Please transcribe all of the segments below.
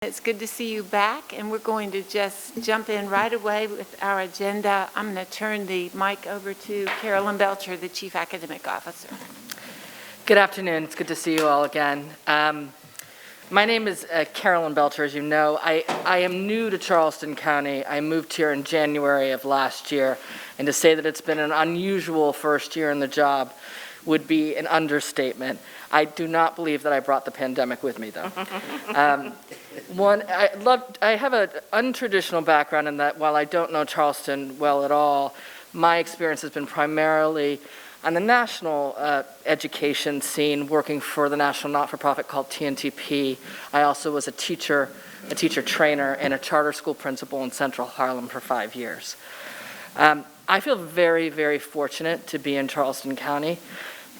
It's good to see you back, and we're going to just jump in right away with our agenda. I'm going to turn the mic over to Carolyn Belcher, the Chief Academic Officer. Good afternoon. It's good to see you all again. My name is Carolyn Belcher, as you know. I am new to Charleston County. I moved here in January of last year, and to say that it's been an unusual first year in the job would be an understatement. I do not believe that I brought the pandemic with me, though. I have an untraditional background in that while I don't know Charleston well at all, my experience has been primarily on the national education scene, working for the national not-for-profit called TNTP. I also was a teacher trainer, and a charter school principal in Central Harlem for 5 years. I feel very, very fortunate to be in Charleston County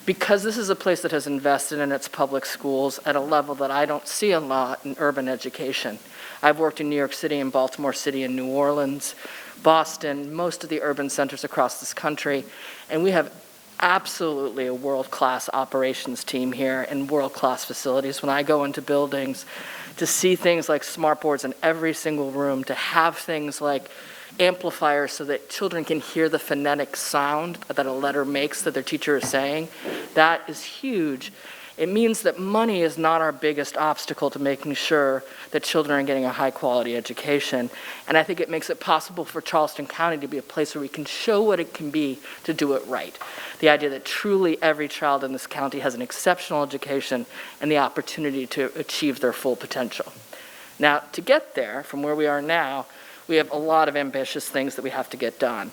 because this is a place that has invested in its public schools at a level that I don't see a lot in urban education. I've worked in New York City and Baltimore City and New Orleans, Boston, most of the urban centers across this country, and we have absolutely a world-class operations team here and world-class facilities. When I go into buildings, to see things like smart boards in every single room, to have things like amplifiers so that children can hear the phonetic sound that a letter makes that their teacher is saying, that is huge. It means that money is not our biggest obstacle to making sure that children are getting a high-quality education. And I think it makes it possible for Charleston County to be a place where we can show what it can be to do it right. The idea that truly every child in this county has an exceptional education and the opportunity to achieve their full potential. Now, to get there, from where we are now, we have a lot of ambitious things that we have to get done.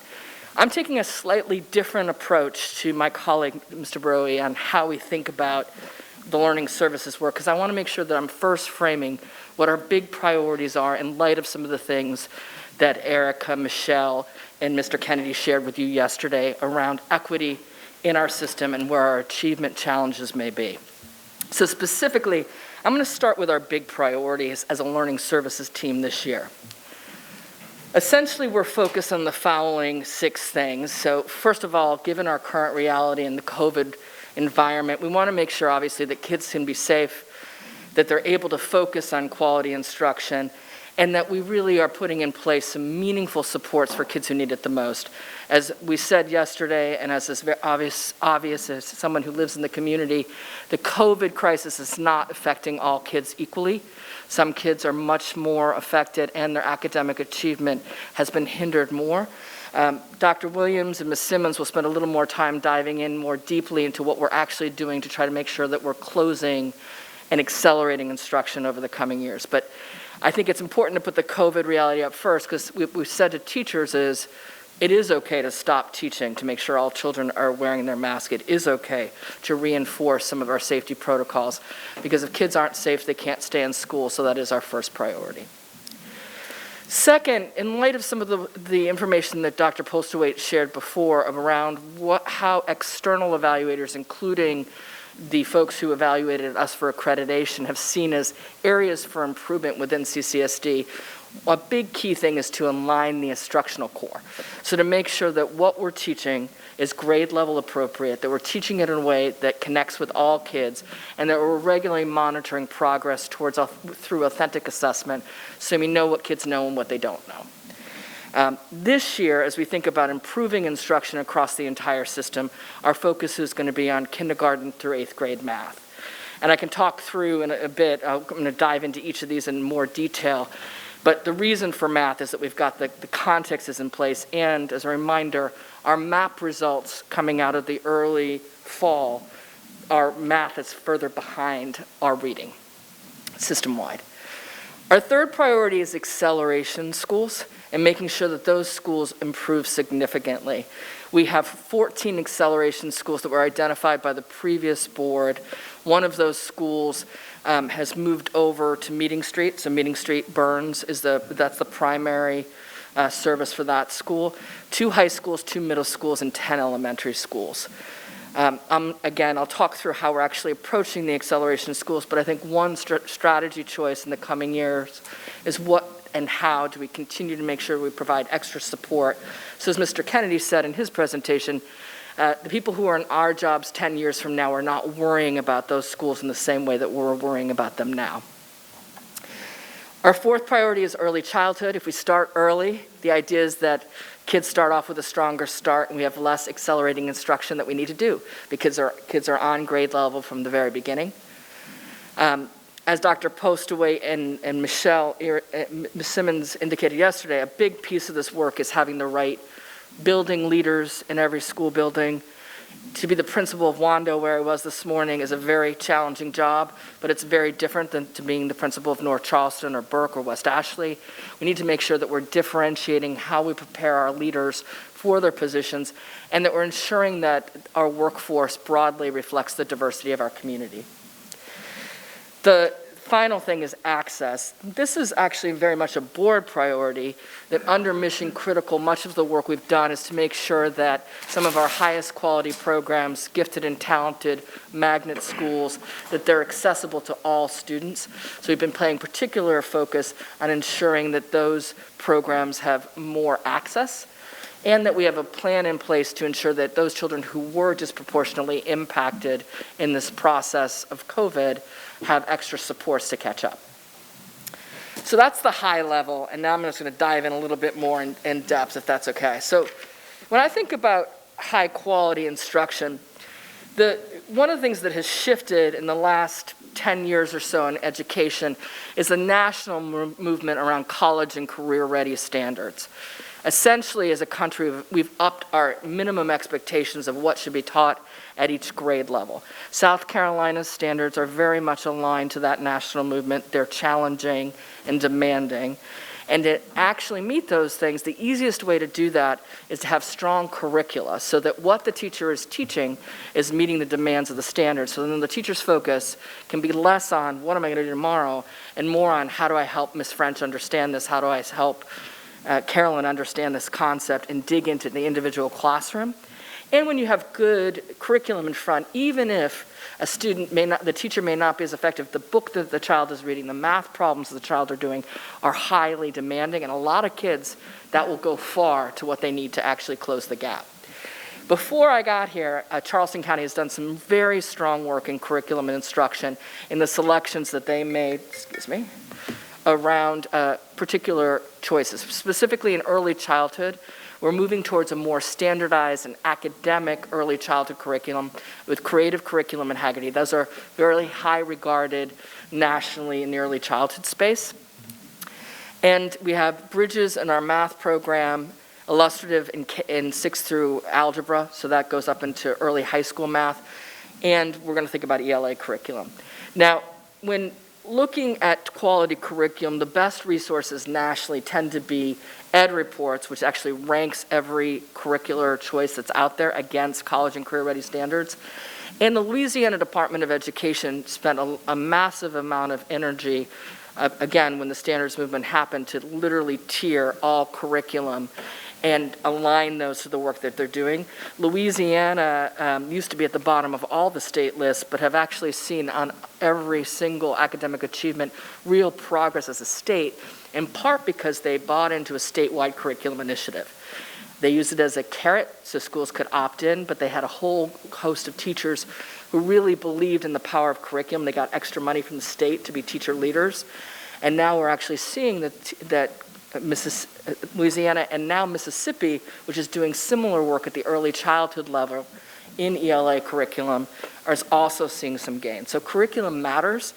I'm taking a slightly different approach to my colleague, Mr. Broe, on how we think about the learning services work, because I want to make sure that I'm first framing what our big priorities are in light of some of the things that Erica, Michelle, and Mr. Kennedy shared with you yesterday around equity in our system and where our achievement challenges may be. So specifically, I'm going to start with our big priorities as a learning services team this year. Essentially, we're focused on the following 6 things. So first of all, given our current reality in the COVID environment, we want to make sure, obviously, that kids can be safe, that they're able to focus on quality instruction, and that we really are putting in place some meaningful supports for kids who need it the most. As we said yesterday, and as is very obvious as someone who lives in the community, the COVID crisis is not affecting all kids equally. Some kids are much more affected, and their academic achievement has been hindered more. Dr. Williams and Ms. Simmons will spend a little more time diving in more deeply into what we're actually doing to try to make sure that we're closing and accelerating instruction over the coming years. But I think it's important to put the COVID reality up first, because we've said to teachers is, it is okay to stop teaching to make sure all children are wearing their mask. It is okay to reinforce some of our safety protocols, because if kids aren't safe, they can't stay in school, so that is our first priority. Second, in light of some of the information that Dr. Postlewaite shared before around how external evaluators, including the folks who evaluated us for accreditation, have seen as areas for improvement within CCSD, a big key thing is to align the instructional core. So to make sure that what we're teaching is grade level appropriate, that we're teaching it in a way that connects with all kids, and that we're regularly monitoring progress through authentic assessment, so we know what kids know and what they don't know. This year, as we think about improving instruction across the entire system, our focus is going to be on kindergarten through 8th grade math. And I can talk through in a bit, I'm going to dive into each of these in more detail. But the reason for math is that we've got the context is in place, and as a reminder, our MAP results coming out of the early fall, our math is further behind our reading system-wide. Our third priority is acceleration schools and making sure that those schools improve significantly. We have 14 acceleration schools that were identified by the previous board. One of those schools has moved over to Meeting Street. So Meeting Street Burns that's the primary service for that school. 2 high schools, 2 middle schools, and 10 elementary schools. Again, I'll talk through how we're actually approaching the acceleration schools, but I think one strategy choice in the coming years is what and how do we continue to make sure we provide extra support. So as Mr. Kennedy said in his presentation, the people who are in our jobs 10 years from now are not worrying about those schools in the same way that we're worrying about them now. Our fourth priority is early childhood. If we start early, the idea is that kids start off with a stronger start and we have less accelerating instruction that we need to do because our kids are on grade level from the very beginning. As Dr. Postaway and Michelle Ms. Simmons indicated yesterday, a big piece of this work is having the right building leaders in every school building. To be the principal of Wando, where I was this morning, is a very challenging job, but it's very different than to being the principal of North Charleston or Burke or West Ashley. We need to make sure that we're differentiating how we prepare our leaders for their positions and that we're ensuring that our workforce broadly reflects the diversity of our community. The final thing is access. This is actually very much a board priority that under mission critical, much of the work we've done is to make sure that some of our highest quality programs, gifted and talented magnet schools, that they're accessible to all students. So we've been paying particular focus on ensuring that those programs have more access and that we have a plan in place to ensure that those children who were disproportionately impacted in this process of COVID have extra supports to catch up. So that's the high level, and now I'm just going to dive in a little bit more in depth, if that's okay. So when I think about high quality instruction, one of the things that has shifted in the last 10 years or so in education is the national movement around college and career ready standards. Essentially, as a country, we've upped our minimum expectations of what should be taught at each grade level. South Carolina's standards are very much aligned to that national movement. They're challenging and demanding. And to actually meet those things, the easiest way to do that is to have strong curricula so that what the teacher is teaching is meeting the demands of the standards. So then the teacher's focus can be less on what am I going to do tomorrow and more on how do I help Miss French understand this, how do I help Carolyn understand this concept and dig into the individual classroom. And when you have good curriculum in front, even if the teacher may not be as effective, the book that the child is reading, the math problems that the child are doing are highly demanding, and a lot of kids, that will go far to what they need to actually close the gap. Before I got here, Charleston County has done some very strong work in curriculum and instruction in the selections that they made, around particular choices. Specifically in early childhood, we're moving towards a more standardized and academic early childhood curriculum with creative curriculum and Haggerty. Those are very high regarded nationally in the early childhood space. And we have bridges in our math program, illustrative in 6th through algebra, so that goes up into early high school math. And we're going to think about ELA curriculum. Now, when looking at quality curriculum, the best resources nationally tend to be Ed Reports, which actually ranks every curricular choice that's out there against college and career ready standards. And the Louisiana Department of Education spent a massive amount of energy, again, when the standards movement happened, to literally tier all curriculum and align those to the work that they're doing. Louisiana used to be at the bottom of all the state lists, but have actually seen on every single academic achievement real progress as a state, in part because they bought into a statewide curriculum initiative. They used it as a carrot so schools could opt in, but they had a whole host of teachers who really believed in the power of curriculum. They got extra money from the state to be teacher leaders. And now we're actually seeing that Louisiana and now Mississippi, which is doing similar work at the early childhood level in ELA curriculum, is also seeing some gain. So curriculum matters.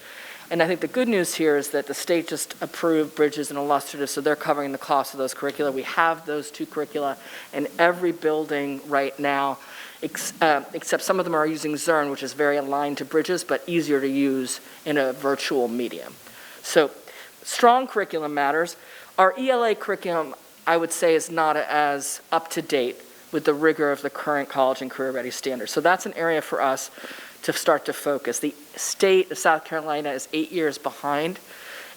And I think the good news here is that the state just approved Bridges and Illustrative, so they're covering the cost of those curricula. We have those two curricula in every building right now, except some of them are using Zern, which is very aligned to Bridges, but easier to use in a virtual medium. So strong curriculum matters. Our ELA curriculum, I would say, is not as up to date with the rigor of the current college and career ready standards. So that's an area for us to start to focus. The state of South Carolina is 8 years behind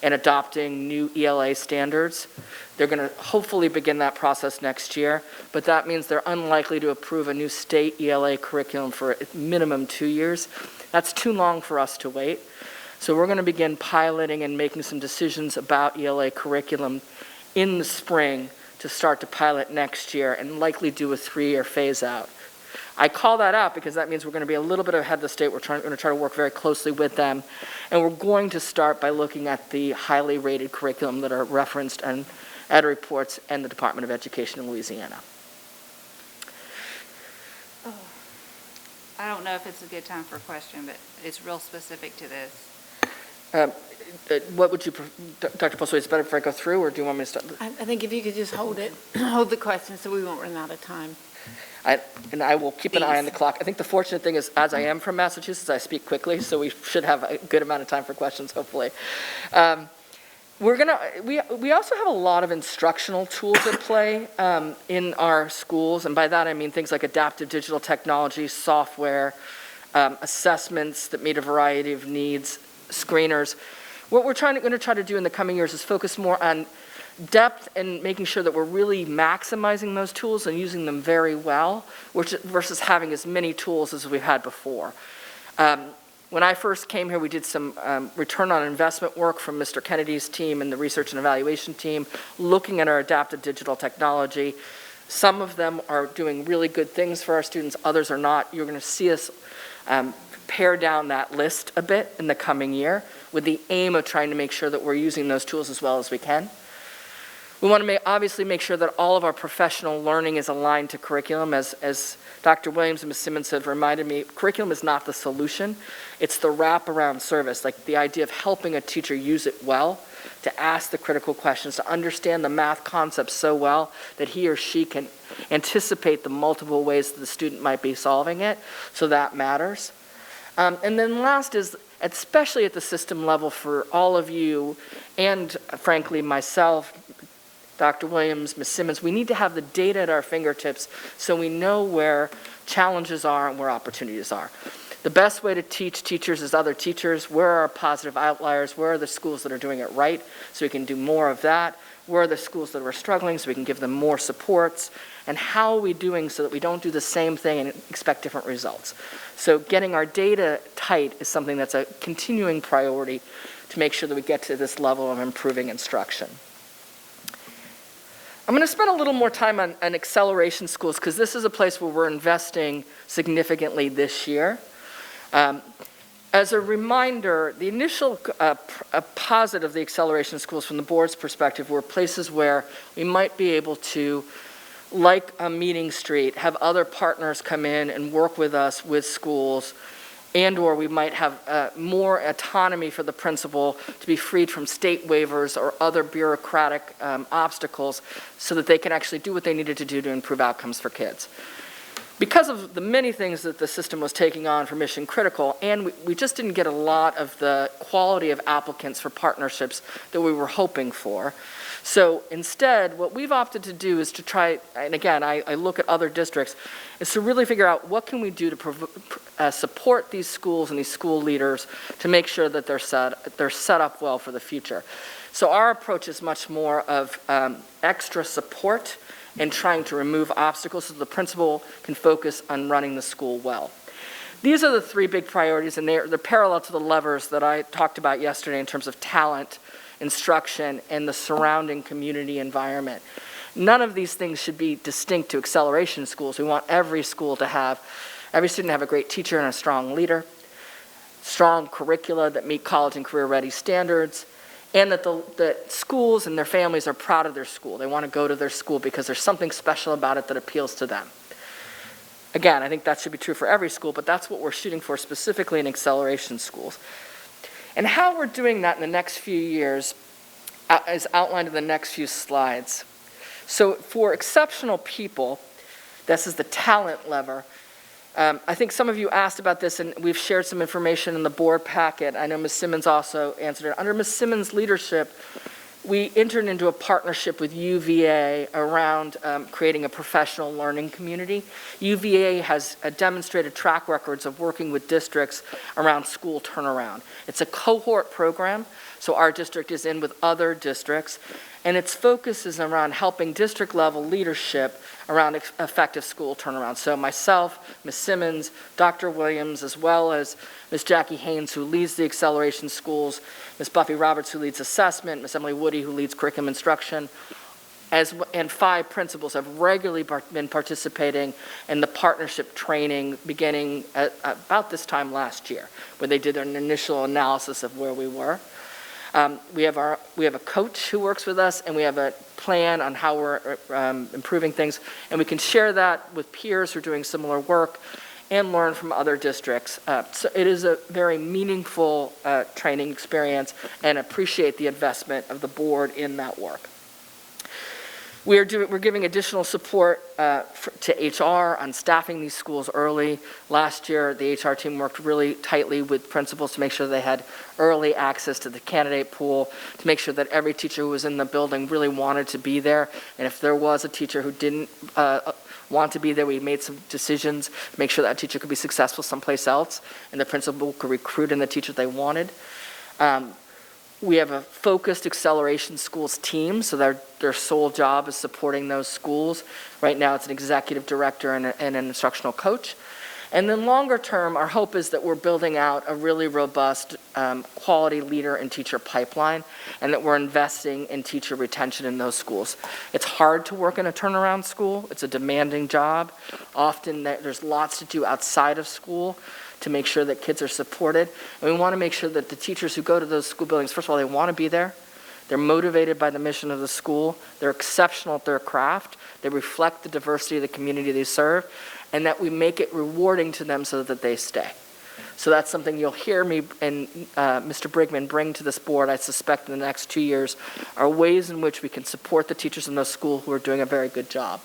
in adopting new ELA standards. They're going to hopefully begin that process next year, but that means they're unlikely to approve a new state ELA curriculum for a minimum 2 years. That's too long for us to wait. So we're going to begin piloting and making some decisions about ELA curriculum in the spring to start to pilot next year and likely do a 3-year phase out. I call that out because that means we're going to be a little bit ahead of the state. We're going to try to work very closely with them. And we're going to start by looking at the highly rated curriculum that are referenced in ED reports and the Department of Education in Louisiana. I don't know if it's a good time for a question, but it's real specific to this. What would you, Dr. Postlewaite, is it better if I go through, or do you want me to start? I think if you could just hold it, hold the question so we won't run out of time. And I will keep an eye on the clock. I think the fortunate thing is, as I am from Massachusetts, I speak quickly, so we should have a good amount of time for questions, hopefully. We also have a lot of instructional tools at play in our schools, and by that I mean things like adaptive digital technology, software, assessments that meet a variety of needs, screeners. What we're going to try to do in the coming years is focus more on depth and making sure that we're really maximizing those tools and using them very well, versus having as many tools as we've had before. When I first came here, we did some return on investment work from Mr. Kennedy's team and the research and evaluation team, looking at our adaptive digital technology. Some of them are doing really good things for our students, others are not. You're going to see us pare down that list a bit in the coming year with the aim of trying to make sure that we're using those tools as well as we can. We want to obviously make sure that all of our professional learning is aligned to curriculum. As Dr. Williams and Ms. Simmons have reminded me, curriculum is not the solution. It's the wraparound service, like the idea of helping a teacher use it well, to ask the critical questions, to understand the math concepts so well that he or she can anticipate the multiple ways that the student might be solving it. So that matters. And then last is, especially at the system level for all of you, and frankly myself, Dr. Williams, Ms. Simmons, we need to have the data at our fingertips so we know where challenges are and where opportunities are. The best way to teach teachers is other teachers. Where are our positive outliers? Where are the schools that are doing it right so we can do more of that? Where are the schools that are struggling so we can give them more supports? And how are we doing so that we don't do the same thing and expect different results? So getting our data tight is something that's a continuing priority to make sure that we get to this level of improving instruction. I'm going to spend a little more time on acceleration schools because this is a place where we're investing significantly this year. As a reminder, the initial positive of the acceleration schools from the board's perspective were places where we might be able to, like a Meeting Street, have other partners come in and work with us with schools, and or we might have more autonomy for the principal to be freed from state waivers or other bureaucratic obstacles so that they can actually do what they needed to do to improve outcomes for kids. Because of the many things that the system was taking on for mission critical, and we just didn't get a lot of the quality of applicants for partnerships that we were hoping for. So instead, what we've opted to do is to try, and again, I look at other districts, is to really figure out what can we do to support these schools and these school leaders to make sure that they're set up well for the future. So our approach is much more of extra support and trying to remove obstacles so the principal can focus on running the school well. These are the three big priorities, and they're parallel to the levers that I talked about yesterday in terms of talent, instruction, and the surrounding community environment. None of these things should be distinct to acceleration schools. We want every student to have a great teacher and a strong leader, strong curricula that meet college and career ready standards, and that the schools and their families are proud of their school. They want to go to their school because there's something special about it that appeals to them. Again, I think that should be true for every school, but that's what we're shooting for specifically in acceleration schools. And how we're doing that in the next few years is outlined in the next few slides. So for exceptional people, this is the talent lever. I think some of you asked about this, and we've shared some information in the board packet. I know Ms. Simmons also answered it. Under Ms. Simmons' leadership, we entered into a partnership with UVA around creating a professional learning community. UVA has demonstrated track records of working with districts around school turnaround. It's a cohort program, so our district is in with other districts, and its focus is around helping district-level leadership around effective school turnaround. So myself, Ms. Simmons, Dr. Williams, as well as Ms. Jackie Haynes, who leads the acceleration schools, Ms. Buffy Roberts, who leads assessment, Ms. Emily Woody, who leads curriculum instruction, and 5 principals have regularly been participating in the partnership training beginning at about this time last year, where they did an initial analysis of where we were. We have a coach who works with us, and we have a plan on how we're improving things, and we can share that with peers who are doing similar work and learn from other districts. So it is a very meaningful training experience, and appreciate the investment of the board in that work. We're giving additional support to HR on staffing these schools early. Last year, the HR team worked really tightly with principals to make sure they had early access to the candidate pool, to make sure that every teacher who was in the building really wanted to be there. And if there was a teacher who didn't want to be there, we made some decisions to make sure that teacher could be successful someplace else, and the principal could recruit in the teacher they wanted. We have a focused acceleration schools team, so their sole job is supporting those schools. Right now it's an executive director and an instructional coach. And then longer term, our hope is that we're building out a really robust quality leader and teacher pipeline, and that we're investing in teacher retention in those schools. It's hard to work in a turnaround school. It's a demanding job. Often there's lots to do outside of school to make sure that kids are supported. And we want to make sure that the teachers who go to those school buildings, first of all, they want to be there. They're motivated by the mission of the school. They're exceptional at their craft. They reflect the diversity of the community they serve, and that we make it rewarding to them so that they stay. So that's something you'll hear me and Mr. Brigman bring to this board, I suspect, in the next 2 years, are ways in which we can support the teachers in those schools who are doing a very good job.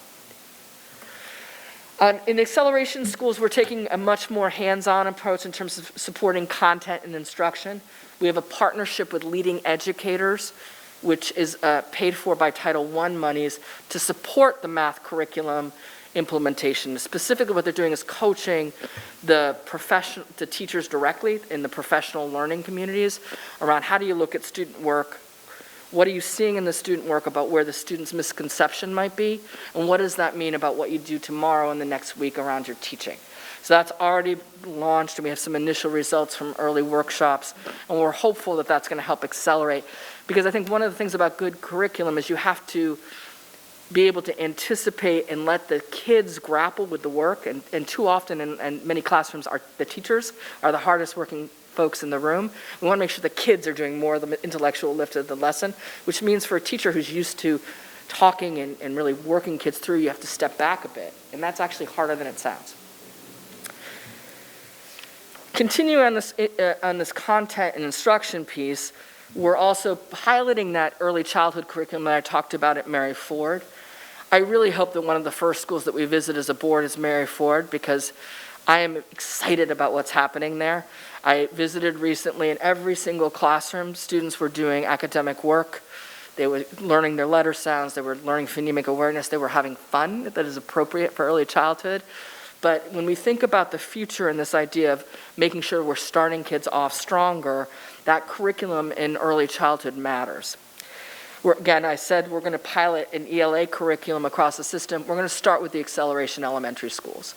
In acceleration schools, we're taking a much more hands-on approach in terms of supporting content and instruction. We have a partnership with leading educators, which is paid for by Title I monies, to support the math curriculum implementation. Specifically, what they're doing is coaching the teachers directly in the professional learning communities around how do you look at student work. What are you seeing in the student work about where the student's misconception might be? And what does that mean about what you do tomorrow and the next week around your teaching? So that's already launched, and we have some initial results from early workshops, and we're hopeful that that's going to help accelerate. Because I think one of the things about good curriculum is you have to be able to anticipate and let the kids grapple with the work, and too often in many classrooms, the teachers are the hardest working folks in the room. We want to make sure the kids are doing more of the intellectual lift of the lesson, which means for a teacher who's used to talking and really working kids through, you have to step back a bit, and that's actually harder than it sounds. Continuing on this content and instruction piece, we're also piloting that early childhood curriculum that I talked about at Mary Ford. I really hope that one of the first schools that we visit as a board is Mary Ford, because I am excited about what's happening there. I visited recently, in every single classroom, students were doing academic work. They were learning their letter sounds. They were learning phonemic awareness. They were having fun that is appropriate for early childhood. But when we think about the future and this idea of making sure we're starting kids off stronger, that curriculum in early childhood matters. Again, I said we're going to pilot an ELA curriculum across the system. We're going to start with the acceleration elementary schools.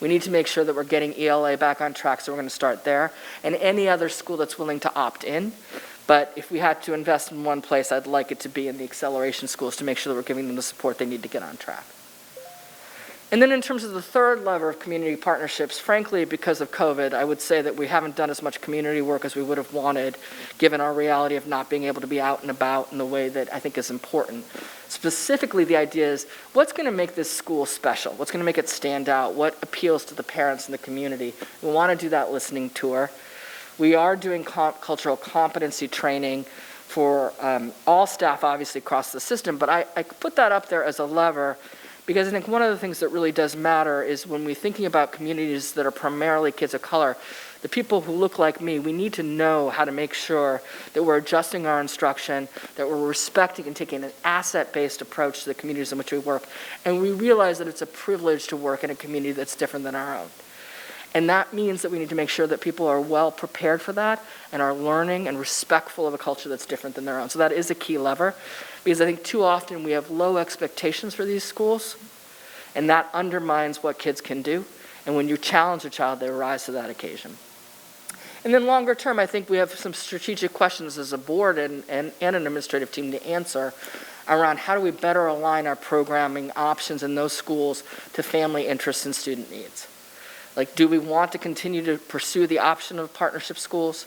We need to make sure that we're getting ELA back on track, so we're going to start there. And any other school that's willing to opt in. But if we had to invest in one place, I'd like it to be in the acceleration schools to make sure that we're giving them the support they need to get on track. And then in terms of the third lever of community partnerships, frankly, because of COVID, I would say that we haven't done as much community work as we would have wanted, given our reality of not being able to be out and about in the way that I think is important. Specifically, the idea is, what's going to make this school special? What's going to make it stand out? What appeals to the parents and the community? We want to do that listening tour. We are doing cultural competency training for all staff, obviously, across the system, but I put that up there as a lever because I think one of the things that really does matter is when we're thinking about communities that are primarily kids of color, the people who look like me, we need to know how to make sure that we're adjusting our instruction, that we're respecting and taking an asset-based approach to the communities in which we work, and we realize that it's a privilege to work in a community that's different than our own. And that means that we need to make sure that people are well prepared for that and are learning and respectful of a culture that's different than their own. So that is a key lever, because I think too often we have low expectations for these schools, and that undermines what kids can do. And when you challenge a child, they rise to that occasion. And then longer term, I think we have some strategic questions as a board and an administrative team to answer around how do we better align our programming options in those schools to family interests and student needs. Like, do we want to continue to pursue the option of partnership schools?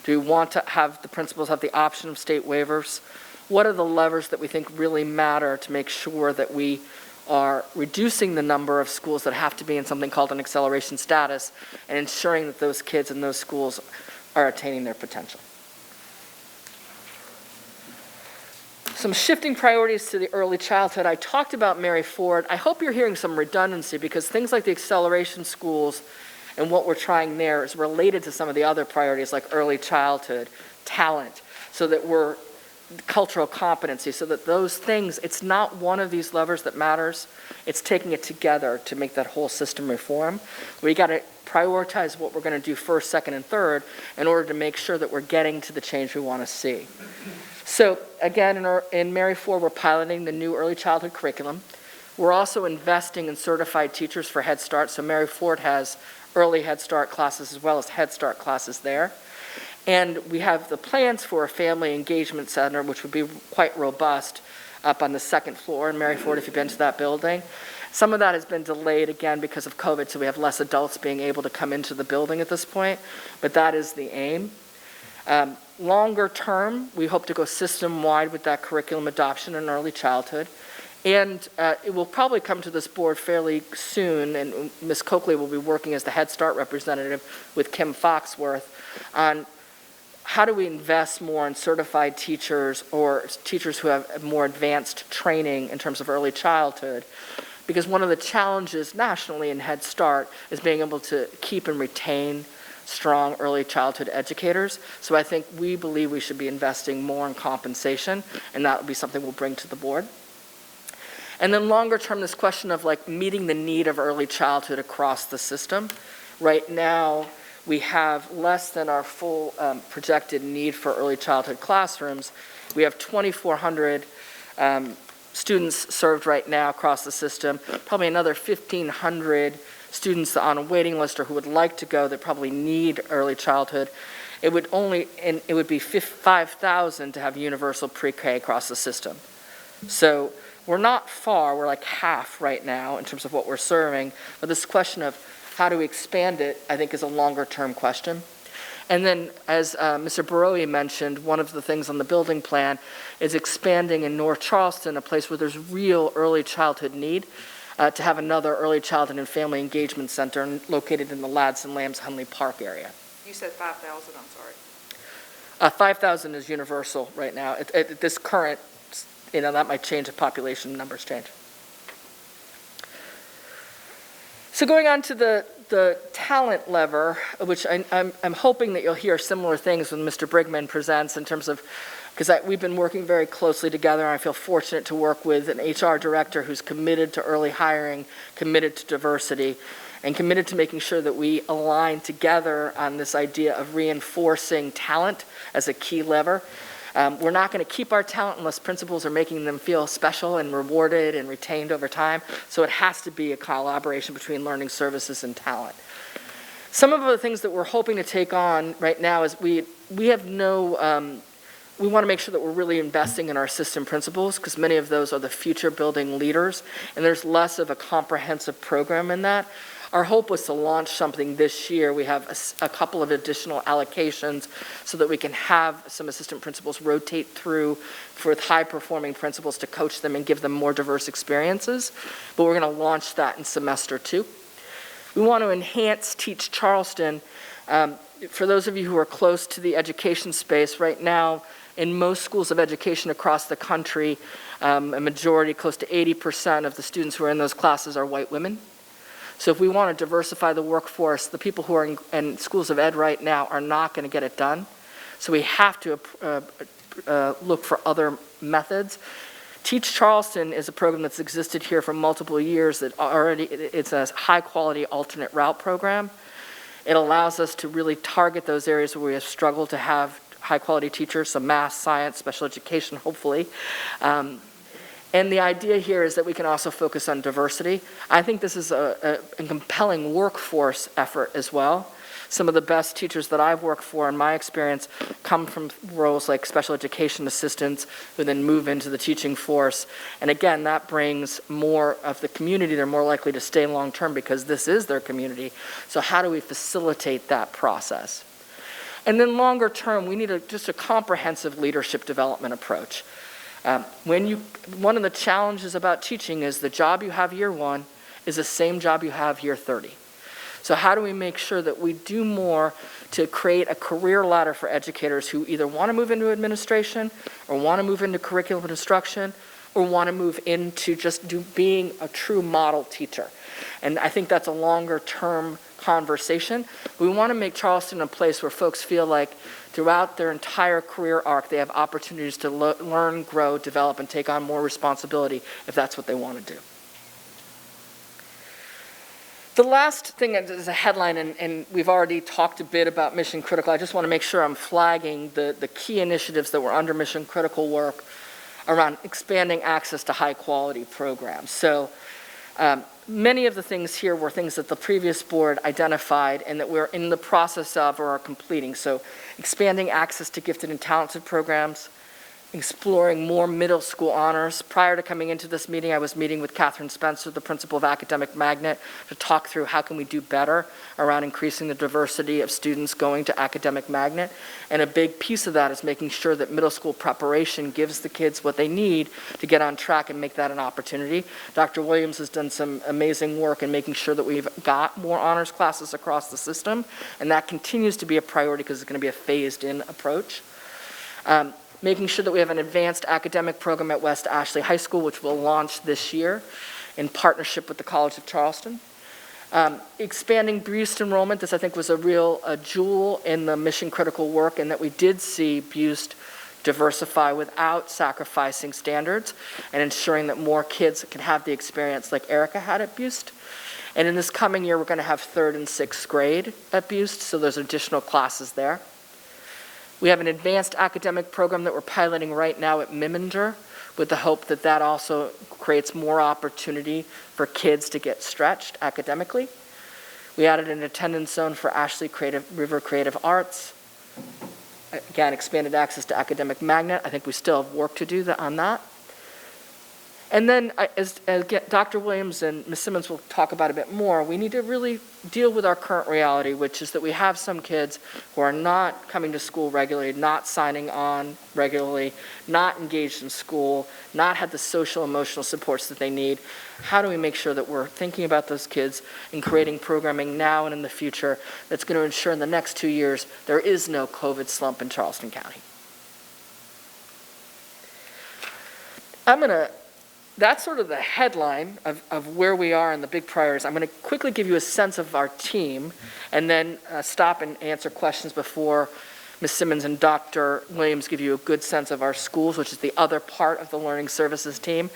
Do we want to have the principals have the option of state waivers? What are the levers that we think really matter to make sure that we are reducing the number of schools that have to be in something called an acceleration status and ensuring that those kids in those schools are attaining their potential? Some shifting priorities to the early childhood. I talked about Mary Ford. I hope you're hearing some redundancy because things like the acceleration schools and what we're trying there is related to some of the other priorities like early childhood, talent, so that we're cultural competency, so that those things, it's not one of these levers that matters, it's taking it together to make that whole system reform. We got to prioritize what we're going to do first, second, and third in order to make sure that we're getting to the change we want to see. So again, in Mary Ford, we're piloting the new early childhood curriculum. We're also investing in certified teachers for Head Start. So Mary Ford has early Head Start classes as well as Head Start classes there. And we have the plans for a family engagement center, which would be quite robust up on the second floor in Mary Ford if you've been to that building. Some of that has been delayed again because of COVID, so we have less adults being able to come into the building at this point, but that is the aim. Longer term, we hope to go system-wide with that curriculum adoption in early childhood. And it will probably come to this board fairly soon, and Ms. Coakley will be working as the Head Start representative with Kim Foxworth on how do we invest more in certified teachers or teachers who have more advanced training in terms of early childhood. Because one of the challenges nationally in Head Start is being able to keep and retain strong early childhood educators. So I think we believe we should be investing more in compensation, and that will be something we'll bring to the board. And then longer term, this question of like meeting the need of early childhood across the system. Right now, we have less than our full projected need for early childhood classrooms. We have 2,400 students served right now across the system, probably another 1,500 students on a waiting list or who would like to go that probably need early childhood. It would be 5,000 to have universal pre-K across the system. So we're not far, we're like half right now in terms of what we're serving, but this question of how do we expand it, I think, is a longer term question. And then, as Mr. Barowie mentioned, one of the things on the building plan is expanding in North Charleston, a place where there's real early childhood need, to have another early childhood and family engagement center located in the Lads and Lambs Hunley Park area. You said 5,000, I'm sorry. 5,000 is universal right now. At this current, that might change if population numbers change. So going on to the talent lever, which I'm hoping that you'll hear similar things when Mr. Brigman presents in terms of, because we've been working very closely together, and I feel fortunate to work with an HR director who's committed to early hiring, committed to diversity, and committed to making sure that we align together on this idea of reinforcing talent as a key lever. We're not going to keep our talent unless principals are making them feel special and rewarded and retained over time. So it has to be a collaboration between learning services and talent. Some of the things that we're hoping to take on right now is we want to make sure that we're really investing in our assistant principals because many of those are the future building leaders, and there's less of a comprehensive program in that. Our hope was to launch something this year. We have a couple of additional allocations so that we can have some assistant principals rotate through with high-performing principals to coach them and give them more diverse experiences. But we're going to launch that in semester 2. We want to enhance Teach Charleston. For those of you who are close to the education space, right now, in most schools of education across the country, a majority, close to 80% of the students who are in those classes are white women. So if we want to diversify the workforce, the people who are in schools of ed right now are not going to get it done. So we have to look for other methods. Teach Charleston is a program that's existed here for multiple years. It's a high-quality alternate route program. It allows us to really target those areas where we have struggled to have high-quality teachers, so math, science, special education, hopefully. And the idea here is that we can also focus on diversity. I think this is a compelling workforce effort as well. Some of the best teachers that I've worked for, in my experience, come from roles like special education assistants who then move into the teaching force. And again, that brings more of the community. They're more likely to stay long-term because this is their community. So how do we facilitate that process? And then longer term, we need just a comprehensive leadership development approach. One of the challenges about teaching is the job you have year 1 is the same job you have year 30. So how do we make sure that we do more to create a career ladder for educators who either want to move into administration or want to move into curriculum instruction or want to move into just being a true model teacher? And I think that's a longer term conversation. We want to make Charleston a place where folks feel like throughout their entire career arc they have opportunities to learn, grow, develop, and take on more responsibility if that's what they want to do. The last thing is a headline, and we've already talked a bit about mission critical. I just want to make sure I'm flagging the key initiatives that were under mission critical work around expanding access to high quality programs. So many of the things here were things that the previous board identified and that we're in the process of or are completing. So expanding access to gifted and talented programs, exploring more middle school honors. Prior to coming into this meeting, I was meeting with Catherine Spencer, the principal of Academic Magnet, to talk through how can we do better around increasing the diversity of students going to Academic Magnet. And a big piece of that is making sure that middle school preparation gives the kids what they need to get on track and make that an opportunity. Dr. Williams has done some amazing work in making sure that we've got more honors classes across the system, and that continues to be a priority because it's going to be a phased-in approach. Making sure that we have an advanced academic program at West Ashley High School, which will launch this year in partnership with the College of Charleston. Expanding Boost enrollment. This, I think, was a real jewel in the mission critical work, and that we did see Boost diversify without sacrificing standards and ensuring that more kids can have the experience like Erica had at Boost. And in this coming year, we're going to have 3rd and 6th grade at Boost, so there's additional classes there. We have an advanced academic program that we're piloting right now at Miminger with the hope that that also creates more opportunity for kids to get stretched academically. We added an attendance zone for Ashley River Creative Arts. Again, expanded access to Academic Magnet. I think we still have work to do on that. And then, as Dr. Williams and Ms. Simmons will talk about a bit more, we need to really deal with our current reality, which is that we have some kids who are not coming to school regularly, not signing on regularly, not engaged in school, not had the social emotional supports that they need. How do we make sure that we're thinking about those kids and creating programming now and in the future that's going to ensure in the next 2 years there is no COVID slump in Charleston County? That's sort of the headline of where we are and the big priorities. I'm going to quickly give you a sense of our team and then stop and answer questions before Ms. Simmons and Dr. Williams give you a good sense of our schools, which is the other part of the Learning Services team.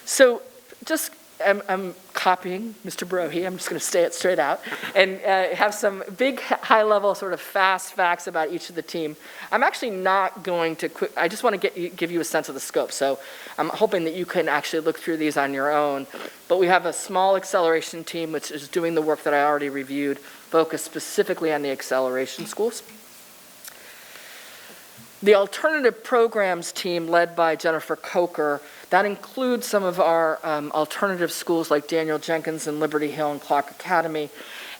So just, I'm copying Mr. Brohe. I'm just going to say it straight out and have some big high-level sort of fast facts about each of the team. I'm actually not going to I just want to give you a sense of the scope. So I'm hoping that you can actually look through these on your own. But we have a small acceleration team which is doing the work that I already reviewed, focused specifically on the acceleration schools. The alternative programs team led by Jennifer Coker, that includes some of our alternative schools like Daniel Jenkins and Liberty Hill and Clark Academy.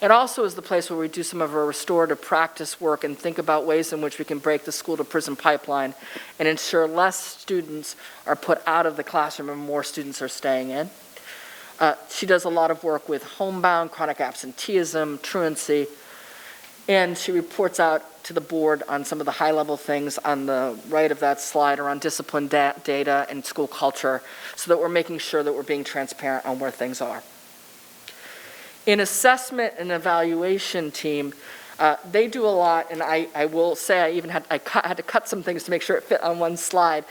It also is the place where we do some of our restorative practice work and think about ways in which we can break the school to prison pipeline and ensure less students are put out of the classroom and more students are staying in. She does a lot of work with homebound, chronic absenteeism, truancy, and she reports out to the board on some of the high-level things on the right of that slide around discipline data and school culture so that we're making sure that we're being transparent on where things are. In assessment and evaluation team, they do a lot, and I will say I even had to cut some things to make sure it fit on one slide.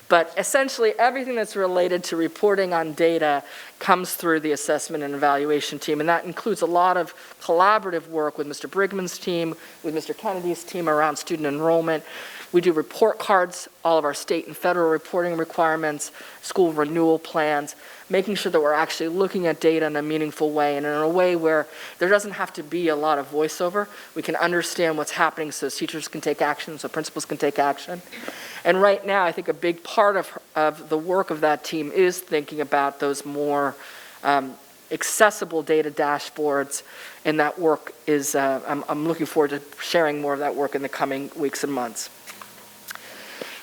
But essentially, everything that's related to reporting on data comes through the assessment and evaluation team, and that includes a lot of collaborative work with Mr. Brigman's team, with Mr. Kennedy's team around student enrollment. We do report cards all of our state and federal reporting requirements, school renewal plans, making sure that we're actually looking at data in a meaningful way and in a way where there doesn't have to be a lot of voiceover. We can understand what's happening so teachers can take action, so principals can take action. And right now, I think a big part of the work of that team is thinking about those more accessible data dashboards, and that work is, I'm looking forward to sharing more of that work in the coming weeks and months.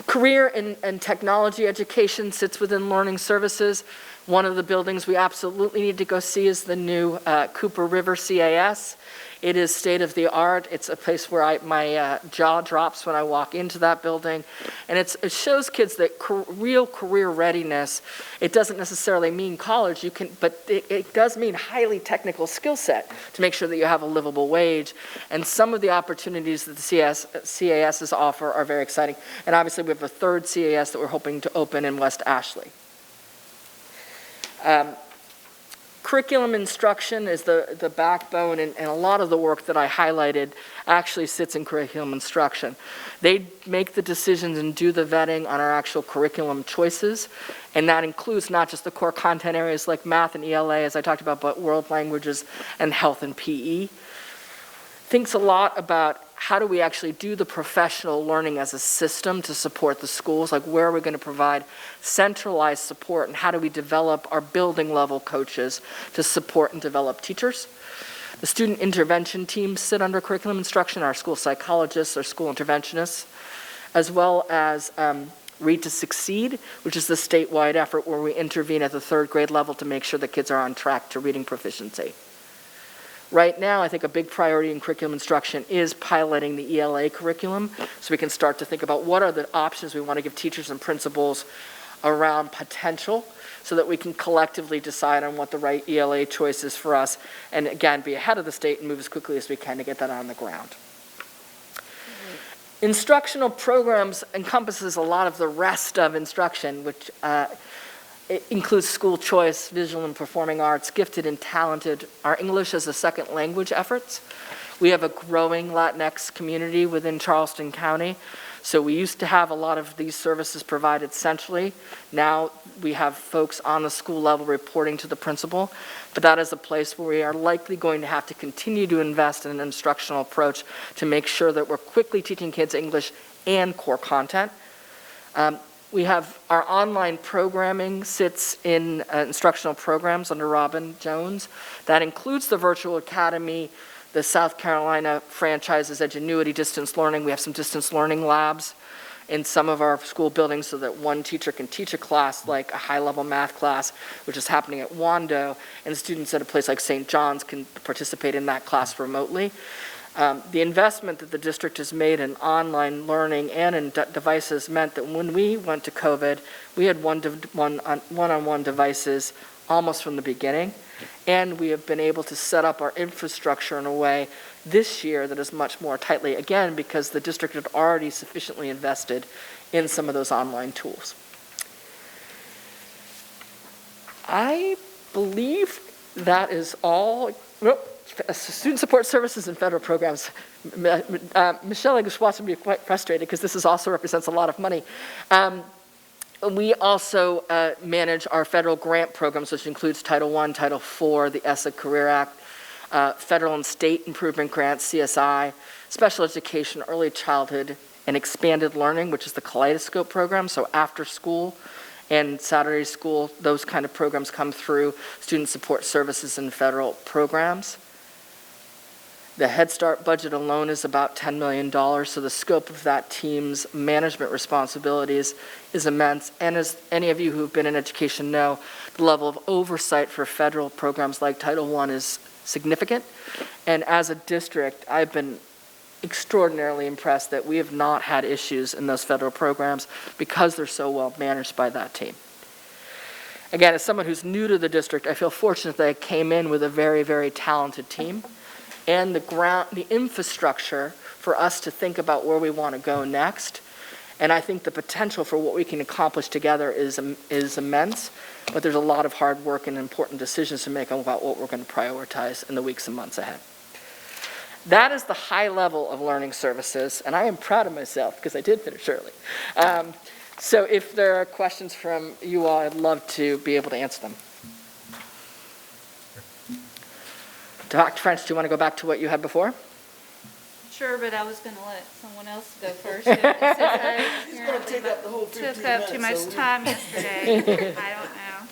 Career and technology education sits within learning services. One of the buildings we absolutely need to go see is the new Cooper River CAS. It is state-of-the-art. It's a place where my jaw drops when I walk into that building. And it shows kids that real career readiness, it doesn't necessarily mean college, but it does mean highly technical skill set to make sure that you have a livable wage. And some of the opportunities that the CASs offer are very exciting. And obviously we have a third CAS that we're hoping to open in West Ashley. Curriculum instruction is the backbone, and a lot of the work that I highlighted actually sits in curriculum instruction. They make the decisions and do the vetting on our actual curriculum choices, and that includes not just the core content areas like math and ELA, as I talked about, but world languages and health and PE. Thinks a lot about how do we actually do the professional learning as a system to support the schools, like where are we going to provide centralized support, and how do we develop our building level coaches to support and develop teachers. The student intervention teams sit under curriculum instruction, our school psychologists, our school interventionists, as well as Read to Succeed, which is the statewide effort where we intervene at the third grade level to make sure that kids are on track to reading proficiency. Right now, I think a big priority in curriculum instruction is piloting the ELA curriculum, so we can start to think about what are the options we want to give teachers and principals around potential, so that we can collectively decide on what the right ELA choice is for us, and again, be ahead of the state and move as quickly as we can to get that on the ground. Instructional programs encompasses a lot of the rest of instruction, which it includes school choice, visual and performing arts, gifted and talented, our English as a second language efforts. We have a growing Latinx community within Charleston County, so we used to have a lot of these services provided centrally. Now we have folks on the school level reporting to the principal, but that is a place where we are likely going to have to continue to invest in an instructional approach to make sure that we're quickly teaching kids English and core content. We have our online programming sits in instructional programs under Robin Jones. That includes the virtual academy, the South Carolina franchises Edgenuity distance learning. We have some distance learning labs in some of our school buildings so that one teacher can teach a class like a high-level math class, which is happening at Wando, and students at a place like St. John's can participate in that class remotely. The investment that the district has made in online learning and in devices meant that when we went to COVID, we had one-on-one devices almost from the beginning, and we have been able to set up our infrastructure in a way this year that is much more tightly, again, because the district had already sufficiently invested in some of those online tools. I believe that is all. Student support services and federal programs. Michelle is watching me quite frustrated because this also represents a lot of money. We also manage our federal grant programs, which includes Title I, Title IV, the ESSA Career Act, federal and state improvement grants, CSI, special education, early childhood, and expanded learning, which is the Kaleidoscope program, so after school and Saturday school, those kind of programs come through student support services and federal programs. The Head Start budget alone is about $10 million, so the scope of that team's management responsibilities is immense. And as any of you who've been in education know, the level of oversight for federal programs like Title I is significant. And as a district, I've been extraordinarily impressed that we have not had issues in those federal programs because they're so well managed by that team. Again, as someone who's new to the district, I feel fortunate that I came in with a very, very talented team. And the infrastructure for us to think about where we want to go next. And I think the potential for what we can accomplish together is immense, but there's a lot of hard work and important decisions to make about what we're going to prioritize in the weeks and months ahead. That is the high level of learning services, and I am proud of myself because I did finish early. So if there are questions from you all, I'd love to be able to answer them. Dr. French, do you want to go back to what you had before? Sure, but I was going to let someone else go first. Since I He's going to take up the whole 15 took minutes. up too much so time yesterday. I don't know.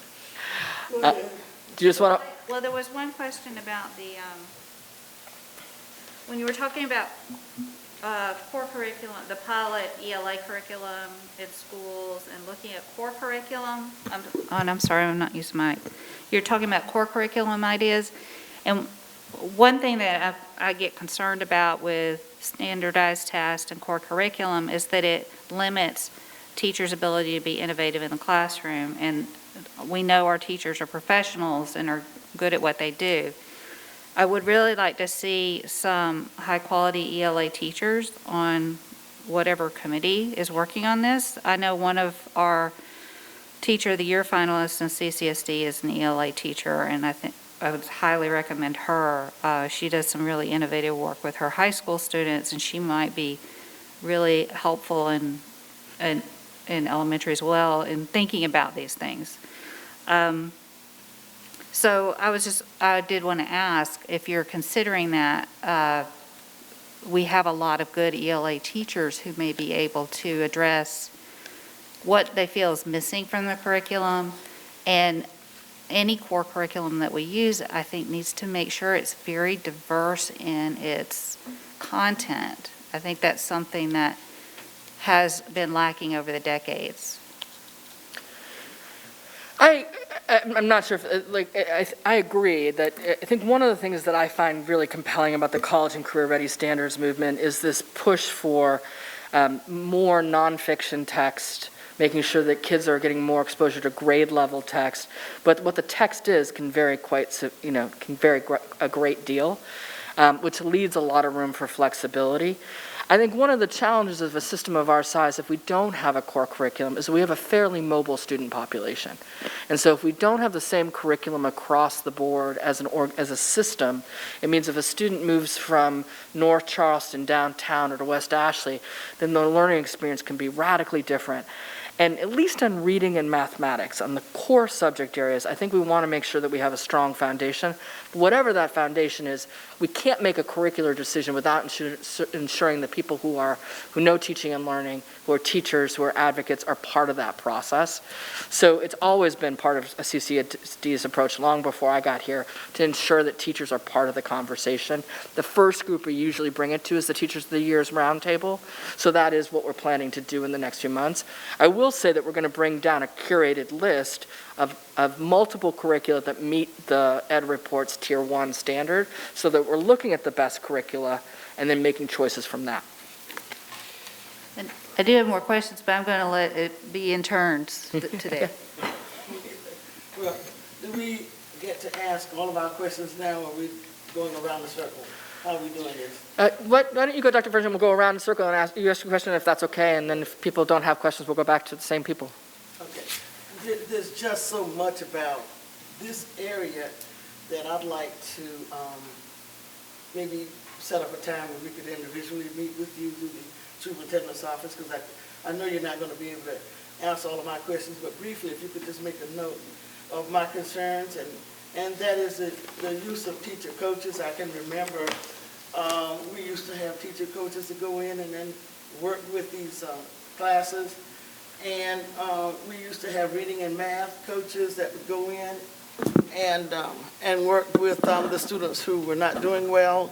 Go ahead. Do you just want to? Well, there was one question about the, when you were talking about core curriculum, the pilot ELA curriculum in schools and looking at core curriculum. I'm sorry, I'm not using my, you're talking about core curriculum ideas. And one thing that I get concerned about with standardized tests and core curriculum is that it limits teachers' ability to be innovative in the classroom. And we know our teachers are professionals and are good at what they do. I would really like to see some high-quality ELA teachers on whatever committee is working on this. I know one of our Teacher of the Year finalists in CCSD is an ELA teacher, and I think I would highly recommend her. She does some really innovative work with her high school students, and she might be really helpful in elementary as well in thinking about these things. So I did want to ask if you're considering that. We have a lot of good ELA teachers who may be able to address what they feel is missing from the curriculum, and any core curriculum that we use, I think, needs to make sure it's very diverse in its content. I think that's something that has been lacking over the decades. I'm not sure if, I agree that I think one of the things that I find really compelling about the college and career ready standards movement is this push for more nonfiction text, making sure that kids are getting more exposure to grade level text. But what the text is can vary a great deal, which leaves a lot of room for flexibility. I think one of the challenges of a system of our size, if we don't have a core curriculum, is we have a fairly mobile student population. And so if we don't have the same curriculum across the board as a system, it means if a student moves from North Charleston downtown or to West Ashley, then the learning experience can be radically different. And at least on reading and mathematics, on the core subject areas, I think we want to make sure that we have a strong foundation. Whatever that foundation is, we can't make a curricular decision without ensuring that people who know teaching and learning, who are teachers, who are advocates, are part of that process. So it's always been part of a CCSD's approach long before I got here to ensure that teachers are part of the conversation. The first group we usually bring it to is the Teachers of the Year's Roundtable. So that is what we're planning to do in the next few months. I will say that we're going to bring down a curated list of multiple curricula that meet the Ed Report's Tier 1 standard, so that we're looking at the best curricula and then making choices from that. And I do have more questions, but I'm going to let it be in turns today. Well, do we get to ask all of our questions now, or are we going around the circle? How are we doing this? Why don't you go, Dr. Virgin, we'll go around the circle and ask you a question if that's okay, and then if people don't have questions, we'll go back to the same people. Okay. There's just so much about this area that I'd like to maybe set up a time where we could individually meet with you through the superintendent's office, because I know you're not going to be able to answer all of my questions, but briefly, if you could just make a note of my concerns, and that is the use of teacher coaches. I can remember we used to have teacher coaches to go in and then work with these classes. And we used to have reading and math coaches that would go in and work with the students who were not doing well.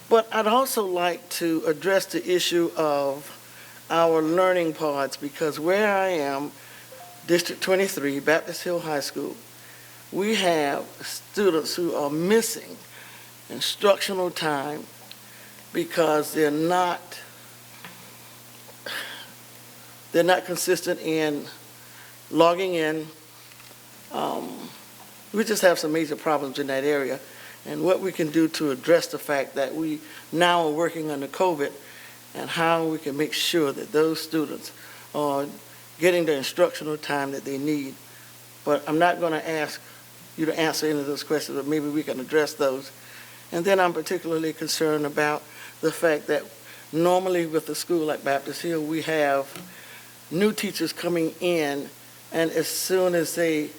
But I'd also like to address the issue of our learning pods, because where I am, District 23, Baptist Hill High School, we have students who are missing instructional time because they're not consistent in logging in. We just have some major problems in that area. And what we can do to address the fact that we now are working under COVID, and how we can make sure that those students are getting the instructional time that they need. But I'm not going to ask you to answer any of those questions, but maybe we can address those. And then I'm particularly concerned about the fact that normally with a school like Baptist Hill, we have new teachers coming in, and as soon as they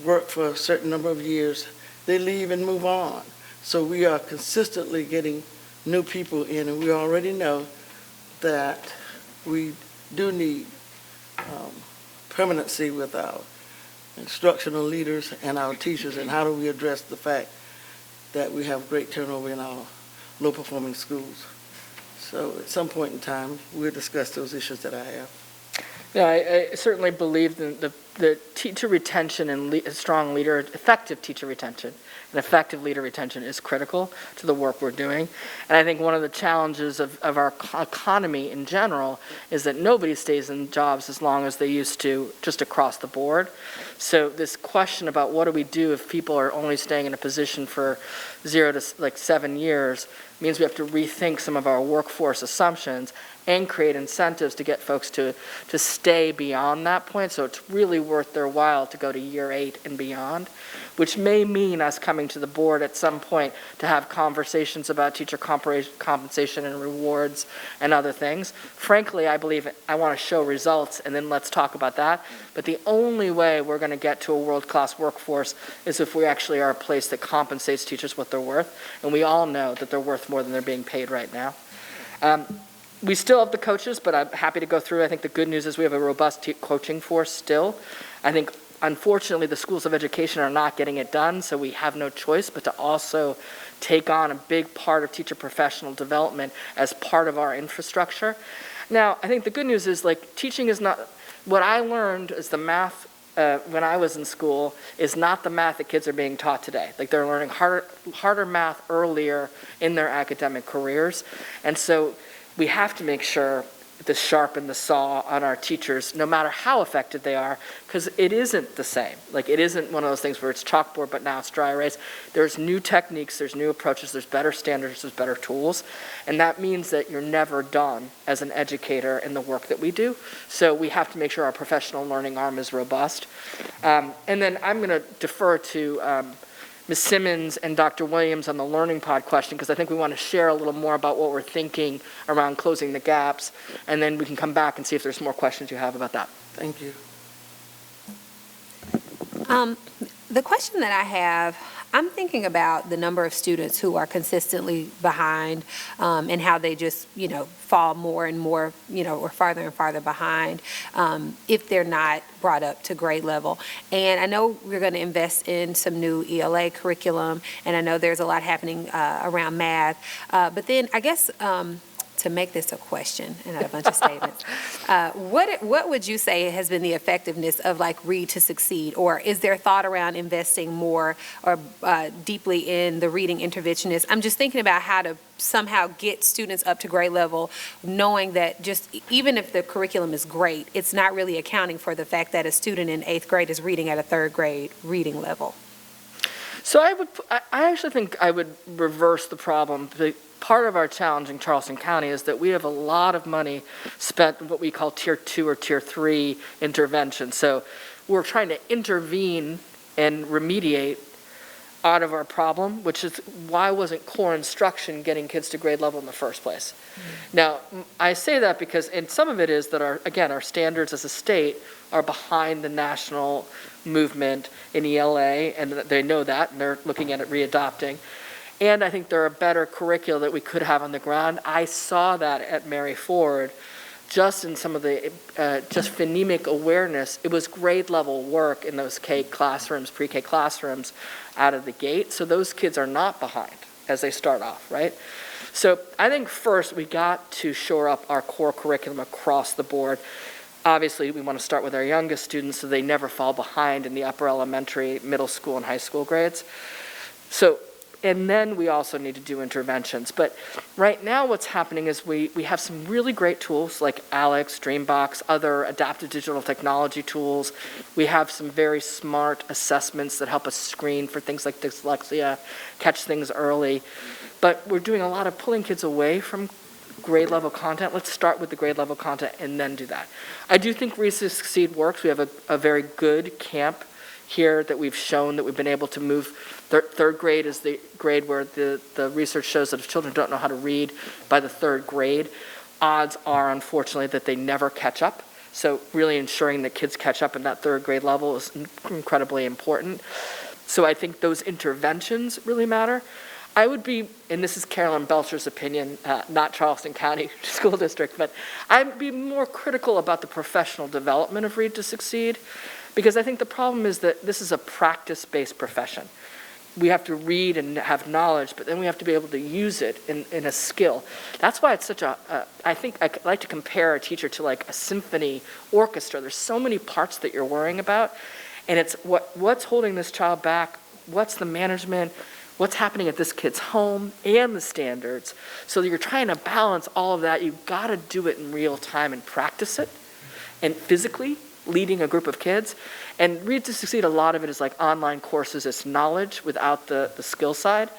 work for a certain number of years, they leave and move on. So we are consistently getting new people in, and we already know that we do need permanency with our instructional leaders and our teachers, and how do we address the fact that we have great turnover in our low-performing schools. So at some point in time, we'll discuss those issues that I have. Yeah, I certainly believe the teacher retention and strong leader, effective teacher retention and effective leader retention is critical to the work we're doing. And I think one of the challenges of our economy in general is that nobody stays in jobs as long as they used to, just across the board. So this question about what do we do if people are only staying in a position for 0 to 7 years means we have to rethink some of our workforce assumptions and create incentives to get folks to stay beyond that point. So it's really worth their while to go to year 8 and beyond, which may mean us coming to the board at some point to have conversations about teacher compensation and rewards and other things. Frankly, I believe I want to show results, and then let's talk about that. But the only way we're going to get to a world-class workforce is if we actually are a place that compensates teachers what they're worth, and we all know that they're worth more than they're being paid right now. We still have the coaches, but I'm happy to go through. I think the good news is we have a robust coaching force still. I think, unfortunately, the schools of education are not getting it done, so we have no choice but to also take on a big part of teacher professional development as part of our infrastructure. Now, I think the good news is, teaching is not, what I learned is the math when I was in school is not the math that kids are being taught today. They're learning harder math earlier in their academic careers. And so we have to make sure to sharpen the saw on our teachers, no matter how effective they are, because it isn't the same. It isn't one of those things where it's chalkboard, but now it's dry erase. There's new techniques, there's new approaches, there's better standards, there's better tools. And that means that you're never done as an educator in the work that we do. So we have to make sure our professional learning arm is robust. And then I'm going to defer to Ms. Simmons and Dr. Williams on the learning pod question, because I think we want to share a little more about what we're thinking around closing the gaps, and then we can come back and see if there's more questions you have about that. Thank you. The question that I have, I'm thinking about the number of students who are consistently behind and how they just, fall more and more, or farther and farther behind if they're not brought up to grade level. And I know we're going to invest in some new ELA curriculum, and I know there's a lot happening around math. But then I guess to make this a question and not a bunch of statements, what would you say has been the effectiveness of Read to Succeed? Or is there thought around investing more or deeply in the reading interventionist? I'm just thinking about how to somehow get students up to grade level, knowing that just even if the curriculum is great, it's not really accounting for the fact that a student in 8th grade is reading at a 3rd grade reading level. So I actually think I would reverse the problem. Part of our challenge in Charleston County is that we have a lot of money spent in what we call Tier 2 or Tier 3 intervention. So we're trying to intervene and remediate out of our problem, which is why wasn't core instruction getting kids to grade level in the first place? Mm-hmm. Now, I say that because, and some of it is that our standards as a state are behind the national movement in ELA, and they know that, and they're looking at it readopting. And I think there are better curricula that we could have on the ground. I saw that at Mary Ford, just in some of the just phonemic awareness. It was grade level work in those K classrooms, pre-K classrooms out of the gate. So those kids are not behind as they start off, right? So I think first we got to shore up our core curriculum across the board. Obviously, we want to start with our youngest students so they never fall behind in the upper elementary, middle school, and high school grades. And then we also need to do interventions. But right now what's happening is we have some really great tools like Alex, Dreambox, other adaptive digital technology tools. We have some very smart assessments that help us screen for things like dyslexia, catch things early. But we're doing a lot of pulling kids away from grade level content. Let's start with the grade level content and then do that. I do think Read to Succeed works. We have a very good camp here that we've shown that we've been able to move. Third grade is the grade where the research shows that if children don't know how to read by the 3rd grade, odds are, unfortunately, that they never catch up. So really ensuring that kids catch up in that third grade level is incredibly important. So I think those interventions really matter. I would be, and this is Carolyn Belcher's opinion, not Charleston County School District, but I'd be more critical about the professional development of Read to Succeed, because I think the problem is that this is a practice-based profession. We have to read and have knowledge, but then we have to be able to use it in a skill. That's why it's such I think I like to compare a teacher to like a symphony orchestra. There's so many parts that you're worrying about, and it's what's holding this child back, what's the management, what's happening at this kid's home, and the standards. So you're trying to balance all of that. You've got to do it in real time and practice it, and physically leading a group of kids. And Read to Succeed, a lot of it is like online courses. It's knowledge without the skill side.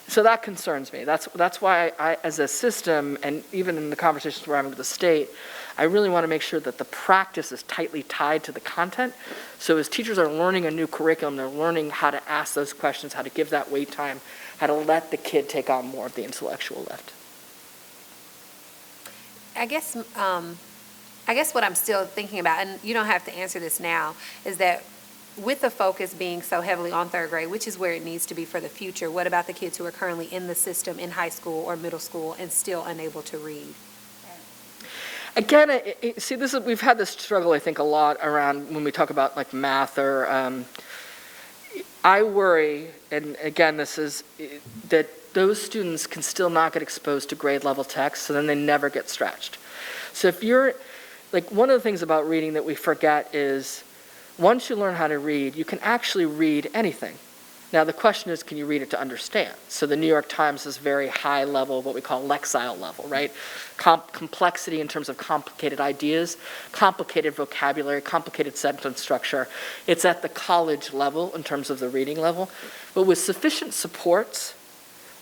So that concerns me. That's why I, as a system, and even in the conversations we're having with the state, I really want to make sure that the practice is tightly tied to the content. So as teachers are learning a new curriculum, they're learning how to ask those questions, how to give that wait time, how to let the kid take on more of the intellectual lift. I guess what I'm still thinking about, and you don't have to answer this now, is that with the focus being so heavily on third grade, which is where it needs to be for the future, what about the kids who are currently in the system in high school or middle school and still unable to read? Again, see, we've had this struggle, I think, a lot around when we talk about like math or, I worry, and again, this is that those students can still not get exposed to grade level text, so then they never get stretched. So if you're, like, one of the things about reading that we forget is once you learn how to read, you can actually read anything. Now, the question is, can you read it to understand? So the New York Times is very high level, what we call Lexile level, right? Complexity in terms of complicated ideas, complicated vocabulary, complicated sentence structure. It's at the college level in terms of the reading level. But with sufficient supports,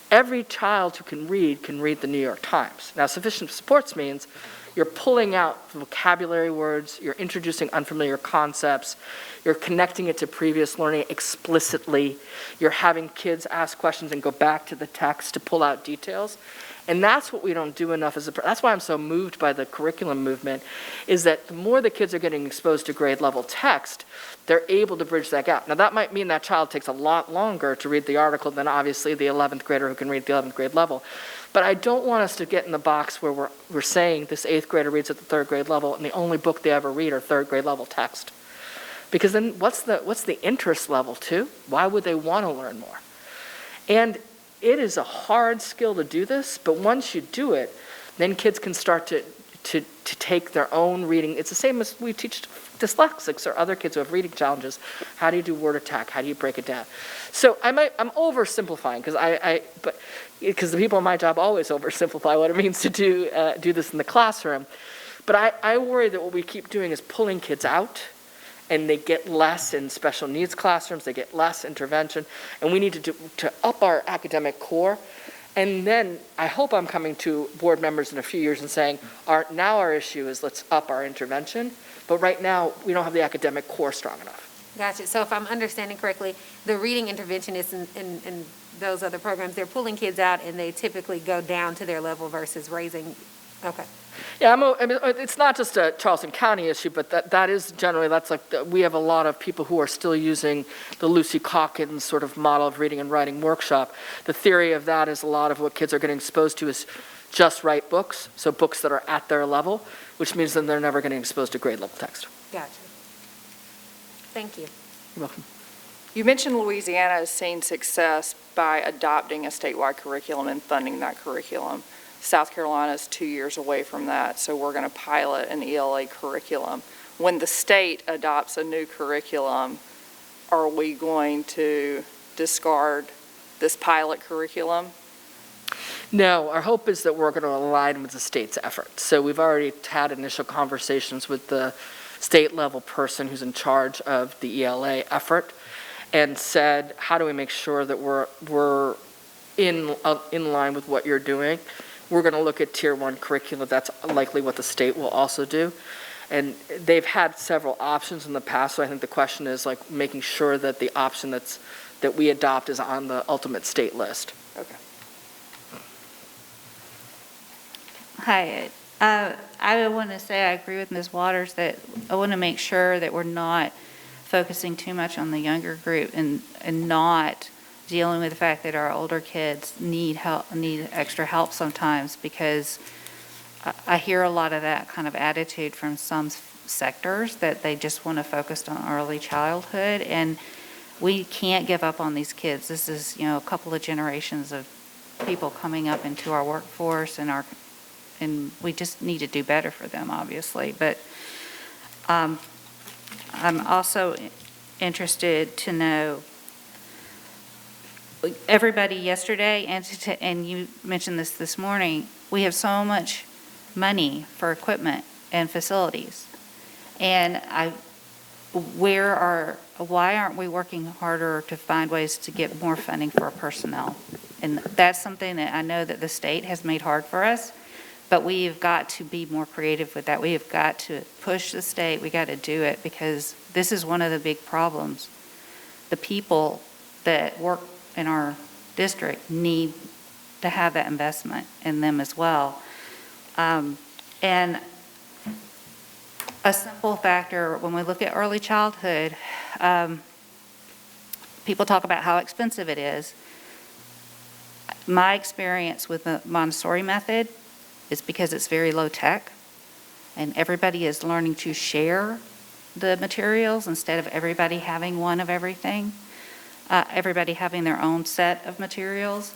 every child who can read the New York Times. Now, sufficient supports means you're pulling out vocabulary words, you're introducing unfamiliar concepts, you're connecting it to previous learning explicitly, you're having kids ask questions and go back to the text to pull out details. And that's what we don't do enough that's why I'm so moved by the curriculum movement, is that the more the kids are getting exposed to grade level text, they're able to bridge that gap. Now that might mean that child takes a lot longer to read the article than obviously the 11th grader who can read the 11th grade level. But I don't want us to get in the box where we're saying this 8th grader reads at the 3rd grade level and the only book they ever read are 3rd grade level text. Because then what's the interest level too? Why would they want to learn more? And it is a hard skill to do this, but once you do it, then kids can start to take their own reading. It's the same as we teach dyslexics or other kids who have reading challenges. How do you do word attack? How do you break it down? So I'm oversimplifying because the people in my job always oversimplify what it means to do this in the classroom. But I worry that what we keep doing is pulling kids out, and they get less in special needs classrooms, they get less intervention, and we need to up our academic core. And then I hope I'm coming to board members in a few years and saying, our issue is let's up our intervention, but right now we don't have the academic core strong enough. Gotcha. So if I'm understanding correctly, the reading interventionists in those other programs, they're pulling kids out and they typically go down to their level versus raising, okay. Yeah, it's not just a Charleston County issue, but that is generally, we have a lot of people who are still using the Lucy Calkins sort of model of reading and writing workshop. The theory of that is a lot of what kids are getting exposed to is just write books, so books that are at their level, which means that they're never getting exposed to grade level text. Gotcha. Thank you. You're welcome. You mentioned Louisiana has seen success by adopting a statewide curriculum and funding that curriculum. South Carolina is 2 years away from that, so we're going to pilot an ELA curriculum. When the state adopts a new curriculum, are we going to discard this pilot curriculum? No, our hope is that we're going to align with the state's efforts. So we've already had initial conversations with the state level person who's in charge of the ELA effort and said, how do we make sure that we're in line with what you're doing? We're going to look at tier 1 curricula. That's likely what the state will also do. And they've had several options in the past, so I think the question is like making sure that the option that we adopt is on the ultimate state list. Okay. Hi, I want to say I agree with Ms. Waters that I want to make sure that we're not focusing too much on the younger group and not dealing with the fact that our older kids need help, need extra help sometimes, because I hear a lot of that kind of attitude from some sectors that they just want to focus on early childhood, and we can't give up on these kids. This is, a couple of generations of people coming up into our workforce, and we just need to do better for them, obviously. But I'm also interested to know, everybody yesterday, and you mentioned this morning, we have so much money for equipment and facilities. And why aren't we working harder to find ways to get more funding for our personnel? And that's something that I know that the state has made hard for us, but we've got to be more creative with that. We have got to push the state. We got to do it, because this is one of the big problems. The people that work in our district need to have that investment in them as well. And a simple factor, when we look at early childhood, people talk about how expensive it is. My experience with the Montessori method is because it's very low tech, and everybody is learning to share the materials instead of everybody having one of everything, everybody having their own set of materials.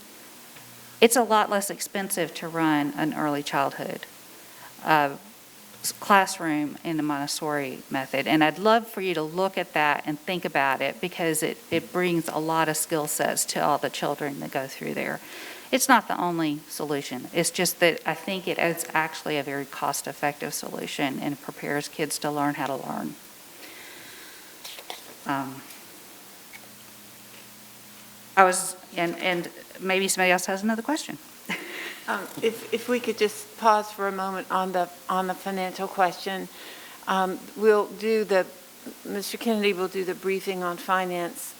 It's a lot less expensive to run an early childhood classroom in the Montessori method. And I'd love for you to look at that and think about it, because it brings a lot of skill sets to all the children that go through there. It's not the only solution. It's just that I think it is actually a very cost-effective solution and prepares kids to learn how to learn. And maybe somebody else has another question. If we could just pause for a moment on the financial question, Mr. Kennedy will do the briefing on finance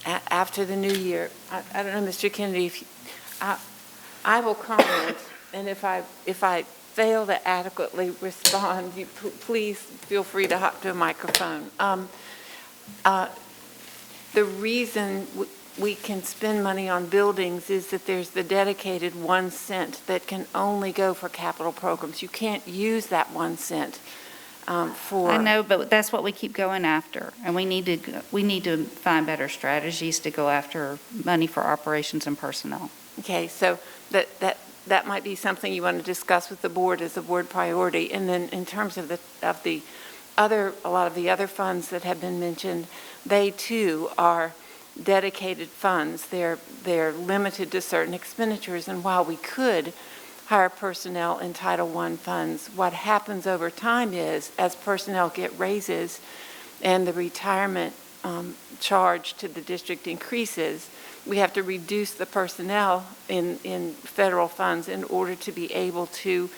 after the new year. I don't know, Mr. Kennedy, I will comment, and if I fail to adequately respond, please feel free to hop to a microphone. The reason we can spend money on buildings is that there's the dedicated 1 cent that can only go for capital programs. You can't use that 1 cent for. I know, but that's what we keep going after, and we need to find better strategies to go after money for operations and personnel. Okay, so that might be something you want to discuss with the board as a board priority. And then in terms of a lot of the other funds that have been mentioned, they too are dedicated funds. They're limited to certain expenditures, and while we could hire personnel in Title I funds, what happens over time is, as personnel get raises and the retirement charge to the district increases, we have to reduce the personnel in federal funds in order to be able to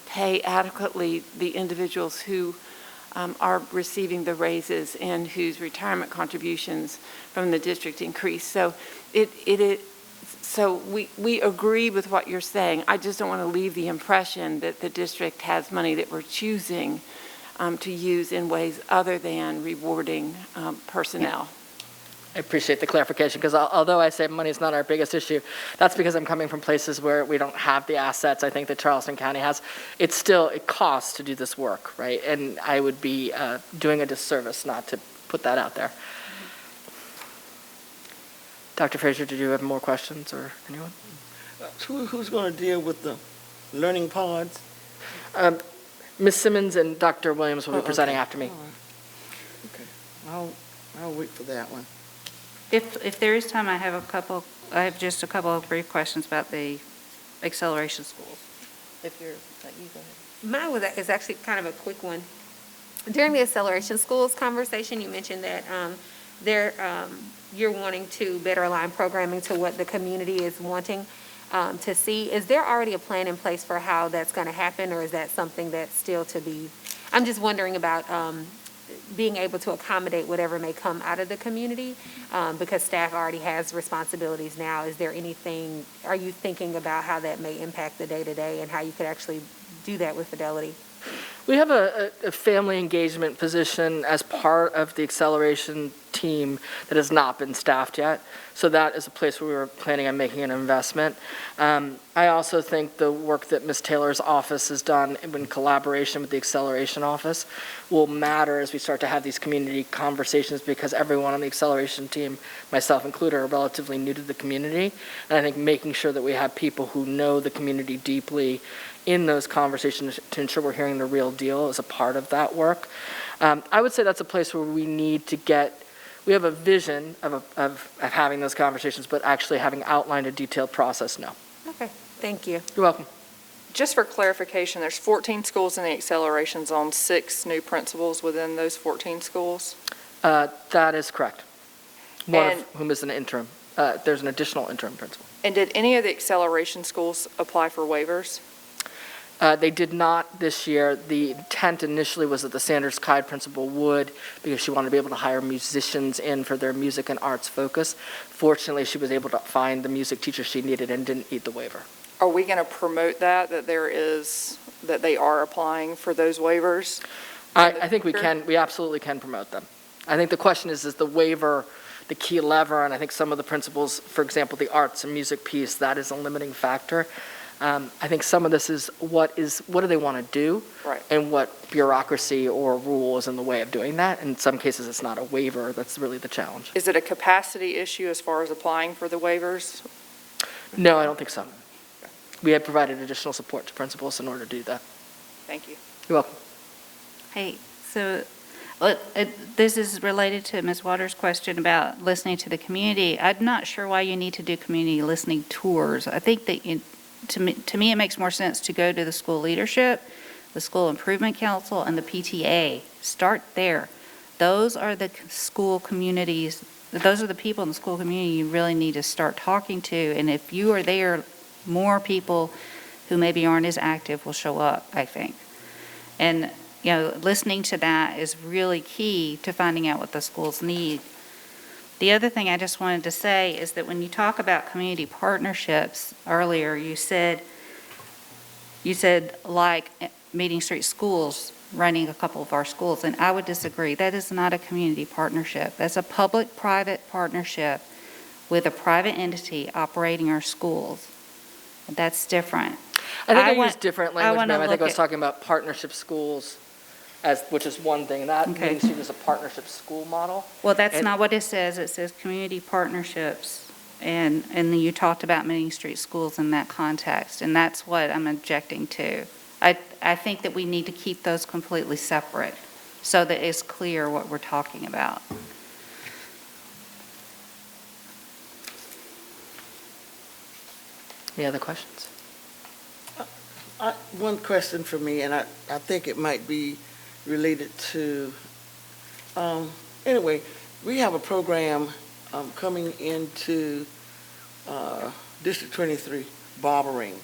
pay adequately the individuals who are receiving the raises and whose retirement contributions from the district increase. So we agree with what you're saying. I just don't want to leave the impression that the district has money that we're choosing to use in ways other than rewarding personnel. I appreciate the clarification, because although I say money is not our biggest issue, that's because I'm coming from places where we don't have the assets I think that Charleston County has. It costs to do this work, right? And I would be doing a disservice not to put that out there. Dr. Fraser, did you have more questions, or anyone? Who's going to deal with the learning pods? Ms. Simmons and Dr. Williams will be presenting after me. All right. Okay, I'll wait for that one. If there is time, I have just a couple of brief questions about the acceleration schools. If you go ahead. Mine is actually kind of a quick one. During the acceleration schools conversation, you mentioned that you're wanting to better align programming to what the community is wanting to see. Is there already a plan in place for how that's going to happen, or is that something that's still to be? I'm just wondering about being able to accommodate whatever may come out of the community, because staff already has responsibilities now. Is there anything, are you thinking about how that may impact the day-to-day and how you could actually do that with Fidelity? We have a family engagement position as part of the acceleration team that has not been staffed yet. So that is a place where we were planning on making an investment. I also think the work that Ms. Taylor's office has done in collaboration with the acceleration office will matter as we start to have these community conversations, because everyone on the acceleration team, myself included, are relatively new to the community. And I think making sure that we have people who know the community deeply in those conversations to ensure we're hearing the real deal is a part of that work. I would say that's a place where we need to get, we have a vision of having those conversations, but actually having outlined a detailed process, no. Okay, thank you. You're welcome. Just for clarification, there's 14 schools in the acceleration zone, 6 new principals within those 14 schools? That is correct. One And- of whom is an interim. There's an additional interim principal. And did any of the acceleration schools apply for waivers? They did not this year. The intent initially was that the Sanders Kide principal would, because she wanted to be able to hire musicians in for their music and arts focus. Fortunately, she was able to find the music teacher she needed and didn't need the waiver. Are we going to promote that they are applying for those waivers? I think we absolutely can promote them. I think the question is the waiver the key lever? And I think some of the principles, for example, the arts and music piece, that is a limiting factor. I think some of this is what do they want to do? Right. And what bureaucracy or rule is in the way of doing that. In some cases, it's not a waiver. That's really the challenge. Is it a capacity issue as far as applying for the waivers? No, I don't think so. We had provided additional support to principals in order to do that. Thank you. You're welcome. Hey, so this is related to Ms. Waters' question about listening to the community. I'm not sure why you need to do community listening tours. I think that to me, it makes more sense to go to the school leadership, the school improvement council, and the PTA. Start there. Those are the school communities, those are the people in the school community you really need to start talking to. And if you are there, more people who maybe aren't as active will show up, I think. And, listening to that is really key to finding out what the schools need. The other thing I just wanted to say is that when you talk about community partnerships earlier, you said like Meeting Street Schools running a couple of our schools, and I would disagree. That is not a community partnership. That's a public-private partnership with a private entity operating our schools. That's different. I think I used different language, ma'am. I think I was at- talking about partnership schools, which is one thing. That Okay. Meeting Street is a partnership school model. Well, that's And- not what it says. It says community partnerships. And then you talked about Meeting Street Schools in that context, and that's what I'm objecting to. I think that we need to keep those completely separate so that it's clear what we're talking about. Any other questions? One question for me, and I think it might be related to, anyway, we have a program coming into District 23, barbering.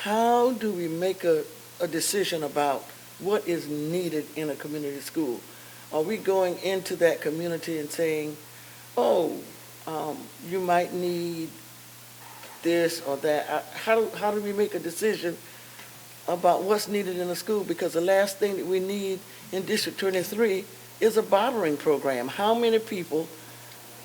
How do we make a decision about what is needed in a community school? Are we going into that community and saying, you might need this or that? How do we make a decision about what's needed in a school? Because the last thing that we need in District 23 is a barbering program. How many people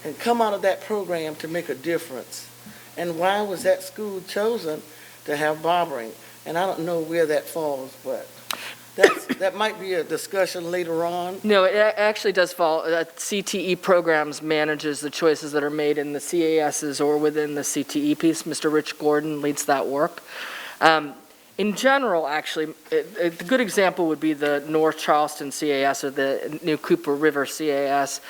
can come out of that program to make a difference? And why was that school chosen to have barbering? And I don't know where that falls, but that might be a discussion later on. No, it actually does fall. CTE Programs manages the choices that are made in the CASs or within the CTE piece. Mr. Rich Gordon leads that work. In general, actually, a good example would be the North Charleston CAS or the New Cooper River CAS.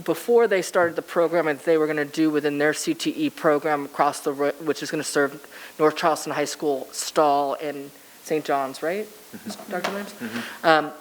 Before they started the program, and they were going to do within their CTE program across the road, which is going to serve North Charleston High School, Stall, and St. John's, right? Dr. Williams?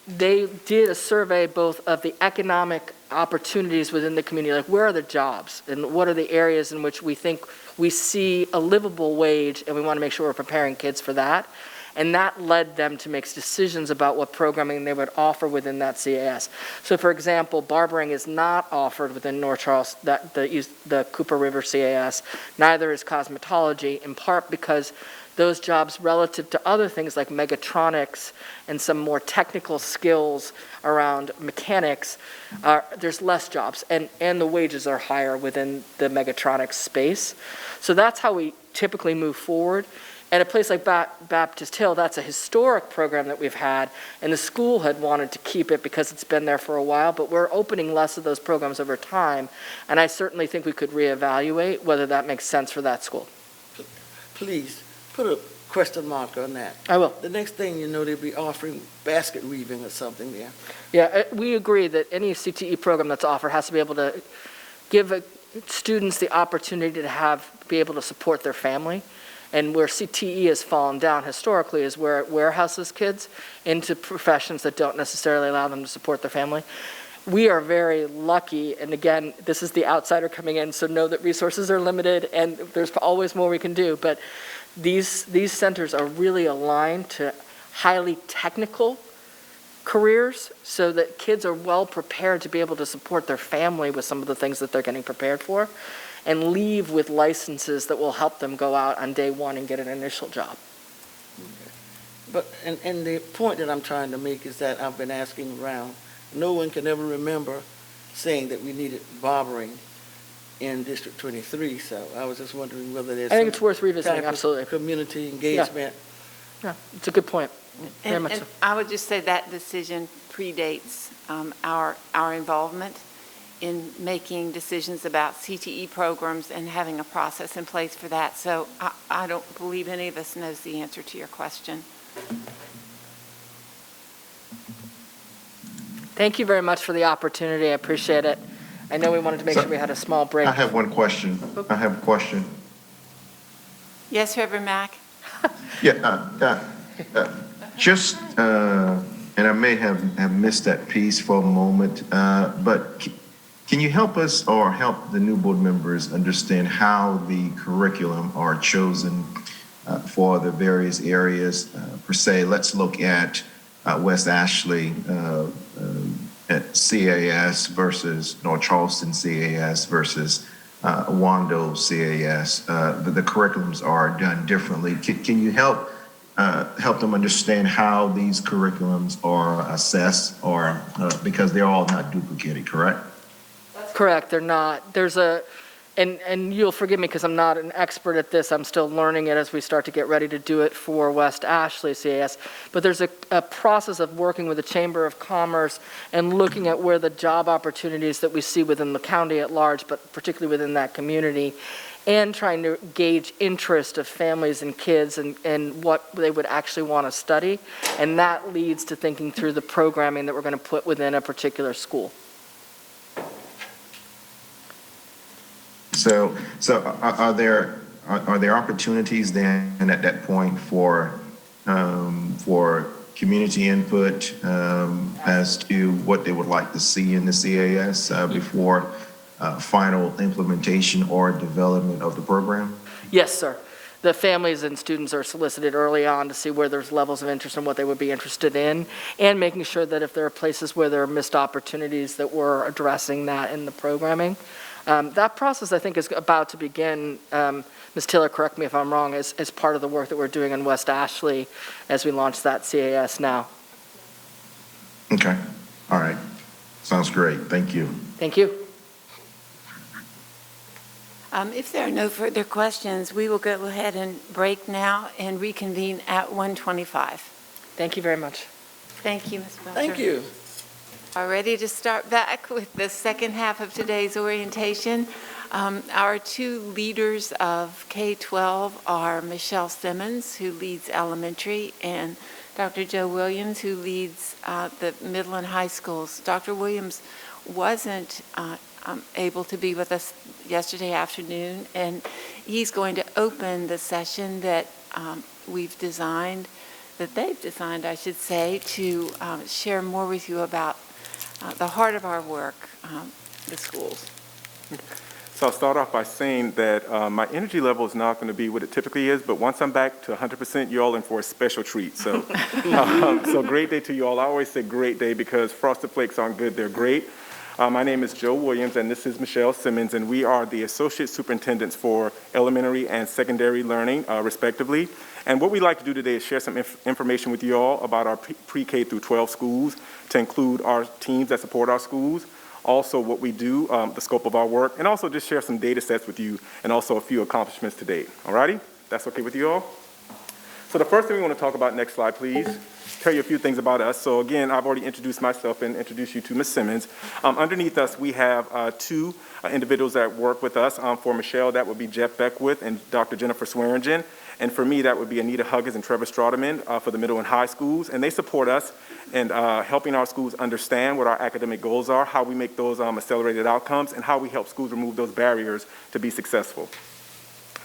They did a survey both of the economic opportunities within the community, like where are the jobs and what are the areas in which we think we see a livable wage, and we want to make sure we're preparing kids for that. And that led them to make decisions about what programming they would offer within that CAS. So for example, barbering is not offered within North Charleston, the Cooper River CAS, neither is cosmetology, in part because those jobs relative to other things like mechatronics and some more technical skills around mechanics, there's less jobs, and the wages are higher within the mechatronics space. So that's how we typically move forward. At a place like Baptist Hill, that's a historic program that we've had, and the school had wanted to keep it because it's been there for a while, but we're opening less of those programs over time, and I certainly think we could reevaluate whether that makes sense for that school. Please, put a question mark on that. I will. The next thing you know, they'll be offering basket weaving or something there. Yeah, we agree that any CTE program that's offered has to be able to give students the opportunity to be able to support their family. And where CTE has fallen down historically is where it warehouses kids into professions that don't necessarily allow them to support their family. We are very lucky, and again, this is the outsider coming in, so know that resources are limited and there's always more we can do, but these centers are really aligned to highly technical careers so that kids are well prepared to be able to support their family with some of the things that they're getting prepared for, and leave with licenses that will help them go out on day one and get an initial job. But, and the point that I'm trying to make is that I've been asking around, no one can ever remember saying that we needed barbering in District 23, so I was just wondering whether there's I think some it's worth revisiting, type of absolutely. community engagement. Yeah, it's a good point. Very And much so. I would just say that decision predates our involvement in making decisions about CTE programs and having a process in place for that. So I don't believe any of us knows the answer to your question. Thank you very much for the opportunity. I appreciate it. I know we wanted to make sure we had a small break. I have one question. I have a question. Yes, Reverend Mack? Yeah, just, and I may have missed that piece for a moment, but can you help us or help the new board members understand how the curriculum are chosen for the various areas? Per se, let's look at West Ashley at CAS versus North Charleston CAS versus Wando CAS. The curriculums are done differently. Can you help them understand how these curriculums are assessed, or because they're all not duplicated, correct? Correct, they're not. There's and you'll forgive me because I'm not an expert at this. I'm still learning it as we start to get ready to do it for West Ashley CAS. But there's a process of working with the Chamber of Commerce and looking at where the job opportunities that we see within the county at large, but particularly within that community, and trying to gauge interest of families and kids and what they would actually want to study. And that leads to thinking through the programming that we're going to put within a particular school. So are there opportunities then at that point for community input as to what they would like to see in the CAS before final implementation or development of the program? Yes, sir. The families and students are solicited early on to see where there's levels of interest and what they would be interested in, and making sure that if there are places where there are missed opportunities that we're addressing that in the programming. That process, I think, is about to begin. Ms. Taylor, correct me if I'm wrong, as part of the work that we're doing in West Ashley as we launch that CAS now. Okay, all right. Sounds great, thank you. Thank you. If there are no further questions, we will go ahead and break now and reconvene at 1:25. Thank you very much. Thank you, Ms. Belcher. Thank you. Are ready to start back with the second half of today's orientation. Our two leaders of K-12 are Michelle Simmons, who leads elementary, and Dr. Joe Williams, who leads the middle and high schools. Dr. Williams wasn't able to be with us yesterday afternoon, and he's going to open the session that they've designed, I should say, to share more with you about the heart of our work, the schools. So I'll start off by saying that my energy level is not going to be what it typically is, but once I'm back to 100%, you're all in for a special treat. So, so great day to you all. I always say great day because Frosted Flakes aren't good, they're great. My name is Joe Williams, and this is Michelle Simmons, and we are the Associate Superintendents for Elementary and Secondary Learning, respectively. And what we'd like to do today is share some information with you all about our pre-K through 12 schools, to include our teams that support our schools, also what we do, the scope of our work, and also just share some data sets with you, and also a few accomplishments to date. All righty? That's okay with you all? So the first thing we want to talk about, next slide, please. Tell you a few things about us. So again, I've already introduced myself and introduced you to Ms. Simmons. Underneath us, we have two individuals that work with us. For Michelle, that would be Jeff Beckwith and Dr. Jennifer Swearingen. And for me, that would be Anita Huggins and Trevor Straudeman for the middle and high schools. And they support us in helping our schools understand what our academic goals are, how we make those accelerated outcomes, and how we help schools remove those barriers to be successful.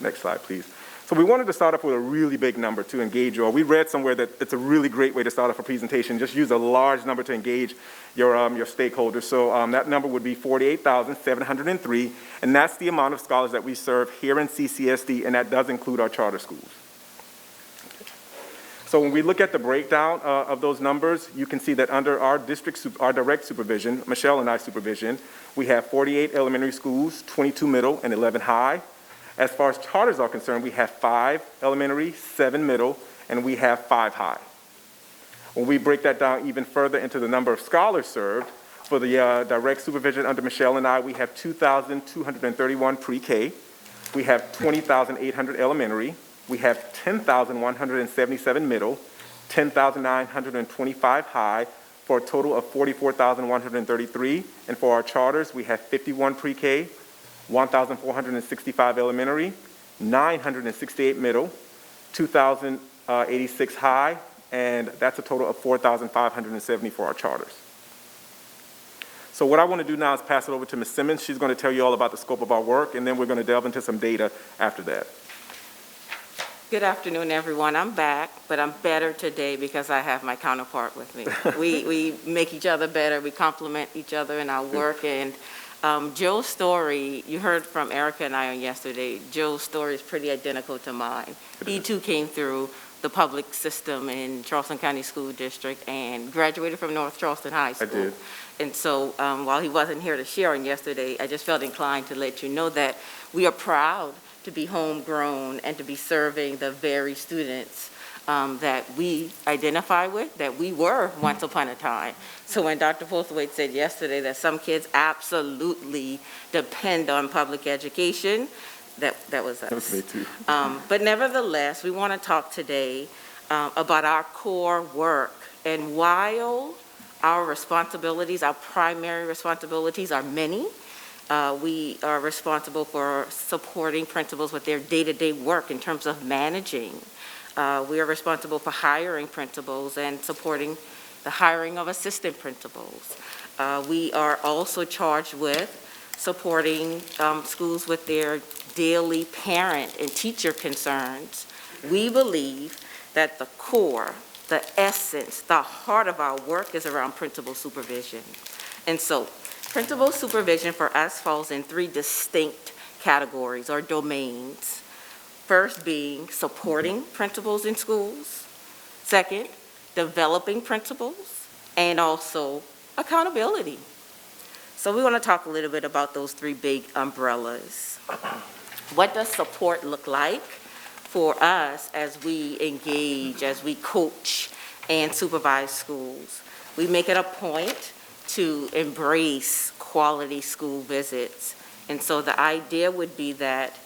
Next slide, please. So we wanted to start off with a really big number to engage you all. We read somewhere that it's a really great way to start off a presentation. Just use a large number to engage your stakeholders. So that number would be 48,703, and that's the amount of scholars that we serve here in CCSD, and that does include our charter schools. So when we look at the breakdown of those numbers, you can see that under our our direct supervision, Michelle and I supervision, we have 48 elementary schools, 22 middle, and 11 high. As far as charters are concerned, we have 5 elementary, 7 middle, and we have 5 high. When we break that down even further into the number of scholars served, for the direct supervision under Michelle and I, we have 2,231 pre-K, we have 20,800 elementary, we have 10,177 middle, 10,925 high, for a total of 44,133. And for our charters, we have 51 pre-K, 1,465 elementary, 968 middle, 2,086 high, and that's a total of 4,570 for our charters. So what I want to do now is pass it over to Ms. Simmons. She's going to tell you all about the scope of our work, and then we're going to delve into some data after that. Good afternoon, everyone. I'm back, but I'm better today because I have my counterpart with me. We make each other better. We complement each other in our work, and Joe's story, you heard from Erica and I on yesterday, Joe's story is pretty identical to mine. He too came through the public system in Charleston County School District and graduated from North Charleston High School. I did. And so while he wasn't here to share on yesterday, I just felt inclined to let you know that we are proud to be homegrown and to be serving the very students that we identify with, that we were once upon a time. So when Dr. Postlethwaite said yesterday that some kids absolutely depend on public education, that was us. That was me too. But nevertheless, we want to talk today about our core work. And while our responsibilities, our primary responsibilities are many, we are responsible for supporting principals with their day-to-day work in terms of managing. We are responsible for hiring principals and supporting the hiring of assistant principals. We are also charged with supporting schools with their daily parent and teacher concerns. We believe that the core, the essence, the heart of our work is around principal supervision. And so principal supervision for us falls in 3 distinct categories or domains. First being supporting principals in schools. Second, developing principals, and also accountability. So we want to talk a little bit about those 3 big umbrellas. What does support look like for us as we engage, as we coach and supervise schools? We make it a point to embrace quality school visits. And so the idea would be that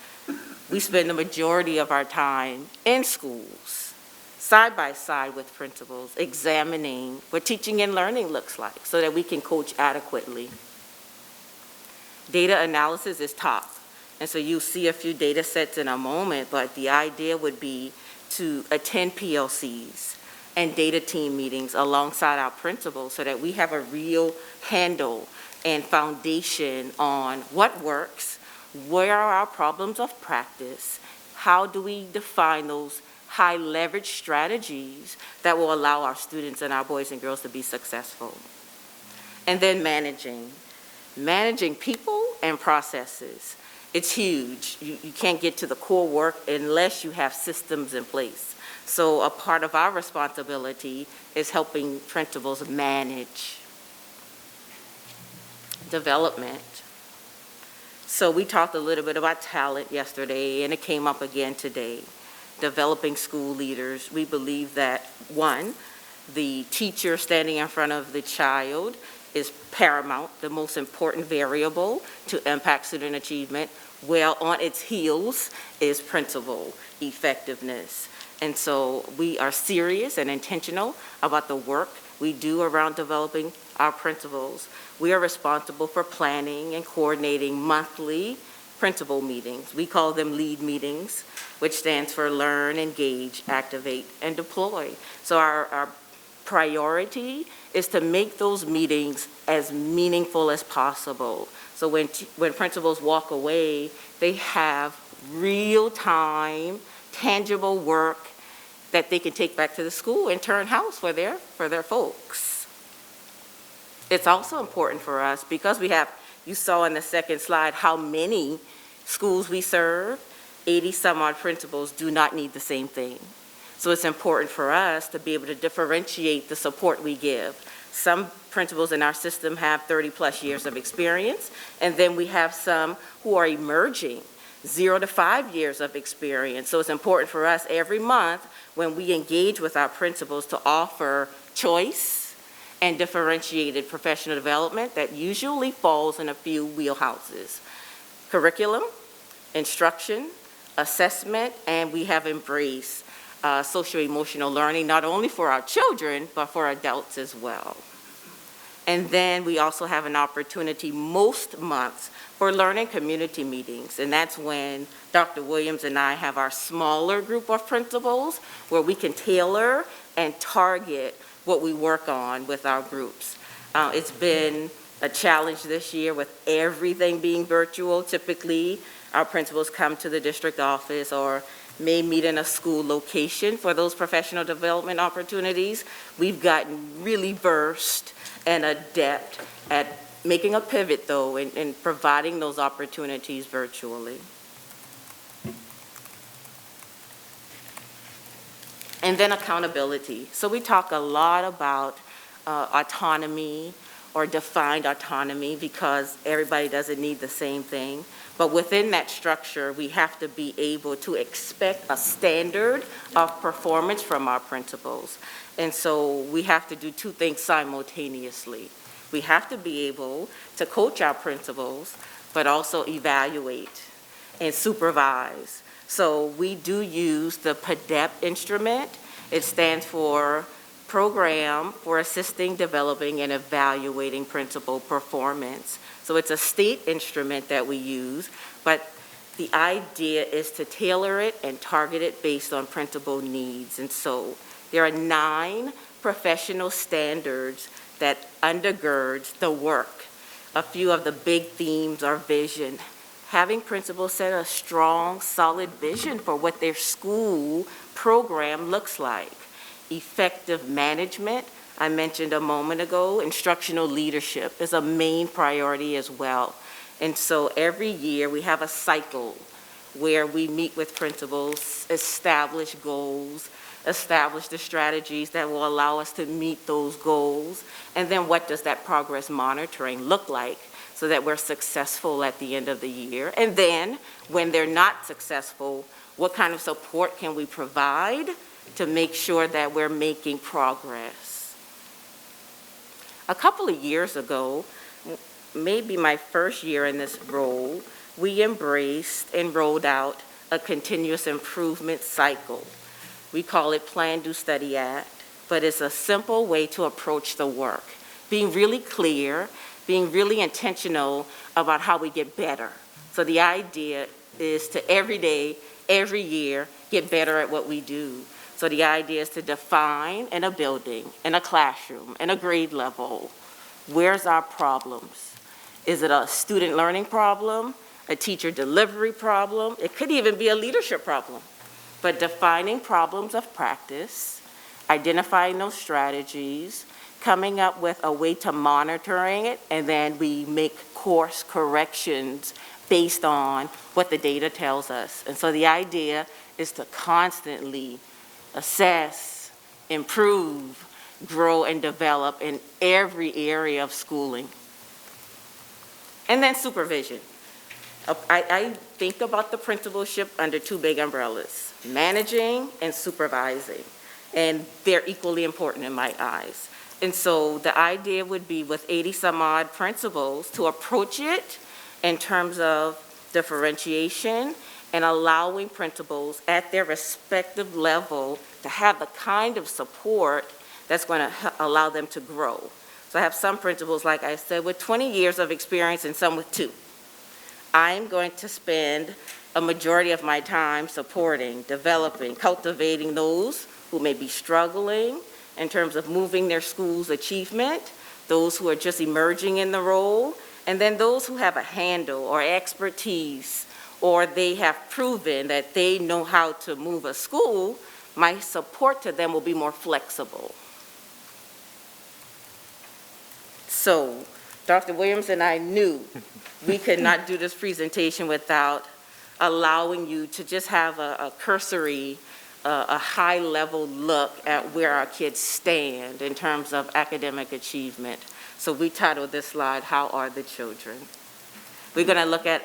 we spend the majority of our time in schools, side by side with principals, examining what teaching and learning looks like so that we can coach adequately. Data analysis is top. And so you'll see a few data sets in a moment, but the idea would be to attend PLCs and data team meetings alongside our principals so that we have a real handle and foundation on what works, where are our problems of practice, how do we define those high leverage strategies that will allow our students and our boys and girls to be successful. And then managing people and processes. it's huge. You can't get to the core work unless you have systems in place. So a part of our responsibility is helping principals manage development. So we talked a little bit about talent yesterday, and it came up again today. Developing school leaders. We believe that, one, the teacher standing in front of the child is paramount, the most important variable to impact student achievement. Well, on its heels is principal effectiveness. And so we are serious and intentional about the work we do around developing our principals. We are responsible for planning and coordinating monthly principal meetings. We call them LEAD meetings, which stands for Learn, Engage, Activate, and Deploy. So our priority is to make those meetings as meaningful as possible. So when principals walk away, they have real-time, tangible work that they can take back to the school and turn house for their folks. It's also important for us because we have, you saw in the second slide how many schools we serve. 80 some odd principals do not need the same thing. So it's important for us to be able to differentiate the support we give. Some principals in our system have 30+ years of experience, and then we have some who are emerging, 0 to 5 years of experience. So it's important for us every month when we engage with our principals to offer choice and differentiated professional development that usually falls in a few wheelhouses: curriculum, instruction, assessment, and we have embraced socio-emotional learning, not only for our children, but for adults as well. And then we also have an opportunity most months for learning community meetings, and that's when Dr. Williams and I have our smaller group of principals where we can tailor and target what we work on with our groups. It's been a challenge this year with everything being virtual. Typically, our principals come to the district office or may meet in a school location for those professional development opportunities. We've gotten really versed and adept at making a pivot, though, and providing those opportunities virtually. And then accountability. So we talk a lot about autonomy or defined autonomy because everybody doesn't need the same thing. But within that structure, we have to be able to expect a standard of performance from our principals. And so we have to do two things simultaneously. We have to be able to coach our principals, but also evaluate and supervise. So we do use the PADEP instrument. It stands for Program for Assisting, Developing, and Evaluating Principal Performance. So it's a state instrument that we use, but the idea is to tailor it and target it based on principal needs. And so there are 9 professional standards that undergirds the work. A few of the big themes are vision. Having principals set a strong, solid vision for what their school program looks like. Effective management, I mentioned a moment ago. Instructional leadership is a main priority as well. And so every year we have a cycle where we meet with principals, establish goals, establish the strategies that will allow us to meet those goals, and then what does that progress monitoring look like so that we're successful at the end of the year. And then when they're not successful, what kind of support can we provide to make sure that we're making progress? A couple of years ago, maybe my first year in this role, we embraced and rolled out a continuous improvement cycle. We call it Plan, Do, Study, Act, but it's a simple way to approach the work. Being really clear, being really intentional about how we get better. So the idea is to every day, every year, get better at what we do. So the idea is to define in a building, in a classroom, in a grade level, where's our problems? Is it a student learning problem, a teacher delivery problem? It could even be a leadership problem. But defining problems of practice, identifying those strategies, coming up with a way to monitoring it, and then we make course corrections based on what the data tells us. And so the idea is to constantly assess, improve, grow, and develop in every area of schooling. And then supervision. I think about the principalship under two big umbrellas, managing and supervising. And they're equally important in my eyes. And so the idea would be with 80 some odd principals to approach it in terms of differentiation and allowing principals at their respective level to have the kind of support that's going to allow them to grow. So I have some principals, like I said, with 20 years of experience and some with 2. I'm going to spend a majority of my time supporting, developing, cultivating those who may be struggling in terms of moving their school's achievement, those who are just emerging in the role, and then those who have a handle or expertise, or they have proven that they know how to move a school. My support to them will be more flexible. So Dr. Williams and I knew we could not do this presentation without allowing you to just have a cursory, a high-level look at where our kids stand in terms of academic achievement. So we titled this slide, How Are the Children? We're going to look at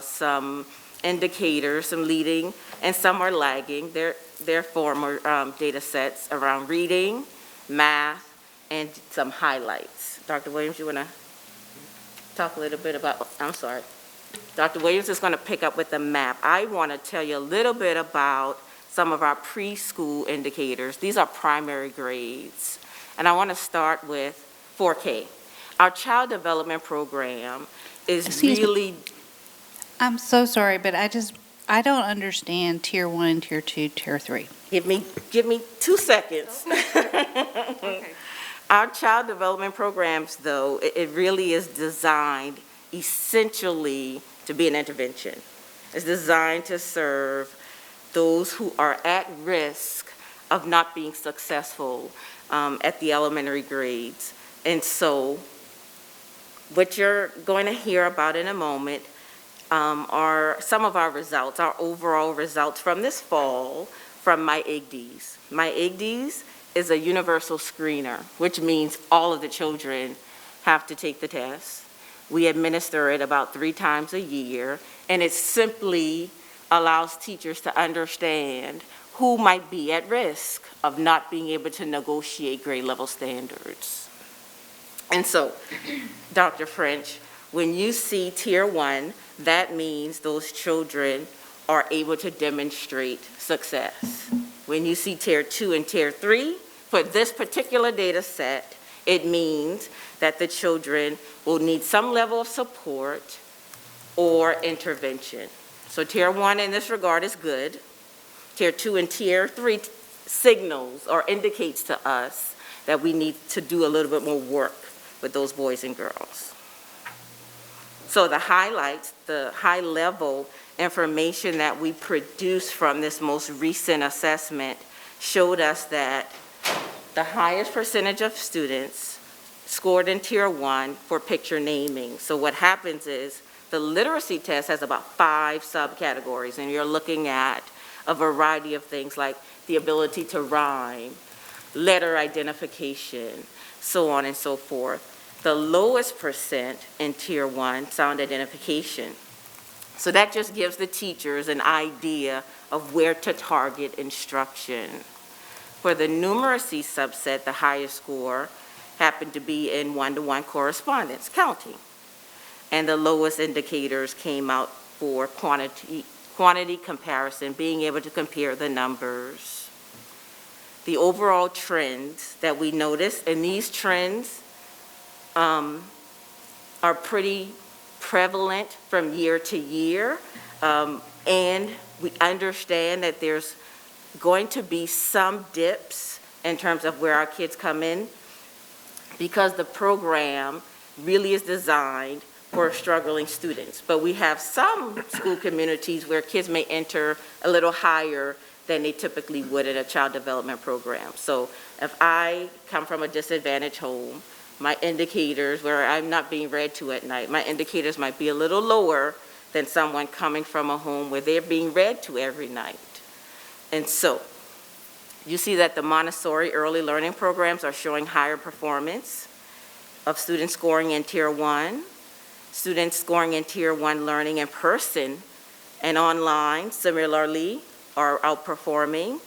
some indicators, some leading, and some are lagging. They're former data sets around reading, math, and some highlights. Dr. Williams, you want to talk a little bit about, I'm sorry. Dr. Williams is going to pick up with the map. I want to tell you a little bit about some of our preschool indicators. These are primary grades. And I want to start with 4K. Our child development program is really... I'm so sorry, but I don't understand Tier 1, Tier 2, Tier 3. Give me 2 seconds. Okay. Our child development programs, though, it really is designed essentially to be an intervention. It's designed to serve those who are at risk of not being successful at the elementary grades. And so what you're going to hear about in a moment are some of our results, our overall results from this fall from My IGDs. My IGDs is a universal screener, which means all of the children have to take the test. We administer it about 3 times a year, and it simply allows teachers to understand who might be at risk of not being able to negotiate grade level standards. And so, Dr. French, when you see Tier 1, that means those children are able to demonstrate success. When you see Tier 2 and Tier 3, for this particular data set, it means that the children will need some level of support or intervention. So Tier 1 in this regard is good. Tier 2 and Tier 3 signals or indicates to us that we need to do a little bit more work with those boys and girls. So the highlights, the high-level information that we produced from this most recent assessment showed us that the highest percentage of students scored in Tier 1 for picture naming. So what happens is the literacy test has about 5 subcategories, and you're looking at a variety of things like the ability to rhyme, letter identification, so on and so forth. The lowest percent in Tier 1, sound identification. So that just gives the teachers an idea of where to target instruction. For the numeracy subset, the highest score happened to be in one-to-one correspondence, counting. And the lowest indicators came out for quantity comparison, being able to compare the numbers. The overall trends that we noticed, and these trends are pretty prevalent from year to year, and we understand that there's going to be some dips in terms of where our kids come in because the program really is designed for struggling students. But we have some school communities where kids may enter a little higher than they typically would in a child development program. So if I come from a disadvantaged home, my indicators, where I'm not being read to at night, my indicators might be a little lower than someone coming from a home where they're being read to every night. And so, you see that the Montessori early learning programs are showing higher performance of students scoring in Tier 1. Students scoring in Tier 1 learning in person and online similarly are outperforming.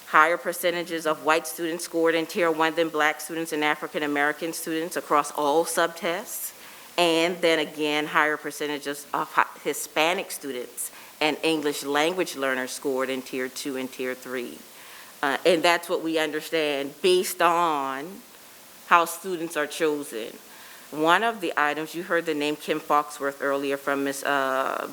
Higher percentages of white students scored in Tier 1 than Black students and African American students across all subtests. And then again, higher percentages of Hispanic students and English language learners scored in Tier 2 and Tier 3. And that's what we understand based on how students are chosen. One of the items, you heard the name Kim Foxworth earlier from Ms.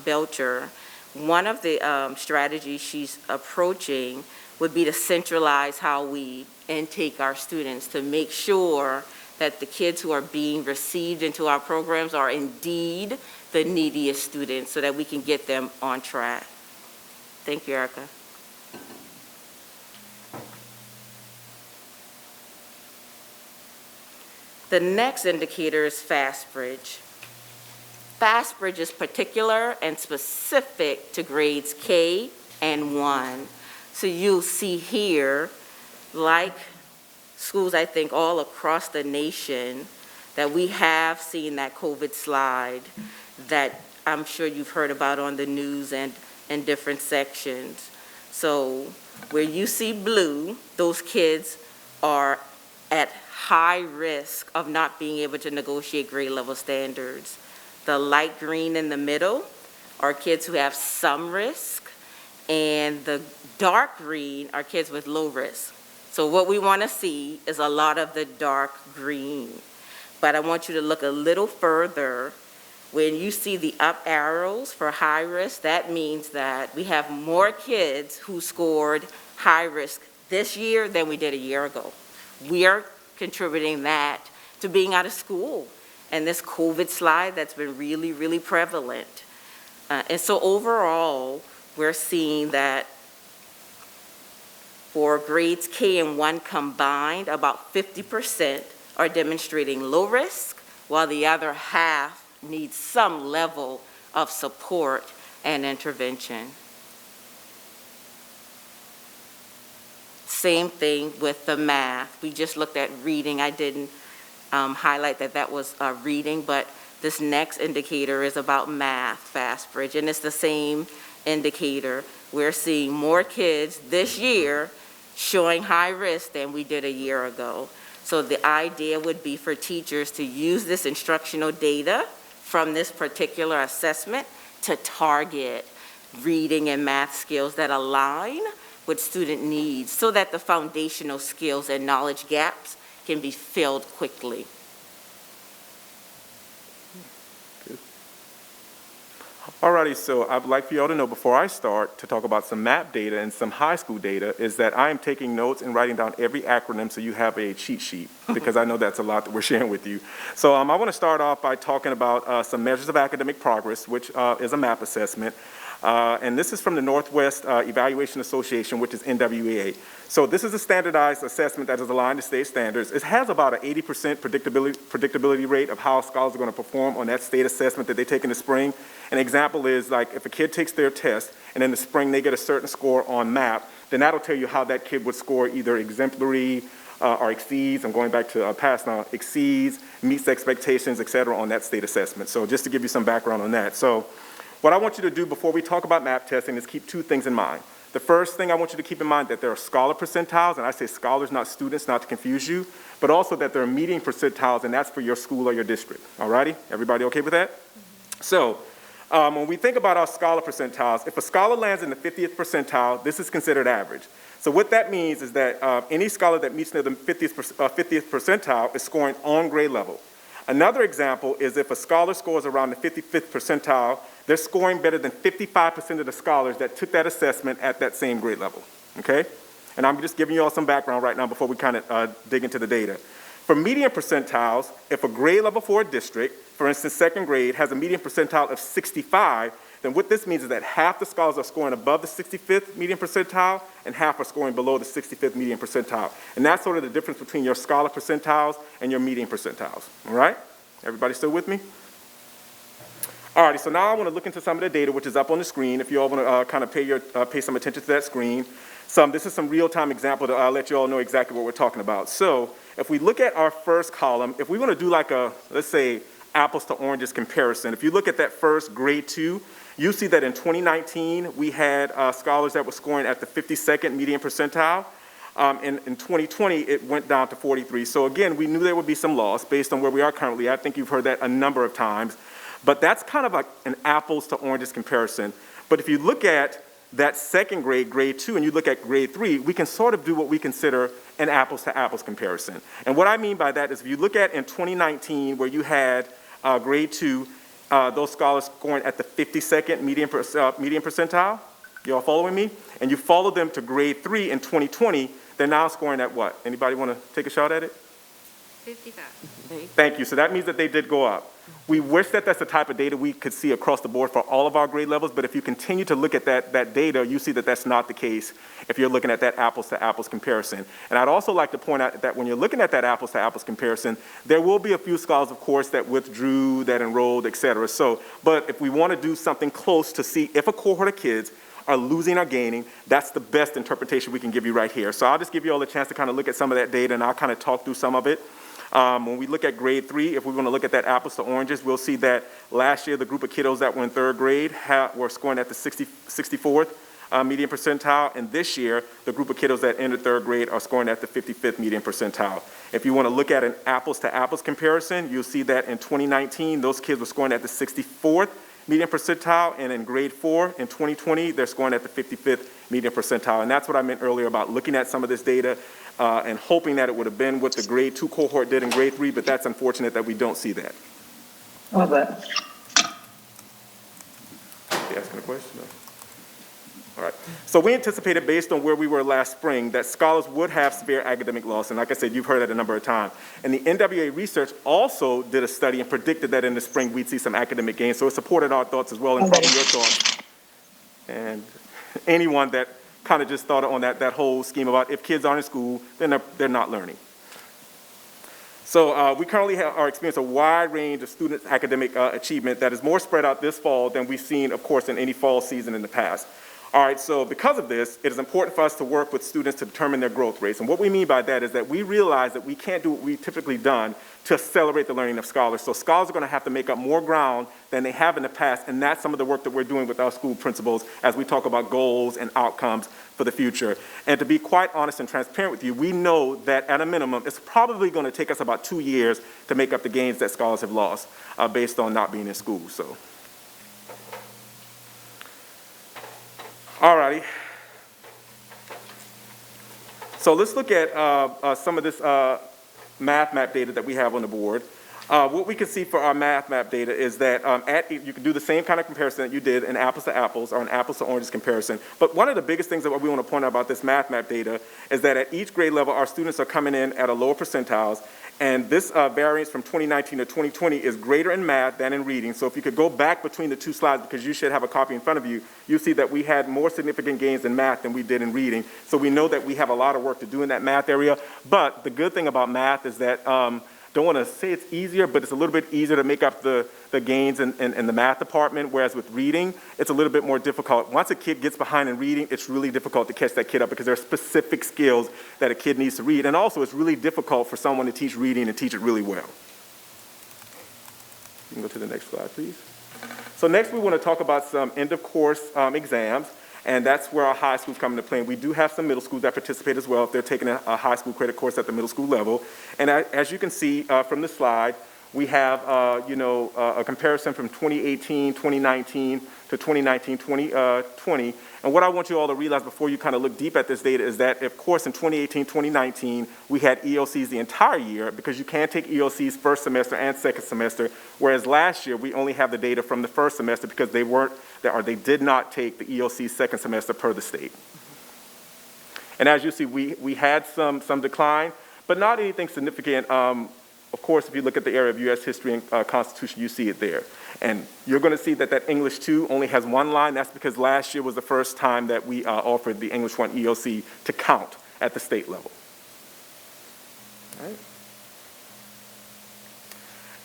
Belcher. One of the strategies she's approaching would be to centralize how we intake our students to make sure that the kids who are being received into our programs are indeed the neediest students so that we can get them on track. Thank you, Erica. The next indicator is FastBridge. FastBridge is particular and specific to grades K and 1. So you'll see here, like schools, I think, all across the nation, that we have seen that COVID slide that I'm sure you've heard about on the news and in different sections. So where you see blue, those kids are at high risk of not being able to negotiate grade level standards. The light green in the middle are kids who have some risk, and the dark green are kids with low risk. So what we want to see is a lot of the dark green. But I want you to look a little further. When you see the up arrows for high risk, that means that we have more kids who scored high risk this year than we did a year ago. We are contributing that to being out of school and this COVID slide that's been really, really prevalent. And so overall, we're seeing that for grades K and 1 combined, about 50% are demonstrating low risk, while the other half needs some level of support and intervention. Same thing with the math. We just looked at reading. I didn't highlight that that was reading, but this next indicator is about math, FastBridge, and it's the same indicator. We're seeing more kids this year showing high risk than we did a year ago. So the idea would be for teachers to use this instructional data from this particular assessment to target reading and math skills that align with student needs so that the foundational skills and knowledge gaps can be filled quickly. Alrighty, so I'd like for y'all to know before I start to talk about some MAP data and some high school data is that I am taking notes and writing down every acronym so you have a cheat sheet because I know that's a lot that we're sharing with you. So I want to start off by talking about some measures of academic progress, which is a MAP assessment. And this is from the Northwest Evaluation Association, which is NWEA. So this is a standardized assessment that is aligned to state standards. It has about an 80% predictability rate of how scholars are going to perform on that state assessment that they take in the spring. An example is like if a kid takes their test and in the spring they get a certain score on MAP, then that'll tell you how that kid would score either exemplary or exceeds, I'm going back to past now, exceeds, meets expectations, et cetera, on that state assessment. So just to give you some background on that. So what I want you to do before we talk about MAP testing is keep two things in mind. The first thing I want you to keep in mind that there are scholar percentiles, and I say scholars, not students, not to confuse you, but also that there are median percentiles, and that's for your school or your district. All righty? Everybody okay with that? So when we think about our scholar percentiles, if a scholar lands in the 50th percentile, this is considered average. So what that means is that any scholar that meets near the 50th percentile is scoring on grade level. Another example is if a scholar scores around the 55th percentile, they're scoring better than 55% of the scholars that took that assessment at that same grade level, okay? And I'm just giving you all some background right now before we kind of dig into the data. For median percentiles, if a grade level for a district, for instance, second grade, has a median percentile of 65, then what this means is that half the scholars are scoring above the 65th median percentile and half are scoring below the 65th median percentile. And that's sort of the difference between your scholar percentiles and your median percentiles, all right? Everybody still with me? All righty, so now I want to look into some of the data, which is up on the screen, if you all want to kind of pay some attention to that screen. This is some real-time example that I'll let you all know exactly what we're talking about. So if we look at our first column, if we want to do like a, let's say, apples to oranges comparison, if you look at that first grade 2, you see that in 2019, we had scholars that were scoring at the 52nd median percentile. In 2020, it went down to 43. So again, we knew there would be some loss based on where we are currently. I think you've heard that a number of times. But that's kind of like an apples to oranges comparison. But if you look at that second grade, grade 2, and you look at grade 3, we can sort of do what we consider an apples to apples comparison. And what I mean by that is if you look at in 2019 where you had grade 2, those scholars scoring at the 52nd median percentile, you all following me? And you follow them to grade 3 in 2020, they're now scoring at what? Anybody want to take a shot at it? 55. Thank you. So that means that they did go up. We wish that that's the type of data we could see across the board for all of our grade levels, but if you continue to look at that data, you see that that's not the case if you're looking at that apples to apples comparison. And I'd also like to point out that when you're looking at that apples to apples comparison, there will be a few scholars, of course, that withdrew, that enrolled, et cetera. So, but if we want to do something close to see if a cohort of kids are losing or gaining, that's the best interpretation we can give you right here. So I'll just give you all a chance to kind of look at some of that data, and I'll kind of talk through some of it. When we look at grade 3, if we want to look at that apples to oranges, we'll see that last year the group of kiddos that were in third grade were scoring at the 64th median percentile, and this year the group of kiddos that entered third grade are scoring at the 55th median percentile. If you want to look at an apples to apples comparison, you'll see that in 2019 those kids were scoring at the 64th median percentile, and in grade 4 in 2020 they're scoring at the 55th median percentile. And that's what I meant earlier about looking at some of this data and hoping that it would have been what the grade 2 cohort did in grade 3, but that's unfortunate that we don't see that. Love that. You asking a question? No? All right. So we anticipated, based on where we were last spring, that scholars would have severe academic loss. And like I said, you've heard that a number of times. And the NWA research also did a study and predicted that in the spring we'd see some academic gains. So it supported our thoughts as well, and probably your thoughts. And anyone that kind of just thought on that whole scheme about if kids aren't in school, then they're not learning. So we currently are experiencing a wide range of students' academic achievement that is more spread out this fall than we've seen, of course, in any fall season in the past. All right, so because of this, it is important for us to work with students to determine their growth rates. And what we mean by that is that we realize that we can't do what we've typically done to accelerate the learning of scholars. So scholars are going to have to make up more ground than they have in the past, and that's some of the work that we're doing with our school principals as we talk about goals and outcomes for the future. And to be quite honest and transparent with you, we know that at a minimum, it's probably going to take us about 2 years to make up the gains that scholars have lost based on not being in school. So. All righty. So let's look at some of this math map data that we have on the board. What we can see for our math map data is that you can do the same kind of comparison that you did in apples to apples or an apples to oranges comparison. But one of the biggest things that we want to point out about this math map data is that at each grade level, our students are coming in at a lower percentiles. And this variance from 2019 to 2020 is greater in math than in reading. So if you could go back between the two slides, because you should have a copy in front of you, you'll see that we had more significant gains in math than we did in reading. So we know that we have a lot of work to do in that math area. But the good thing about math is that, don't want to say it's easier, but it's a little bit easier to make up the gains in the math department, whereas with reading, it's a little bit more difficult. Once a kid gets behind in reading, it's really difficult to catch that kid up because there are specific skills that a kid needs to read. And also, it's really difficult for someone to teach reading and teach it really well. You can go to the next slide, please. So next, we want to talk about some end-of-course exams. And that's where our high schools come into play. And we do have some middle schools that participate as well if they're taking a high school credit course at the middle school level. And as you can see from this slide, we have a comparison from 2018, 2019 to 2019, 2020. And what I want you all to realize before you kind of look deep at this data is that, of course, in 2018, 2019, we had ELCs the entire year because you can't take ELCs first semester and second semester, whereas last year we only have the data from the first semester because they did not take the ELC second semester per the state. And as you see, we had some decline, but not anything significant. Of course, if you look at the area of U.S. history and Constitution, you see it there. And you're going to see that English 2 only has one line. That's because last year was the first time that we offered the English 1 ELC to count at the state level. All right.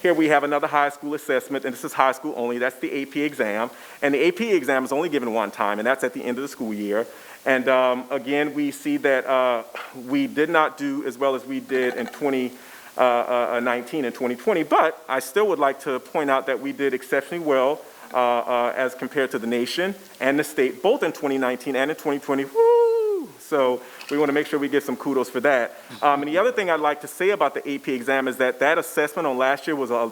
Here we have another high school assessment, and this is high school only. That's the AP exam. And the AP exam is only given one time, and that's at the end of the school year. And again, we see that we did not do as well as we did in 2019 and 2020, but I still would like to point out that we did exceptionally well as compared to the nation and the state, both in 2019 and in 2020. Woo! So we want to make sure we give some kudos for that. And the other thing I'd like to say about the AP exam is that that assessment on last year was a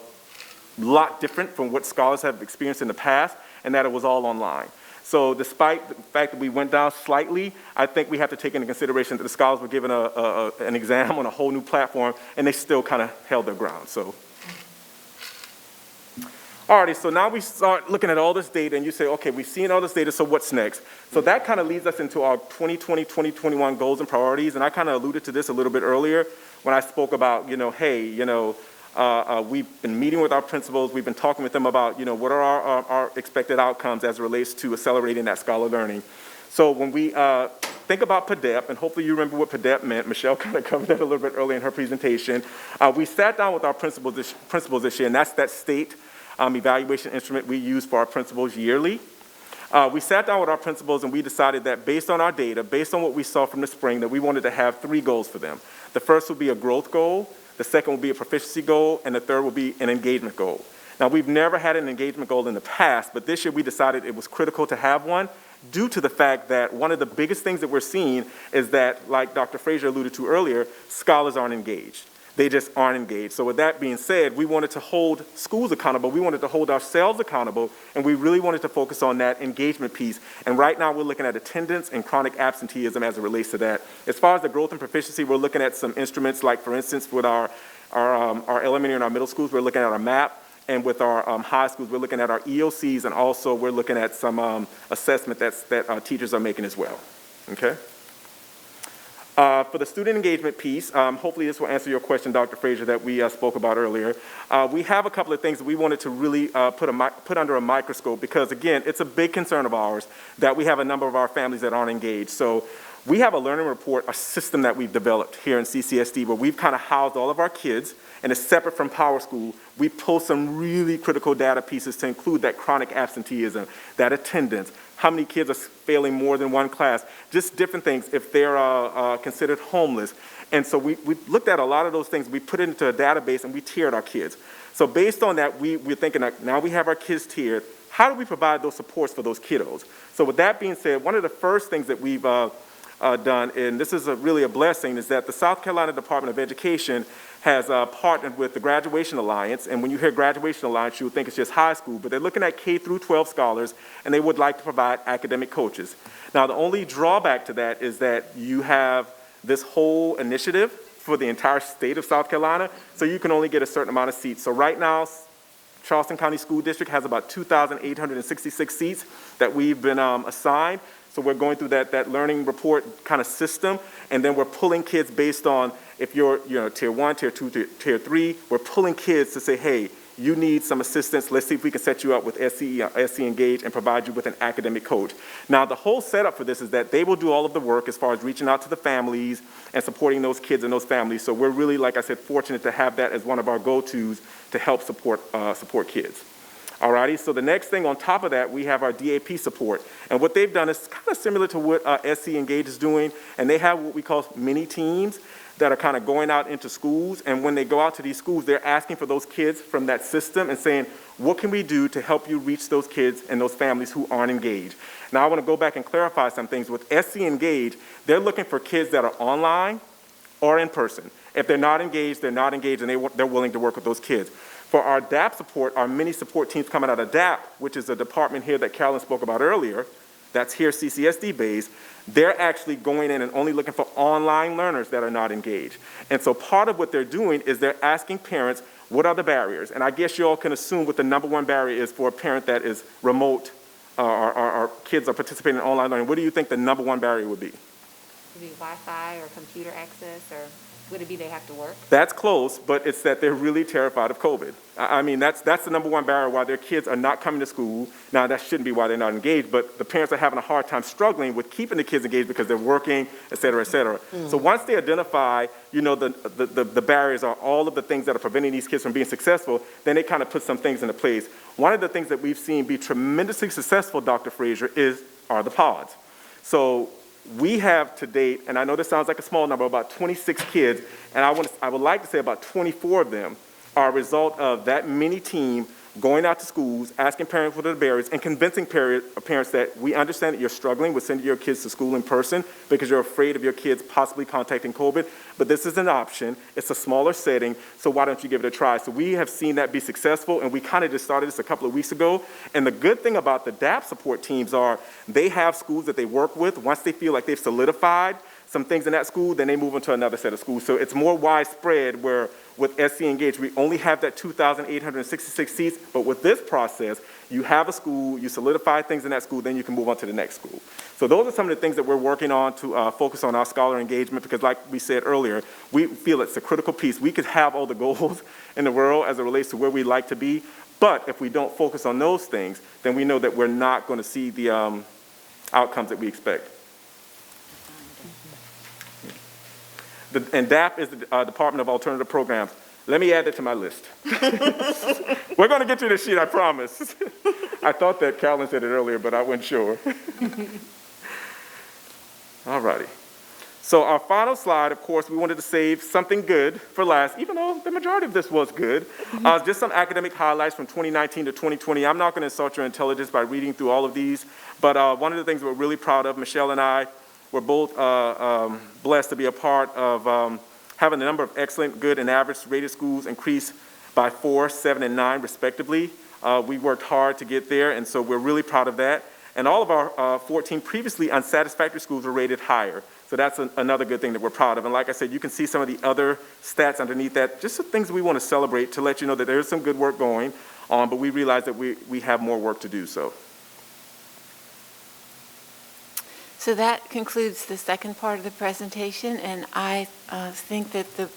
lot different from what scholars have experienced in the past, and that it was all online. So despite the fact that we went down slightly, I think we have to take into consideration that the scholars were given an exam on a whole new platform, and they still kind of held their ground. So, alrighty, so now we start looking at all this data, and you say, okay, we've seen all this data, so what's next? So that kind of leads us into our 2020-2021 goals and priorities, and I kind of alluded to this a little bit earlier when I spoke about, we've been meeting with our principals, we've been talking with them about, what are our expected outcomes as it relates to accelerating that scholar learning. So when we think about PDEP, and hopefully you remember what PDEP meant, Michelle kind of covered that a little bit earlier in her presentation, we sat down with our principals this year, and that's that state evaluation instrument we use for our principals yearly. We sat down with our principals and we decided that based on our data, based on what we saw from the spring, that we wanted to have 3 goals for them. The first would be a growth goal, the second would be a proficiency goal, and the third would be an engagement goal. Now, we've never had an engagement goal in the past, but this year we decided it was critical to have one due to the fact that one of the biggest things that we're seeing is that, like Dr. Frazier alluded to earlier, scholars aren't engaged. They just aren't engaged. So with that being said, we wanted to hold schools accountable, we wanted to hold ourselves accountable, and we really wanted to focus on that engagement piece. And right now we're looking at attendance and chronic absenteeism as it relates to that. As far as the growth and proficiency, we're looking at some instruments like, for instance, with our elementary and our middle schools, we're looking at our MAP, and with our high schools, we're looking at our EOCs, and also we're looking at some assessment that teachers are making as well, okay? For the student engagement piece, hopefully this will answer your question, Dr. Frazier, that we spoke about earlier. We have a couple of things that we wanted to really put under a microscope because, again, it's a big concern of ours that we have a number of our families that aren't engaged. So we have a learning report, a system that we've developed here in CCSD where we've kind of housed all of our kids, and it's separate from Power School. We pull some really critical data pieces to include that chronic absenteeism, that attendance, how many kids are failing more than one class, just different things if they're considered homeless. And so we looked at a lot of those things. We put it into a database and we tiered our kids. So based on that, we're thinking that now we have our kids tiered. How do we provide those supports for those kiddos? So with that being said, one of the first things that we've done, and this is really a blessing, is that the South Carolina Department of Education has partnered with the Graduation Alliance, and when you hear Graduation Alliance, you would think it's just high school, but they're looking at K through 12 scholars, and they would like to provide academic coaches. Now, the only drawback to that is that you have this whole initiative for the entire state of South Carolina, so you can only get a certain amount of seats. So right now, Charleston County School District has about 2,866 seats that we've been assigned. So we're going through that learning report kind of system, and then we're pulling kids based on if you're tier 1, tier 2, tier 3, we're pulling kids to say, hey, you need some assistance. Let's see if we can set you up with SC Engage and provide you with an academic coach. Now, the whole setup for this is that they will do all of the work as far as reaching out to the families and supporting those kids and those families. So we're really, like I said, fortunate to have that as one of our go-tos to help support kids. Alrighty, so the next thing on top of that, we have our DAP support. And what they've done is kind of similar to what SC Engage is doing, and they have what we call mini teams that are kind of going out into schools, and when they go out to these schools, they're asking for those kids from that system and saying, what can we do to help you reach those kids and those families who aren't engaged? Now, I want to go back and clarify some things. With SC Engage, they're looking for kids that are online or in person. If they're not engaged, they're not engaged, and they're willing to work with those kids. For our DAP support, our mini support teams coming out of DAP, which is a department here that Carolyn spoke about earlier, that's here CCSD based, they're actually going in and only looking for online learners that are not engaged. And so part of what they're doing is they're asking parents, what are the barriers? And I guess you all can assume what the number one barrier is for a parent that is remote or kids are participating in online learning. What do you think the number one barrier would be? Maybe Wi-Fi or computer access or Would it be they have to work? That's close, but it's that they're really terrified of COVID. I mean, that's the number one barrier why their kids are not coming to school. Now, that shouldn't be why they're not engaged, but the parents are having a hard time struggling with keeping the kids engaged because they're working, et cetera, et cetera. So once they identify, you know, the barriers are all of the things that are preventing these kids from being successful, then they kind of put some things into place. One of the things that we've seen be tremendously successful, Dr. Frazier, are the pods. So we have to date, and I know this sounds like a small number, about 26 kids, and I would like to say about 24 of them are a result of that mini team going out to schools, asking parents what are the barriers, and convincing parents that we understand that you're struggling with sending your kids to school in person because you're afraid of your kids possibly contacting COVID, but this is an option. It's a smaller setting, so why don't you give it a try? So we have seen that be successful, and we kind of just started this a couple of weeks ago. And the good thing about the DAP support teams are they have schools that they work with. Once they feel like they've solidified some things in that school, then they move into another set of schools. So it's more widespread where with SC Engage, we only have that 2,866 seats, but with this process, you have a school, you solidify things in that school, then you can move on to the next school. So those are some of the things that we're working on to focus on our scholar engagement, because like we said earlier, we feel it's a critical piece. We could have all the goals in the world as it relates to where we'd like to be, but if we don't focus on those things, then we know that we're not going to see the outcomes that we expect. And DAP is the Department of Alternative Programs. Let me add that to my list. We're going to get to this sheet, I promise. I thought that Carolyn said it earlier, but I wasn't sure. All righty. So our final slide, of course, we wanted to save something good for last, even though the majority of this was good. Just some academic highlights from 2019 to 2020. I'm not going to insult your intelligence by reading through all of these, but one of the things we're really proud of, Michelle and I, we're both blessed to be a part of having the number of excellent, good, and average rated schools increase by 4, 7, and 9, respectively. We worked hard to get there, and so we're really proud of that. And all of our 14 previously unsatisfactory schools were rated higher. So that's another good thing that we're proud of. And like I said, you can see some of the other stats underneath that, just some things we want to celebrate to let you know that there's some good work going on, but we realize that we have more work to do so. So that concludes the second part of the presentation, and I think that the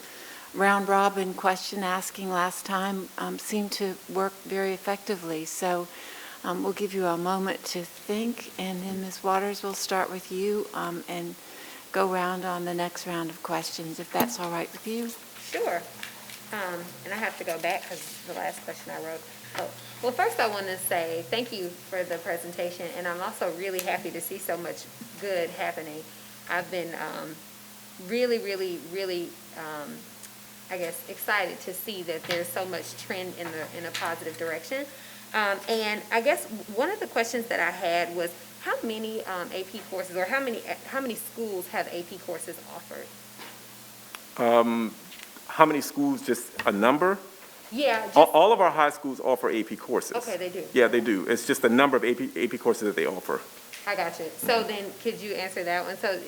round robin question asking last time seemed to work very effectively. So we'll give you a moment to think, and then Ms. Waters, will start with you and go round on the next round of questions, if that's all right with you. Sure. And I have to go back because the last question I wrote. Oh, well, first I want to say thank you for the presentation, and I'm also really happy to see so much good happening. I've been really, I guess, excited to see that there's so much trend in a positive direction. And I guess one of the questions that I had was how many AP courses, or how many schools have AP courses offered? How many schools, just a number? Yeah. All of our high schools offer AP courses. Okay, they do. Yeah, they do. It's just the number of AP courses that they offer. I got you. So then, could you answer that one? So,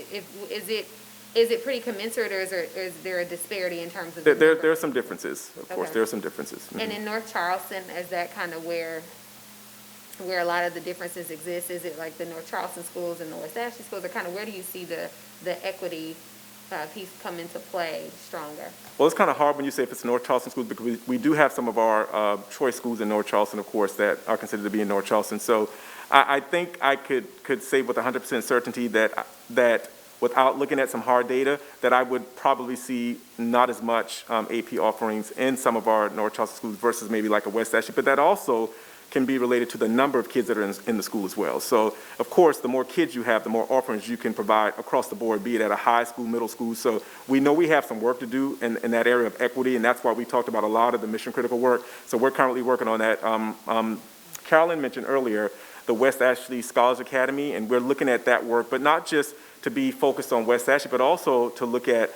is it pretty commensurate, or is there a disparity in terms of? There are some differences, of course. There are some differences. Mm-hmm. And in North Charleston, is that kind of where a lot of the differences exist? Is it like the North Charleston schools and the West Ashley schools, or kind of where do you see the equity piece come into play stronger? Well, it's kind of hard when you say if it's North Charleston schools, because we do have some of our choice schools in North Charleston, of course, that are considered to be in North Charleston. So I think I could say with 100% certainty that without looking at some hard data, that I would probably see not as much AP offerings in some of our North Charleston schools versus maybe like a West Ashley, but that also can be related to the number of kids that are in the school as well. So, of course, the more kids you have, the more offerings you can provide across the board, be it at a high school, middle school. So we know we have some work to do in that area of equity, and that's why we talked about a lot of the mission-critical work. So we're currently working on that. Carolyn mentioned earlier the West Ashley Scholars Academy, and we're looking at that work, but not just to be focused on West Ashley, but also to look at,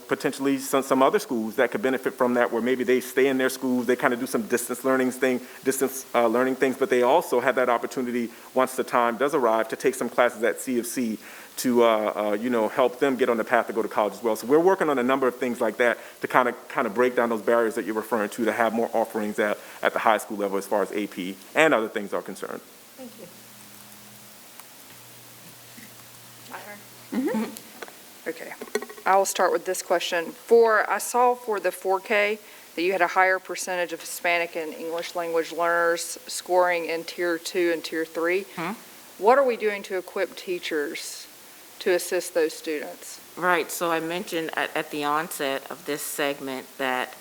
potentially some other schools that could benefit from that, where maybe they stay in their schools, they kind of do some distance learning things, but they also have that opportunity once the time does arrive to take some classes at CFC to, help them get on the path to go to college as well. So we're working on a number of things like that to kind of break down those barriers that you're referring to have more offerings at the high school level as far as AP and other things are concerned. Thank you. Okay. I will start with this question. I saw for the 4K that you had a higher percentage of Hispanic and English language learners scoring in Tier 2 and Tier 3. What are we doing to equip teachers to assist those students? Right, so I mentioned at the onset of this segment that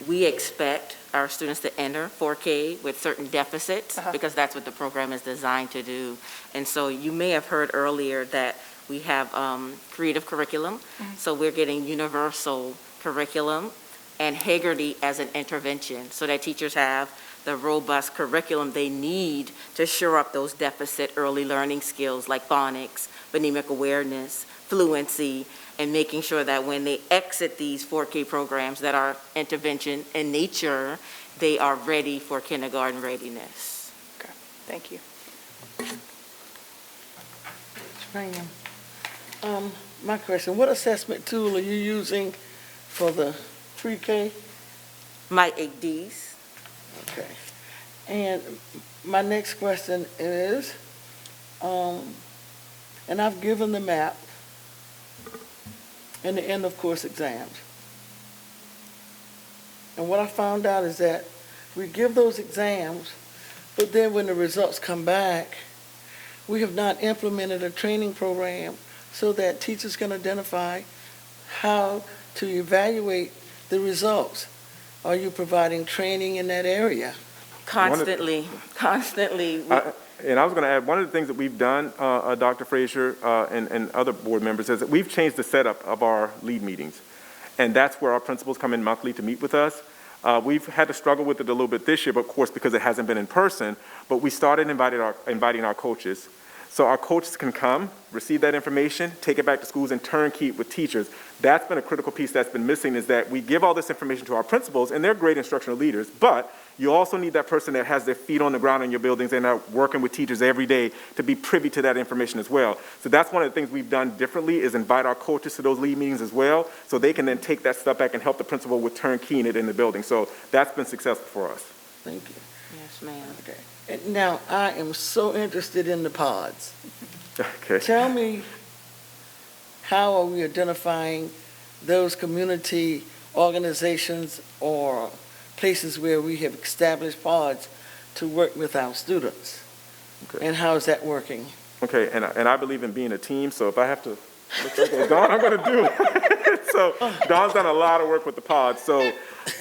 we expect our students to enter 4K with certain deficits because that's what the program is designed to do. And so you may have heard earlier that we have creative curriculum, so we're getting universal curriculum and Haggerty as an intervention so that teachers have the robust curriculum they need to shore up those deficit early learning skills like phonics, phonemic awareness, fluency, and making sure that when they exit these 4K programs that are intervention in nature, they are ready for kindergarten readiness. Okay, thank you. Ma'am, my question, what assessment tool are you using for the pre-K? My 8Ds. Okay. And my next question is, and I've given the map and the end of course exams. And what I found out is that we give those exams, but then when the results come back, we have not implemented a training program so that teachers can identify how to evaluate the results. Are you providing training in that area? Constantly. And I was going to add, one of the things that we've done, Dr. Frazier and other board members, is that we've changed the setup of our lead meetings. And that's where our principals come in monthly to meet with us. We've had to struggle with it a little bit this year, but of course, because it hasn't been in person, but we started inviting our coaches. So our coaches can come, receive that information, take it back to schools, and turnkey with teachers. That's been a critical piece that's been missing, is that we give all this information to our principals, and they're great instructional leaders, but you also need that person that has their feet on the ground in your buildings and are working with teachers every day to be privy to that information as well. So that's one of the things we've done differently, is invite our coaches to those lead meetings as well, so they can then take that stuff back and help the principal with turnkeying it in the building. So that's been successful for us. Thank you. Yes, ma'am. Okay. And now, I am so interested in the pods. Okay. Tell me, how are we identifying those community organizations or places where we have established pods to work with our students? Okay. And how is that working? Okay, and I believe in being a team, so if I have to look like Dawn, I'm going to do it. So Dawn's done a lot of work with the pods. So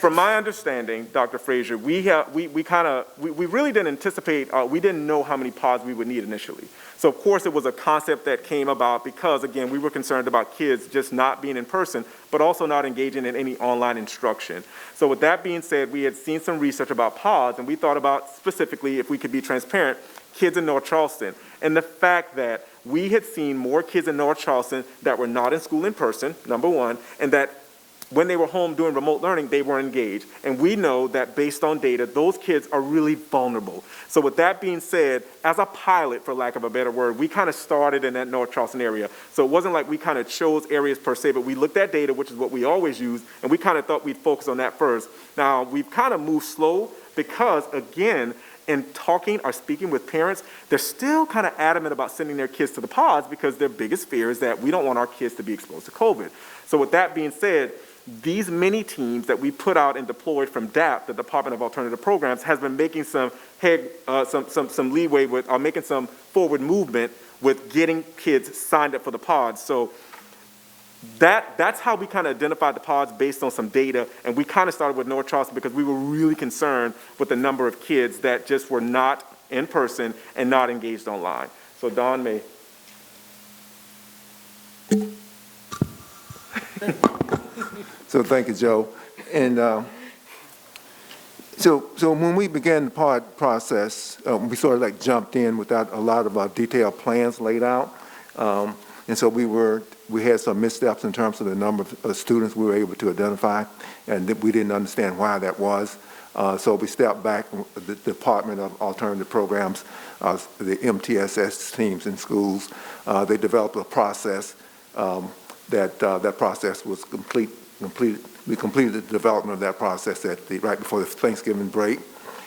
from my understanding, Dr. Frazier, we really didn't anticipate, we didn't know how many pods we would need initially. So of course it was a concept that came about because, again, we were concerned about kids just not being in person, but also not engaging in any online instruction. So with that being said, we had seen some research about pods, and we thought about specifically, if we could be transparent, kids in North Charleston, and the fact that we had seen more kids in North Charleston that were not in school in person, number one, and that when they were home doing remote learning, they were engaged. And we know that based on data, those kids are really vulnerable. So with that being said, as a pilot, for lack of a better word, we kind of started in that North Charleston area. So it wasn't like we kind of chose areas per se, but we looked at data, which is what we always use, and we kind of thought we'd focus on that first. Now, we've kind of moved slow because, again, in talking or speaking with parents, they're still kind of adamant about sending their kids to the pods because their biggest fear is that we don't want our kids to be exposed to COVID. So with that being said, these mini teams that we put out and deployed from DAP, the Department of Alternative Programs, has been making some leeway with, making some forward movement with getting kids signed up for the pods. So that's how we kind of identified the pods based on some data, and we kind of started with North Charleston because we were really concerned with the number of kids that just were not in person and not engaged online. So Dawn may. So thank you, Joe. And so when we began the pod process, we sort of like jumped in without a lot of detailed plans laid out. And so we had some missteps in terms of the number of students we were able to identify, and we didn't understand why that was. So we stepped back, the Department of Alternative Programs, the MTSS teams in schools, they developed a process that process was completed. We completed the development of that process right before the Thanksgiving break.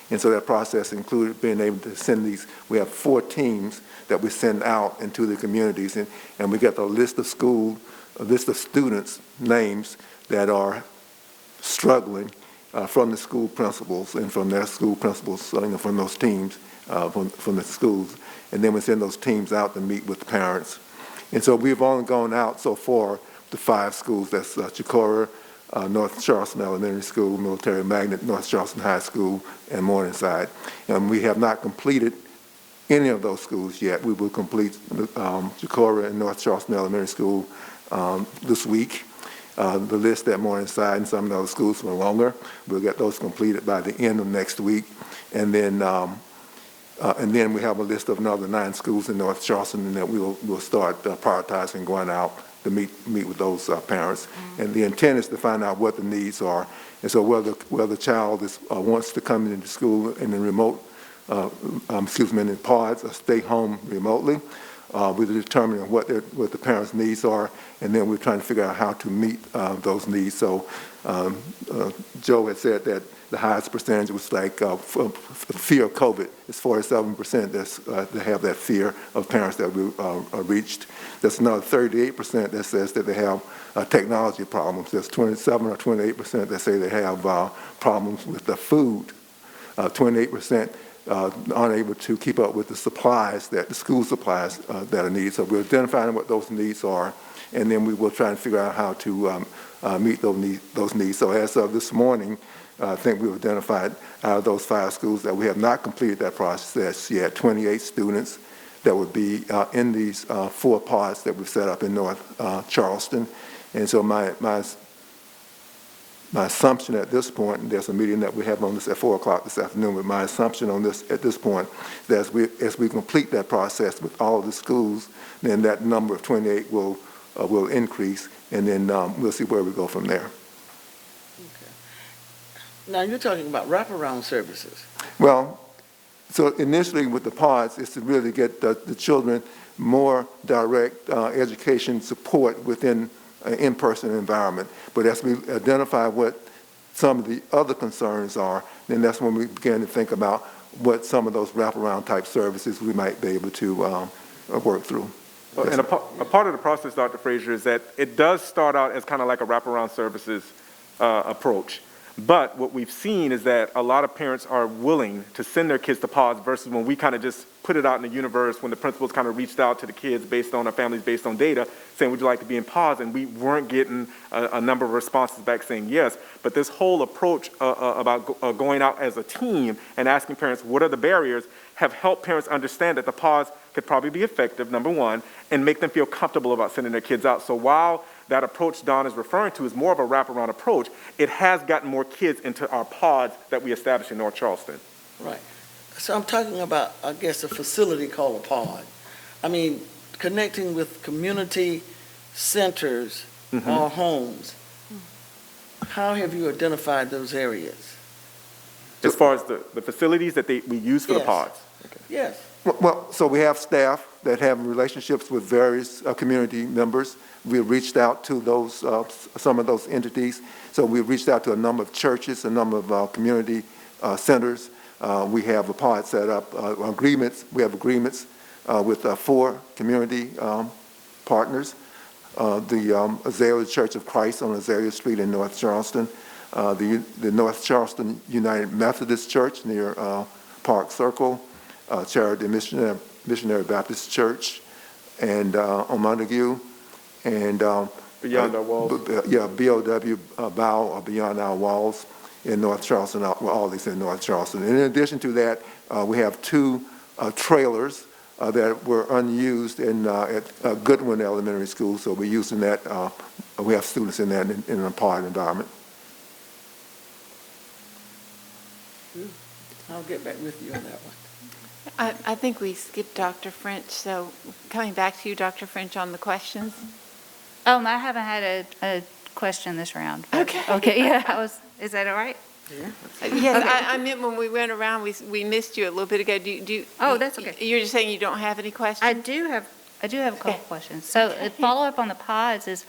And so that process included being able to send we have 4 teams that we send out into the communities, and we get a list of schools list of students' names that are struggling from the school principals and from their school principals, from those teams, from the schools. And then we send those teams out to meet with the parents. And so we've only gone out so far to 5 schools. That's Chicora, North Charleston Elementary School, Military Magnet, North Charleston High School, and Morningside. And we have not completed any of those schools yet. We will complete Chicora and North Charleston Elementary School this week. The list at Morningside and some of those schools were longer. We'll get those completed by the end of next week. And then we have a list of another 9 schools in North Charleston, and that we'll start prioritizing going out to meet with those parents. And the intent is to find out what the needs are. And so whether the child wants to come into school in the remote, in the pods, or stay home remotely, we're determining what the parents' needs are, and then we're trying to figure out how to meet those needs. So Joe had said that the highest percentage was like fear of COVID. It's 47% that have that fear of parents that we reached. There's another 38% that says that they have technology problems. There's 27 or 28% that say they have problems with the food. 28% aren't able to keep up with the supplies, the school supplies that are needed. So we're identifying what those needs are, and then we will try and figure out how to meet those needs. So as of this morning, I think we've identified out of those 5 schools that we have not completed that process yet, 28 students that would be in these 4 pods that we've set up in North Charleston. And so my assumption at this point, and there's a meeting that we have on this at 4 o'clock this afternoon, but my assumption on this at this point is that as we complete that process with all of the schools, then that number of 28 will increase, and then we'll see where we go from there. Now, you're talking about wraparound services. Well, so initially with the pods is to really get the children more direct education support within an in-person environment. But as we identify what some of the other concerns are, then that's when we begin to think about what some of those wraparound type services we might be able to work through. And a part of the process, Dr. Frazier, is that it does start out as kind of like a wraparound services approach. But what we've seen is that a lot of parents are willing to send their kids to pods versus when we kind of just put it out in the universe, when the principals kind of reached out to the kids based on our families, based on data, saying, would you like to be in pods? And we weren't getting a number of responses back saying yes. But this whole approach about going out as a team and asking parents, what are the barriers, have helped parents understand that the pods could probably be effective, number one, and make them feel comfortable about sending their kids out. So while that approach Don is referring to is more of a wraparound approach, it has gotten more kids into our pods that we established in North Charleston. Right. So I'm talking about, I guess, a facility called a pod. I mean, connecting with community centers or homes. How have you identified those areas? As far as the facilities that we use for the pods? Okay. Yes. Well, so we have staff that have relationships with various community members. We've reached out to those some of those entities. So we've reached out to a number of churches, a number of community centers. We have a pod set up, agreements. We have agreements with 4 community partners. The Azalea Church of Christ on Azalea Street in North Charleston, the North Charleston United Methodist Church near Park Circle, Charity Missionary Baptist Church, and on Montague, and Beyond Our Walls. BOW, Bow, or Beyond Our Walls in North Charleston, all these in North Charleston. And in addition to that, we have 2 trailers that were unused at Goodwin Elementary School, so we're using that. We have students in that in a pod environment. I'll get back with you on that one. I think we skipped Dr. French, so coming back to you, Dr. French, on the questions. Oh, I haven't had a question this round. Okay. Okay, yeah, is that all right? Yes, I meant when we went around, we missed you a little bit ago. Oh, that's okay. You're just saying you don't have any questions? I do have a couple questions. So a follow-up on the pods is,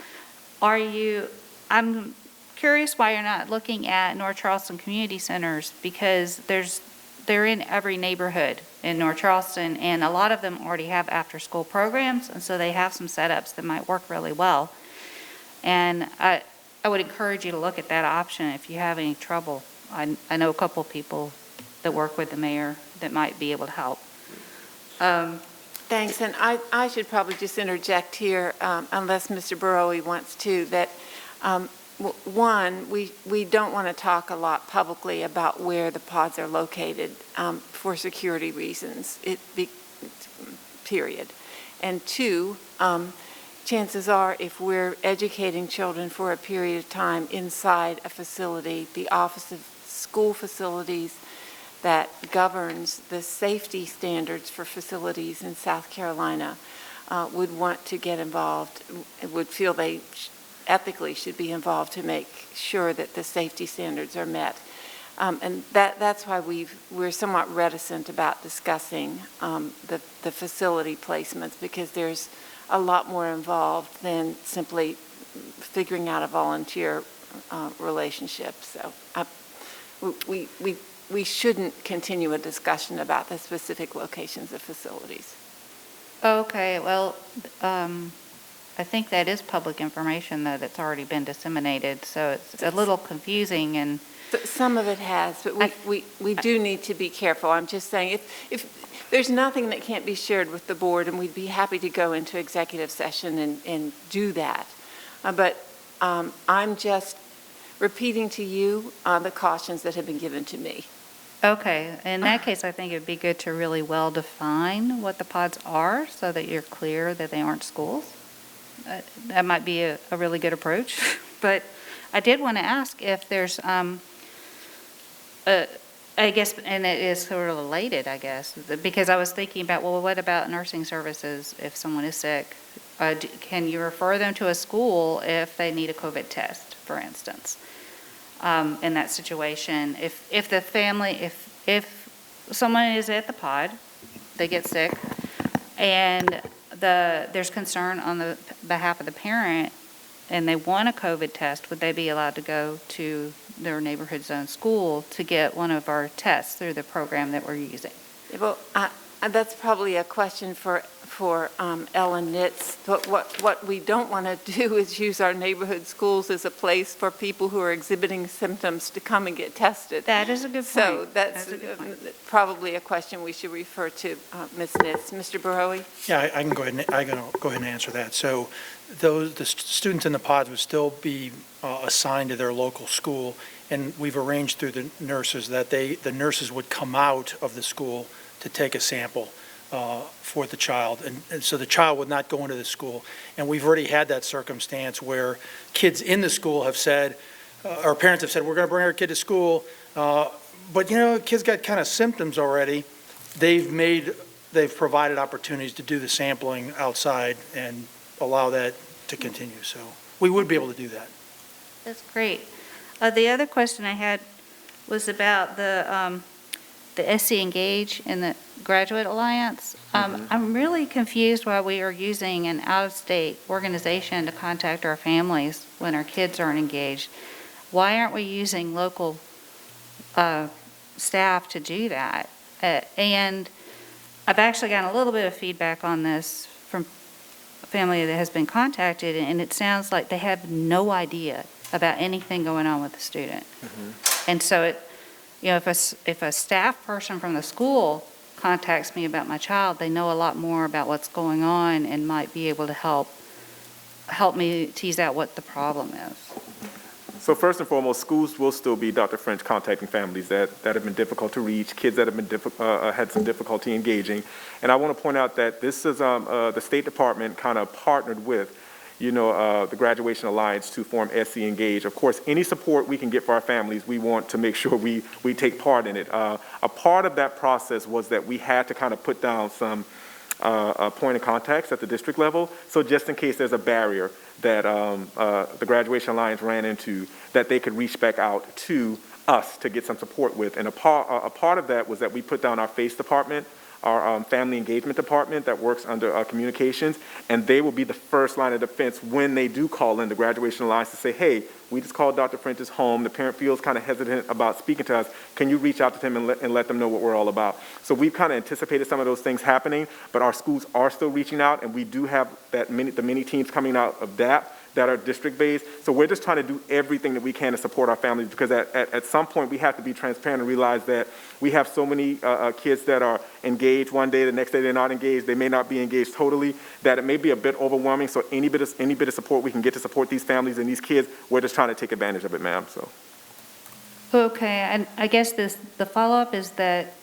I'm curious why you're not looking at North Charleston community centers, because they're in every neighborhood in North Charleston, and a lot of them already have after-school programs, and so they have some setups that might work really well. And I would encourage you to look at that option if you have any trouble. I know a couple people that work with the mayor that might be able to help. Thanks, and I should probably just interject here, unless Mr. Burrow wants to, that one, we don't want to talk a lot publicly about where the pods are located for security reasons, period. And two, chances are if we're educating children for a period of time inside a facility, the Office of School Facilities that governs the safety standards for facilities in South Carolina would want to get involved, would feel they ethically should be involved to make sure that the safety standards are met. And that's why we're somewhat reticent about discussing the facility placements, because there's a lot more involved than simply figuring out a volunteer relationship. So we shouldn't continue a discussion about the specific locations of facilities. Okay, well, I think that is public information that it's already been disseminated, so it's a little confusing and. Some of it has, but we do need to be careful. I'm just saying, if there's nothing that can't be shared with the board, and we'd be happy to go into executive session and do that. But I'm just repeating to you the cautions that have been given to me. Okay, in that case, I think it'd be good to really well define what the pods are so that you're clear that they aren't schools. That might be a really good approach. But I did want to ask if there's, I guess, and it is sort of related, I guess, because I was thinking about, well, what about nursing services if someone is sick? Can you refer them to a school if they need a COVID test, for instance? In that situation, if the family, if someone is at the pod, they get sick, and there's concern on the behalf of the parent, and they want a COVID test, would they be allowed to go to their neighborhood zone school to get one of our tests through the program that we're using? Well, that's probably a question for Ellen Nitz. But what we don't want to do is use our neighborhood schools as a place for people who are exhibiting symptoms to come and get tested. That is a good point. So that's probably a question we should refer to Ms. Nitz. Mr. Burrow? Yeah, I can go ahead and answer that. So the students in the pods would still be assigned to their local school, and we've arranged through the nurses that the nurses would come out of the school to take a sample for the child. And so the child would not go into the school. And we've already had that circumstance where kids in the school have said, or parents have said, we're going to bring our kid to school, but kids got kind of symptoms already. They've provided opportunities to do the sampling outside and allow that to continue. So we would be able to do that. That's great. The other question I had was about the SC Engage and the Graduate Alliance. I'm really confused why we are using an out-of-state organization to contact our families when our kids aren't engaged. Why aren't we using local staff to do that? And I've actually gotten a little bit of feedback on this from a family that has been contacted, and it sounds like they have no idea about anything going on with the student. And so if a staff person from the school contacts me about my child, they know a lot more about what's going on and might be able to help me tease out what the problem is. So first and foremost, schools will still be, Dr. French, contacting families that have been difficult to reach, kids that have been had some difficulty engaging. And I want to point out that this is the State Department kind of partnered with the Graduation Alliance to form SC Engage. Of course, any support we can get for our families, we want to make sure we take part in it. A part of that process was that we had to kind of put down some point of contacts at the district level. So just in case there's a barrier that the Graduation Alliance ran into, that they could reach back out to us to get some support with. And a part of that was that we put down our FACE department, our family engagement department that works under communications, and they will be the first line of defense when they do call in the Graduation Alliance to say, hey, we just called Dr. French's home. The parent feels kind of hesitant about speaking to us. Can you reach out to them and let them know what we're all about? So we've kind of anticipated some of those things happening, but our schools are still reaching out, and we do have the many teams coming out of that that are district-based. So we're just trying to do everything that we can to support our families, because at some point we have to be transparent and realize that we have so many kids that are engaged one day, the next day they're not engaged, they may not be engaged totally, that it may be a bit overwhelming. So any bit of support we can get to support these families and these kids, we're just trying to take advantage of it, ma'am. So. Okay, and I guess the follow-up is that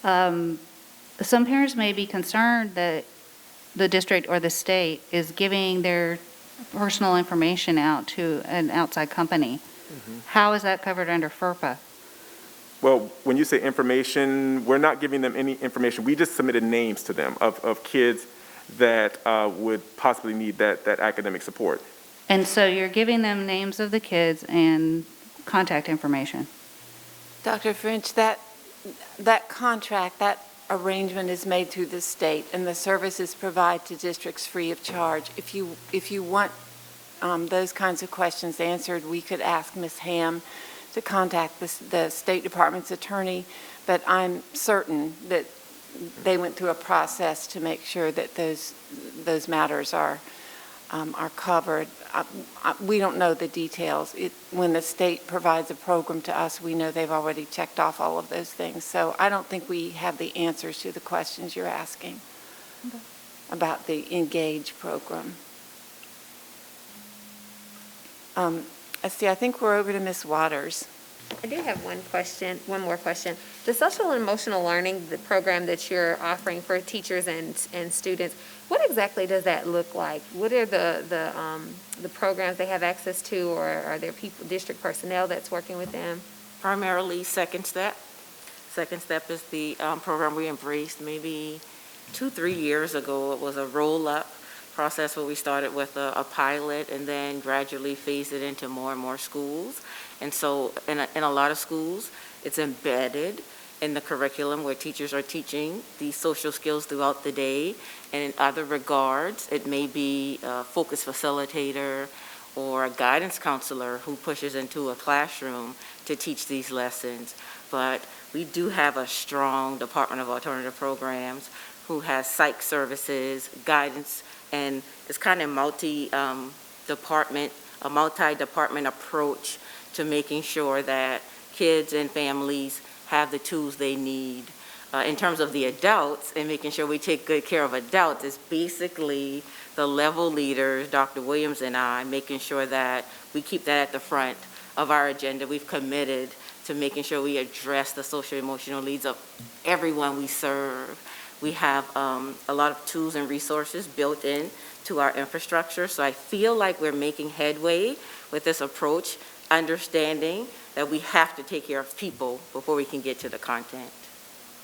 some parents may be concerned that the district or the state is giving their personal information out to an outside company. How is that covered under FERPA? Well, when you say information, we're not giving them any information. We just submitted names to them of kids that would possibly need that academic support. And so you're giving them names of the kids and contact information? Dr. French, that contract, that arrangement is made through the state, and the services provided to districts free of charge. If you want those kinds of questions answered, we could ask Ms. Ham to contact the State Department's attorney, but I'm certain that they went through a process to make sure that those matters are covered. We don't know the details. When the state provides a program to us, we know they've already checked off all of those things. So I don't think we have the answers to the questions you're asking about the Engage program. Let's see, I think we're over to Ms. Waters. I do have one more question. The social and emotional learning, the program that you're offering for teachers and students, what exactly does that look like? What are the programs they have access to, or are there district personnel that's working with them? Primarily Second Step. Second Step is the program we embraced maybe 2-3 years ago. It was a roll-up process where we started with a pilot and then gradually phased it into more and more schools. And so in a lot of schools, it's embedded in the curriculum where teachers are teaching these social skills throughout the day. And in other regards, it may be a focus facilitator or a guidance counselor who pushes into a classroom to teach these lessons. But we do have a strong Department of Alternative Programs who has psych services, guidance, and it's kind of multi-department approach to making sure that kids and families have the tools they need. In terms of the adults and making sure we take good care of adults, is basically the level leaders, Dr. Williams and I, making sure that we keep that at the front of our agenda. We've committed to making sure we address the social emotional needs of everyone we serve. We have a lot of tools and resources built in to our infrastructure, so I feel like we're making headway with this approach, understanding that we have to take care of people before we can get to the content.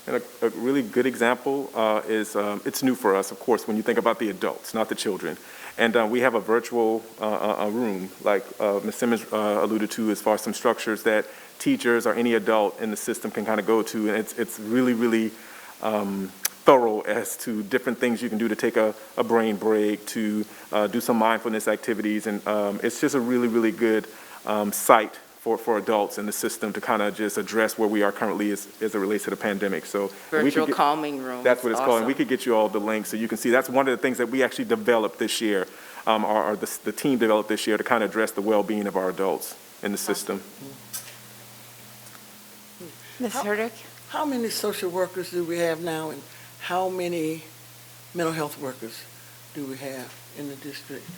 And a really good example is, it's new for us, of course, when you think about the adults, not the children. And we have a virtual room, like Ms. Simmons alluded to, as far as some structures that teachers or any adult in the system can kind of go to. And it's really, really thorough as to different things you can do to take a brain break, to do some mindfulness activities. And it's just a really, really good site for adults in the system to kind of just address where we are currently as it relates to the pandemic. So Virtual calming room. That's what it's called. And we Awesome. could get you all the links so you can see. That's one of the things that we actually developed this year, or the team developed this year, to kind of address the well-being of our adults in the system. Ms. Hurdick? How many social workers do we have now, and how many mental health workers do we have in the district?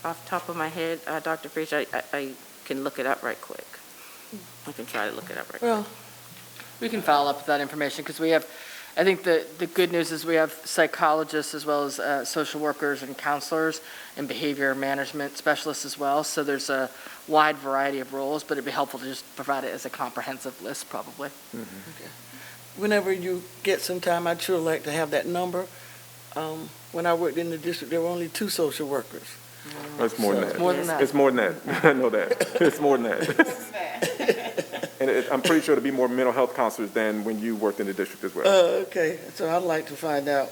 Off the top of my head, Dr. Frazier, I can look it up right quick. I can try to look it up right quick. Well, We can follow up with that information, because we have, I think the good news is we have psychologists as well as social workers and counselors and behavior management specialists as well. So there's a wide variety of roles, but it'd be helpful to just provide it as a comprehensive list, probably. okay. Whenever you get some time, I'd sure like to have that number. When I worked in the district, there were only 2 social workers. It's more than that. It's more than that. It's more than that. I know that. It's more than that. And I'm pretty sure there'll be more mental health counselors than when you worked in the district as well. Okay, so I'd like to find out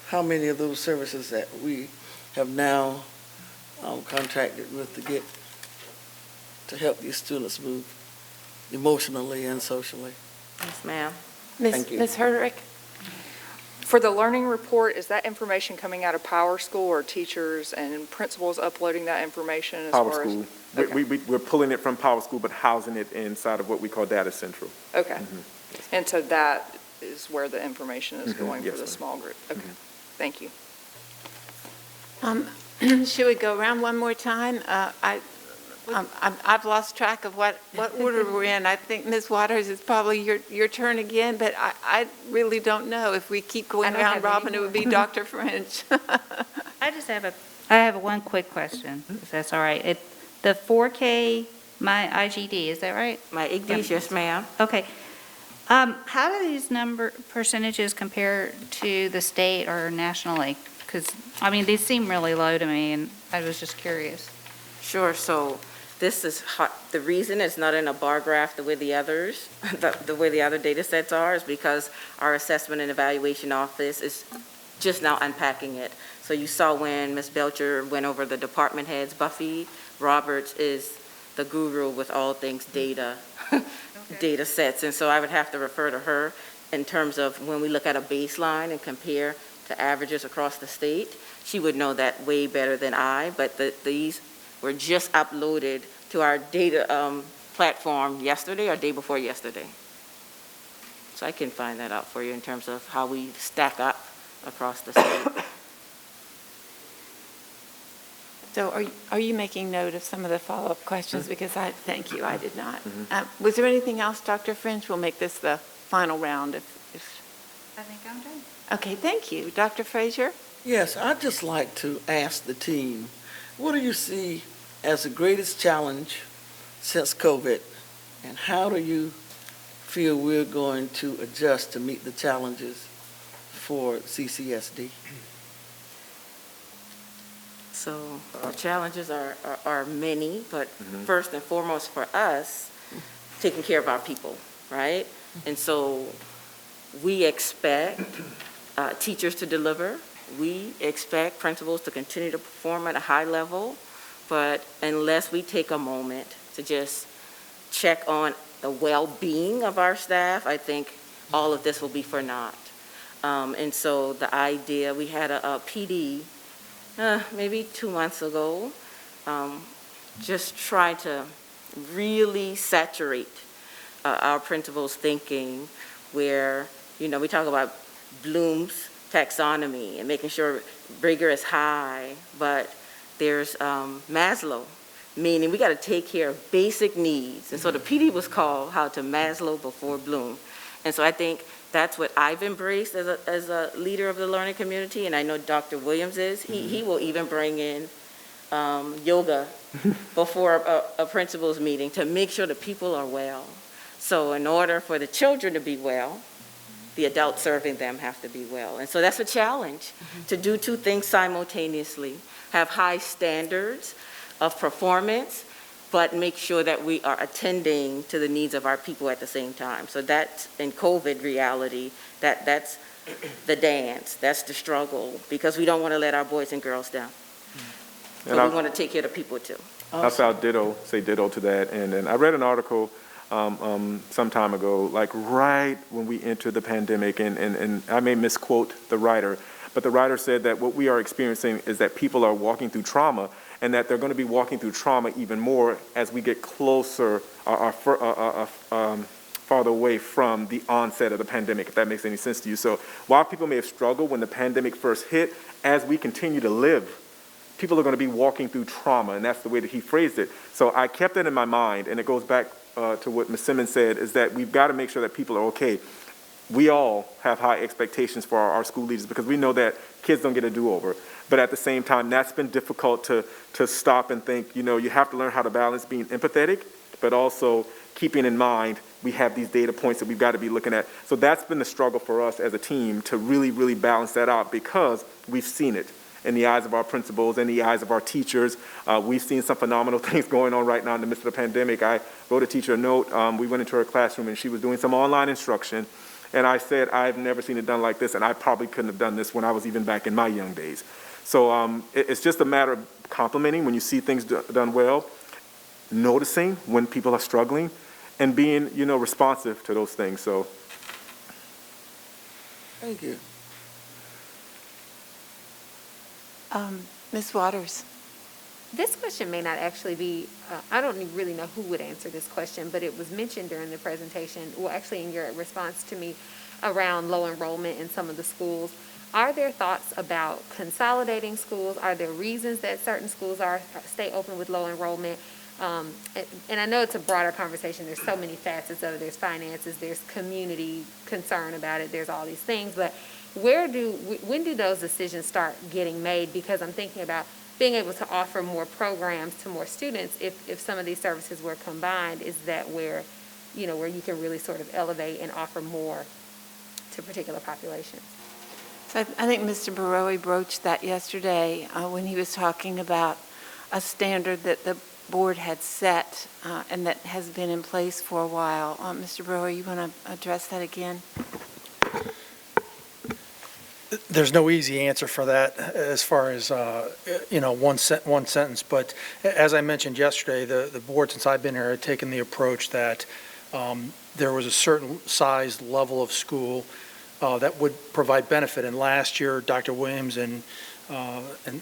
how many of those services that we have now contracted with to help these students move emotionally and socially. Yes, ma'am. Thank you. Ms. Hurdick? For the learning report, is that information coming out of Power School or teachers and principals uploading that information as Power far as? School. Okay. We're pulling it from Power School, but housing it inside of what we call Data Central. Okay. And so that is where the information is Mhm. going for Yes, the ma'am. small group? Okay, thank you. Should we go around one more time? I've lost track of what order we're in. I think, Ms. Waters, it's probably your turn again, but I really don't know. If we keep going I don't round have robin, any it would be Dr. French. I have one quick question, if that's all right. The 4K, my IGD, is that right? My IGDs, yes, ma'am. Okay. How do these percentages compare to the state or nationally? Because, I mean, these seem really low to me, and I was just curious. Sure, so this is the reason it's not in a bar graph the way the others, the way the other data sets are, is because our assessment and evaluation office is just now unpacking it. So you saw when Ms. Belcher went over the department heads, Buffy Roberts is the guru with all things data, data sets. And so I would have to refer to her in terms of when we look at a baseline and compare to averages across the state. She would know that way better than I, but these were just uploaded to our data platform yesterday or day before yesterday. So I can find that out for you in terms of how we stack up across the state. So are you making note of some of the follow-up questions? Because thank you, I did not. Was there anything else, Dr. French? We'll make this the final round if I think I'm done. Okay, thank you. Dr. Frazier? Yes, I'd just like to ask the team, what do you see as the greatest challenge since COVID? And how do you feel we're going to adjust to meet the challenges for CCSD? So our challenges are many, but first and foremost for us, taking care of our people, right? And so we expect teachers to deliver. We expect principals to continue to perform at a high level, but unless we take a moment to just check on the well-being of our staff, I think all of this will be for naught. And so the idea, we had a PD maybe 2 months ago, just try to really saturate our principals' thinking where, you know, we talk about Bloom's taxonomy and making sure rigor is high, but there's Maslow, meaning we got to take care of basic needs. And so the PD was called How to Maslow Before Bloom. And so I think that's what I've embraced as a leader of the learning community, and I know Dr. Williams is. He will even bring in yoga before a principal's meeting to make sure the people are well. So in order for the children to be well, the adults serving them have to be well. And so that's a challenge, to do two things simultaneously, have high standards of performance, but make sure that we are attending to the needs of our people at the same time. So that's, in COVID reality, that's the dance, that's the struggle, because we don't want to let our boys and girls down. So we want to take care of the people too. I'll say ditto to that. And I read an article some time ago, like right when we entered the pandemic, and I may misquote the writer, but the writer said that what we are experiencing is that people are walking through trauma, and that they're going to be walking through trauma even more as we get closer, farther away from the onset of the pandemic, if that makes any sense to you. So while people may have struggled when the pandemic first hit, as we continue to live, people are going to be walking through trauma, and that's the way that he phrased it. So I kept that in my mind, and it goes back to what Ms. Simmons said, is that we've got to make sure that people are okay. We all have high expectations for our school leaders because we know that kids don't get a do-over. But at the same time, that's been difficult to stop and think, you know, you have to learn how to balance being empathetic, but also keeping in mind we have these data points that we've got to be looking at. So that's been the struggle for us as a team, to really, really balance that out, because we've seen it in the eyes of our principals, in the eyes of our teachers. We've seen some phenomenal things going on right now in the midst of the pandemic. I wrote a teacher a note. We went into her classroom and she was doing some online instruction. And I said, I've never seen it done like this, and I probably couldn't have done this when I was even back in my young days. So it's just a matter of complimenting when you see things done well, noticing when people are struggling, and being, you know, responsive to those things. So. Thank you. Ms. Waters? This question may not actually be, I don't really know who would answer this question, but it was mentioned during the presentation, well, actually in your response to me around low enrollment in some of the schools. Are there thoughts about consolidating schools? Are there reasons that certain schools stay open with low enrollment? And I know it's a broader conversation. There's so many facets of it. There's finances, there's community concern about it, there's all these things. But when do those decisions start getting made? Because I'm thinking about being able to offer more programs to more students. If some of these services were combined, is that where you can really sort of elevate and offer more to particular populations? So I think Mr. Barowie broached that yesterday when he was talking about a standard that the board had set and that has been in place for a while. Mr. Barowie, you want to address that again? There's no easy answer for that as far as, one sentence. But as I mentioned yesterday, the board, since I've been here, had taken the approach that there was a certain size level of school that would provide benefit. And last year, Dr. Williams and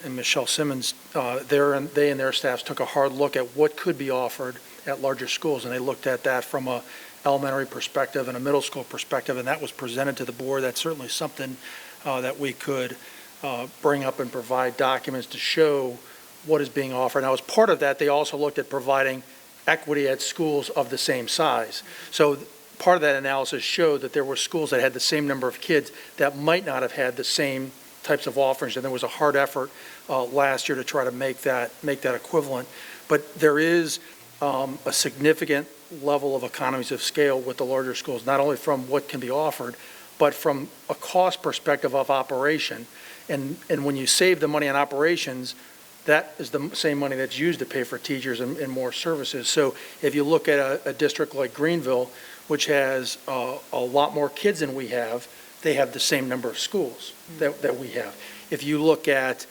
Michelle Simmons, they and their staffs took a hard look at what could be offered at larger schools. And they looked at that from a elementary perspective and a middle school perspective, and that was presented to the board. That's certainly something that we could bring up and provide documents to show what is being offered. Now, as part of that, they also looked at providing equity at schools of the same size. So part of that analysis showed that there were schools that had the same number of kids that might not have had the same types of offerings, and there was a hard effort last year to try to make that equivalent. But there is a significant level of economies of scale with the larger schools, not only from what can be offered, but from a cost perspective of operation. And when you save the money on operations, that is the same money that's used to pay for teachers and more services. So if you look at a district like Greenville, which has a lot more kids than we have, they have the same number of schools that we have. If you look at,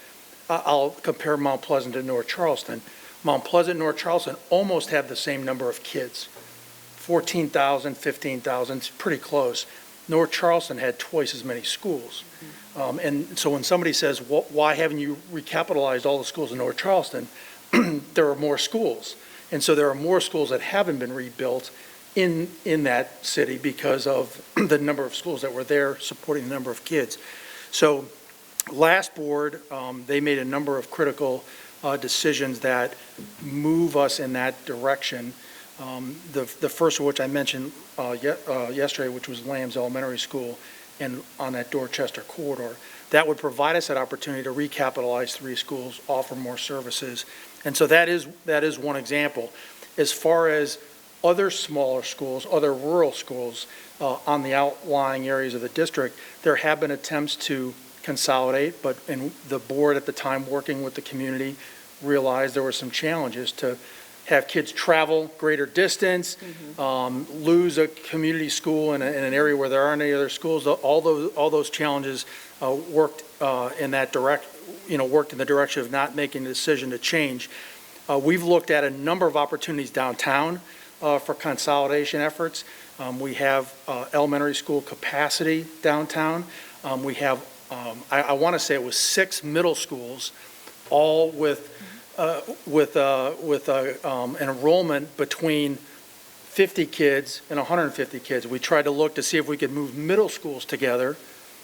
I'll compare Mount Pleasant to North Charleston. Mount Pleasant and North Charleston almost have the same number of kids, 14,000, 15,000, it's pretty close. North Charleston had twice as many schools. And so when somebody says, why haven't you recapitalized all the schools in North Charleston? There are more schools. And so there are more schools that haven't been rebuilt in that city because of the number of schools that were there supporting the number of kids. So last board, they made a number of critical decisions that move us in that direction. The first of which I mentioned yesterday, which was Lamb's Elementary School and on that Dorchester corridor. That would provide us that opportunity to recapitalize 3 schools, offer more services. And so that is one example. As far as other smaller schools, other rural schools on the outlying areas of the district, there have been attempts to consolidate, but the board at the time working with the community realized there were some challenges to have kids travel greater distance, lose a community school in an area where there aren't any other schools. All those challenges worked in the direction of not making the decision to change. We've looked at a number of opportunities downtown for consolidation efforts. We have elementary school capacity downtown. We have, I want to say it was 6 middle schools, all with an enrollment between 50 kids and 150 kids. We tried to look to see if we could move middle schools together,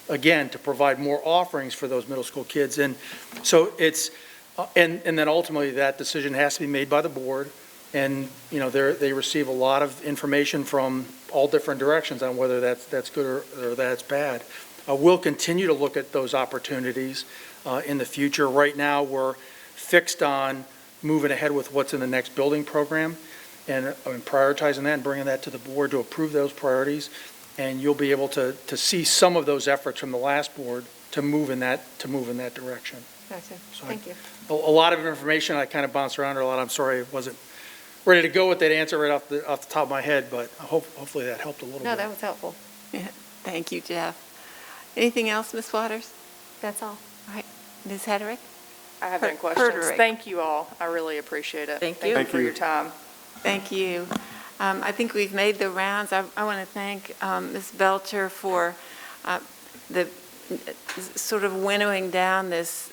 again, to provide more offerings for those middle school kids. And so it's, and then ultimately that decision has to be made by the board. And, they receive a lot of information from all different directions on whether that's good or that's bad. We'll continue to look at those opportunities in the future. Right now, we're fixed on moving ahead with what's in the next building program and prioritizing that and bringing that to the board to approve those priorities. And you'll be able to see some of those efforts from the last board to move in that direction. Gotcha. So Thank you. A lot of information. I kind of bounced around a lot. I'm sorry I wasn't ready to go with that answer right off the top of my head, but hopefully that helped a little bit. No, that was helpful. Yeah. Thank you, Jeff. Anything else, Ms. Waters? That's all. All right. Ms. Hedrick? I have no questions. Herderick. Thank you all. I really appreciate it. Thank you. Thank you for your time. Thank you. I think we've made the rounds. I want to thank Ms. Belcher for the sort of winnowing down this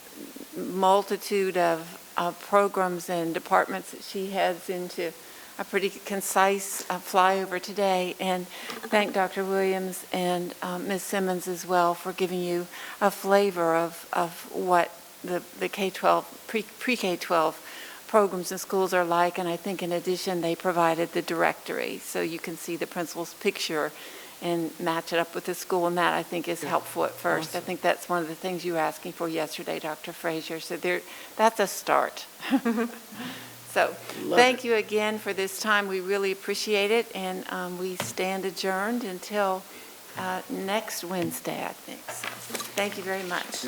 multitude of programs and departments that she heads into a pretty concise flyover today, and thank Dr. Williams and Ms. Simmons as well for giving you a flavor of what the K-12, pre-K-12 programs and schools are like, and I think in addition they provided the directory so you can see the principal's picture and match it up with the school, and that I think is helpful at first. I think that's one of the things you were asking for yesterday, Dr. Frazier, so that's a start. So thank you again for this time. We really appreciate it, and we stand adjourned until next Wednesday, I think. So, thank you very much.